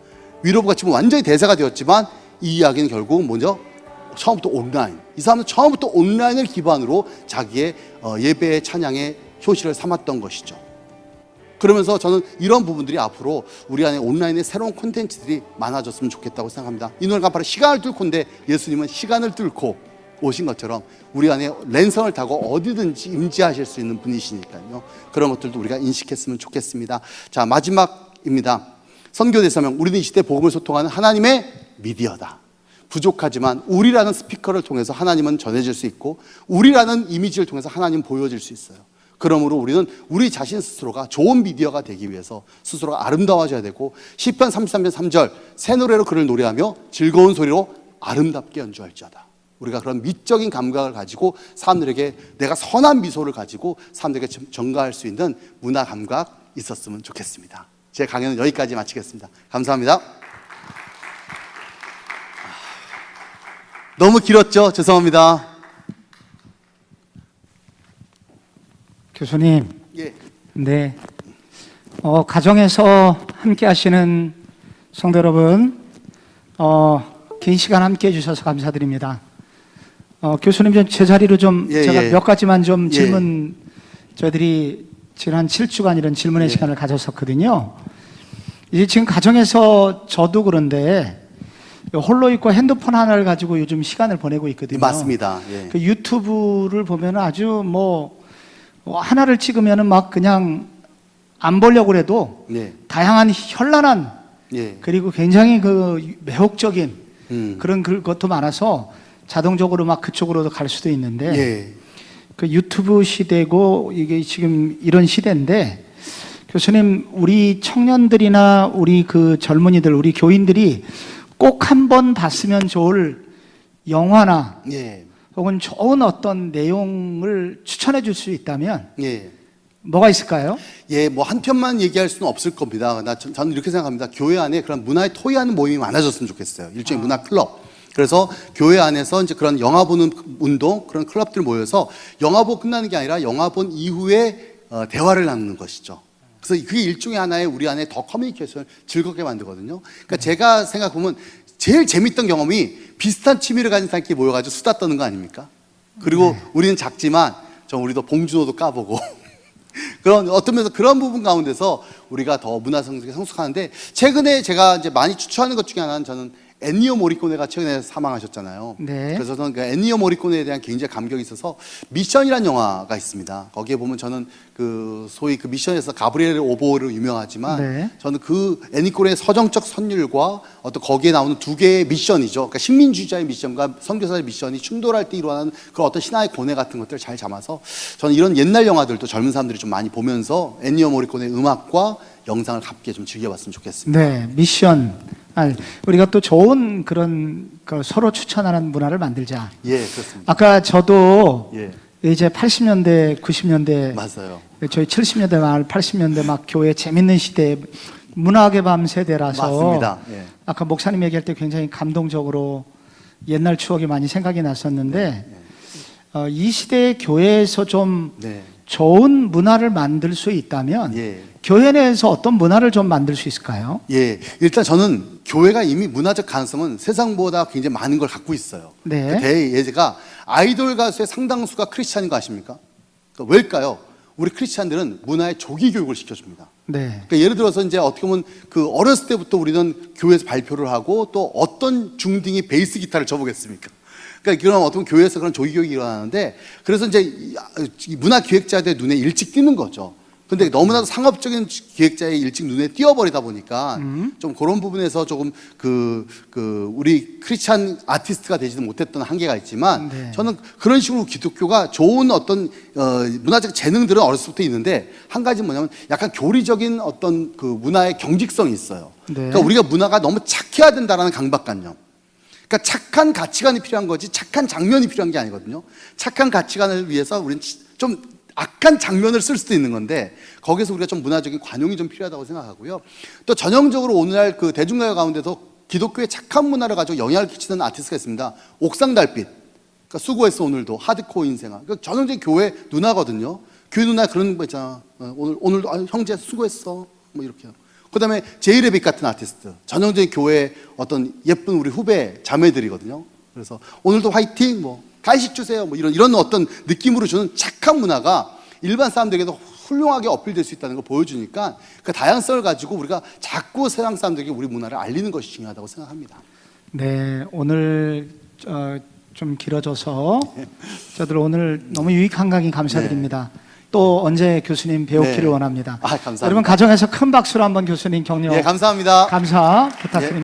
위러브가 지금 완전히 대세가 되었지만 이 이야기는 결국 뭐죠? 처음부터 온라인. 이 사람은 처음부터 온라인을 기반으로 자기의 예배의 찬양의 효시를 삼았던 것이죠. 그러면서 저는 이런 부분들이 앞으로 우리 안에 온라인의 새로운 콘텐츠들이 많아졌으면 좋겠다고 생각합니다. 이 노래가 바로 시간을 뚫고인데 예수님은 시간을 뚫고 오신 것처럼 우리 안에 랜선을 타고 어디든지 임재하실 수 있는 분이시니까요. 그런 것들도 우리가 인식했으면 좋겠습니다. 자, 마지막입니다. 선교대사명, 우리는 이 시대 복음을 소통하는 하나님의 미디어다. 부족하지만 우리라는 스피커를 통해서 하나님은 전해질 수 있고 우리라는 이미지를 통해서 하나님은 보여질 수 있어요. 그러므로 우리는 우리 자신 스스로가 좋은 미디어가 되기 위해서 스스로가 아름다워져야 되고 시편 33편 3절 새 노래로 그를 노래하며 즐거운 소리로 아름답게 연주할지어다. 우리가 그런 미적인 감각을 가지고 사람들에게 내가 선한 미소를 가지고 사람들에게 전가할 수 있는 문화 감각 있었으면 좋겠습니다. 제 강연은 여기까지 마치겠습니다. 감사합니다. 너무 길었죠? 죄송합니다. 교수님, 예. 네, 가정에서 함께 하시는 성도 여러분, 긴 시간 함께 해주셔서 감사드립니다. 교수님, 좀 제 자리로 좀 제가 몇 가지만 좀 질문, 저희들이 지금 한 7주간 이런 질문의 시간을 가졌었거든요. 이제 지금 가정에서 저도 그런데 홀로 있고 핸드폰 하나를 가지고 요즘 시간을 보내고 있거든요. 맞습니다. 예. 그 유튜브를 보면 아주 하나를 찍으면은 막 그냥 안 보려고 해도 다양한 현란한 그리고 굉장히 그 매혹적인 그런 것도 많아서 자동적으로 막 그쪽으로도 갈 수도 있는데 그 유튜브 시대고 이게 지금 이런 시대인데 교수님, 우리 청년들이나 우리 그 젊은이들, 우리 교인들이 꼭 한번 봤으면 좋을 영화나 혹은 좋은 어떤 내용을 추천해 줄 수 있다면 뭐가 있을까요? 뭐 한 편만 얘기할 수는 없을 겁니다. 저는 이렇게 생각합니다. 교회 안에 그런 문화에 토의하는 모임이 많아졌으면 좋겠어요. 일종의 문화 클럽. 그래서 교회 안에서 이제 그런 영화 보는 운동, 그런 클럽들 모여서 영화 보고 끝나는 게 아니라 영화 본 이후에 대화를 나누는 것이죠. 그래서 그게 일종의 하나의 우리 안에 더 커뮤니케이션을 즐겁게 만들거든요. 그러니까 제가 생각해보면 제일 재밌던 경험이 비슷한 취미를 가진 사람끼리 모여가지고 수다 떠는 거 아닙니까? 그리고 우리는 작지만 우리도 봉준호도 까보고 그런 어떤 면에서 그런 부분 가운데서 우리가 더 문화 성숙하는데 최근에 제가 이제 많이 추천하는 것 중에 하나는 저는 엔니오 모리코네가 최근에 사망하셨잖아요. 그래서 저는 그 엔니오 모리코네에 대한 굉장히 감격이 있어서 미션이라는 영화가 있습니다. 거기에 보면 저는 그 소위 그 미션에서 가브리엘 오보로 유명하지만 저는 그 애니콜의 서정적 선율과 어떤 거기에 나오는 두 개의 미션이죠. 그러니까 식민주의자의 미션과 선교사의 미션이 충돌할 때 일어나는 그런 어떤 신화의 고뇌 같은 것들을 잘 담아서 저는 이런 옛날 영화들도 젊은 사람들이 좀 많이 보면서 엔니오 모리코네의 음악과 영상을 함께 좀 즐겨봤으면 좋겠습니다. 네, 미션. 우리가 또 좋은 그런 서로 추천하는 문화를 만들자. 그렇습니다. 아까 저도 이제 80년대, 90년대, 맞아요. 저희 70년대 말, 80년대 막 교회 재밌는 시대, 문학의 밤 세대라서. 맞습니다. 아까 목사님 얘기할 때 굉장히 감동적으로 옛날 추억이 많이 생각이 났었는데 이 시대의 교회에서 좀 좋은 문화를 만들 수 있다면 교회 내에서 어떤 문화를 좀 만들 수 있을까요? 일단 저는 교회가 이미 문화적 가능성은 세상보다 굉장히 많은 걸 갖고 있어요. 그 대예제가 아이돌 가수의 상당수가 크리스찬인 거 아십니까? 그러니까 왜일까요? 우리 크리스찬들은 문화의 조기 교육을 시켜줍니다. 그러니까 예를 들어서 이제 어떻게 보면 그 어렸을 때부터 우리는 교회에서 발표를 하고 또 어떤 중딩이 베이스 기타를 쳐보겠습니까? 그러니까 그런 어떤 교회에서 그런 조기 교육이 일어나는데 그래서 이제 문화 기획자들 눈에 일찍 띄는 거죠. 근데 너무나도 상업적인 기획자의 일찍 눈에 띄어버리다 보니까 좀 그런 부분에서 조금 우리 크리스찬 아티스트가 되지는 못했던 한계가 있지만 네. 저는 그런 식으로 기독교가 좋은 어떤 문화적 재능들은 어렸을 때부터 있는데 한 가지 뭐냐면 약간 교리적인 어떤 그 문화의 경직성이 있어요. 네. 그러니까 우리가 문화가 너무 착해야 된다라는 강박관념. 그러니까 착한 가치관이 필요한 거지 착한 장면이 필요한 게 아니거든요. 착한 가치관을 위해서 우리는 좀 악한 장면을 쓸 수도 있는 건데 거기서 우리가 좀 문화적인 관용이 좀 필요하다고 생각하고요. 또 전형적으로 오늘날 그 대중가요 가운데서 기독교의 착한 문화를 가지고 영향을 끼치는 아티스트가 있습니다. 옥상달빛. 그러니까 수고했어 오늘도 하드코어 인생아. 그러니까 전형적인 교회 누나거든요. 교회 누나 그런 거 있잖아. 오늘도 형제 수고했어. 뭐 이렇게요. 그다음에 제이레빗 같은 아티스트. 전형적인 교회 어떤 예쁜 우리 후배 자매들이거든요. 그래서 오늘도 화이팅 뭐 간식 주세요. 뭐 이런 어떤 느낌으로 주는 착한 문화가 일반 사람들에게도 훌륭하게 어필될 수 있다는 걸 보여주니까 그 다양성을 가지고 우리가 자꾸 세상 사람들에게 우리 문화를 알리는 것이 중요하다고 생각합니다. 네, 오늘 좀 길어져서 저들 오늘 너무 유익한 강의 감사드립니다. 또 언제 교수님 배우기를 원합니다. 감사합니다. 여러분 가정에서 큰 박수로 한번 교수님 격려. 감사합니다. 감사 부탁드립니다.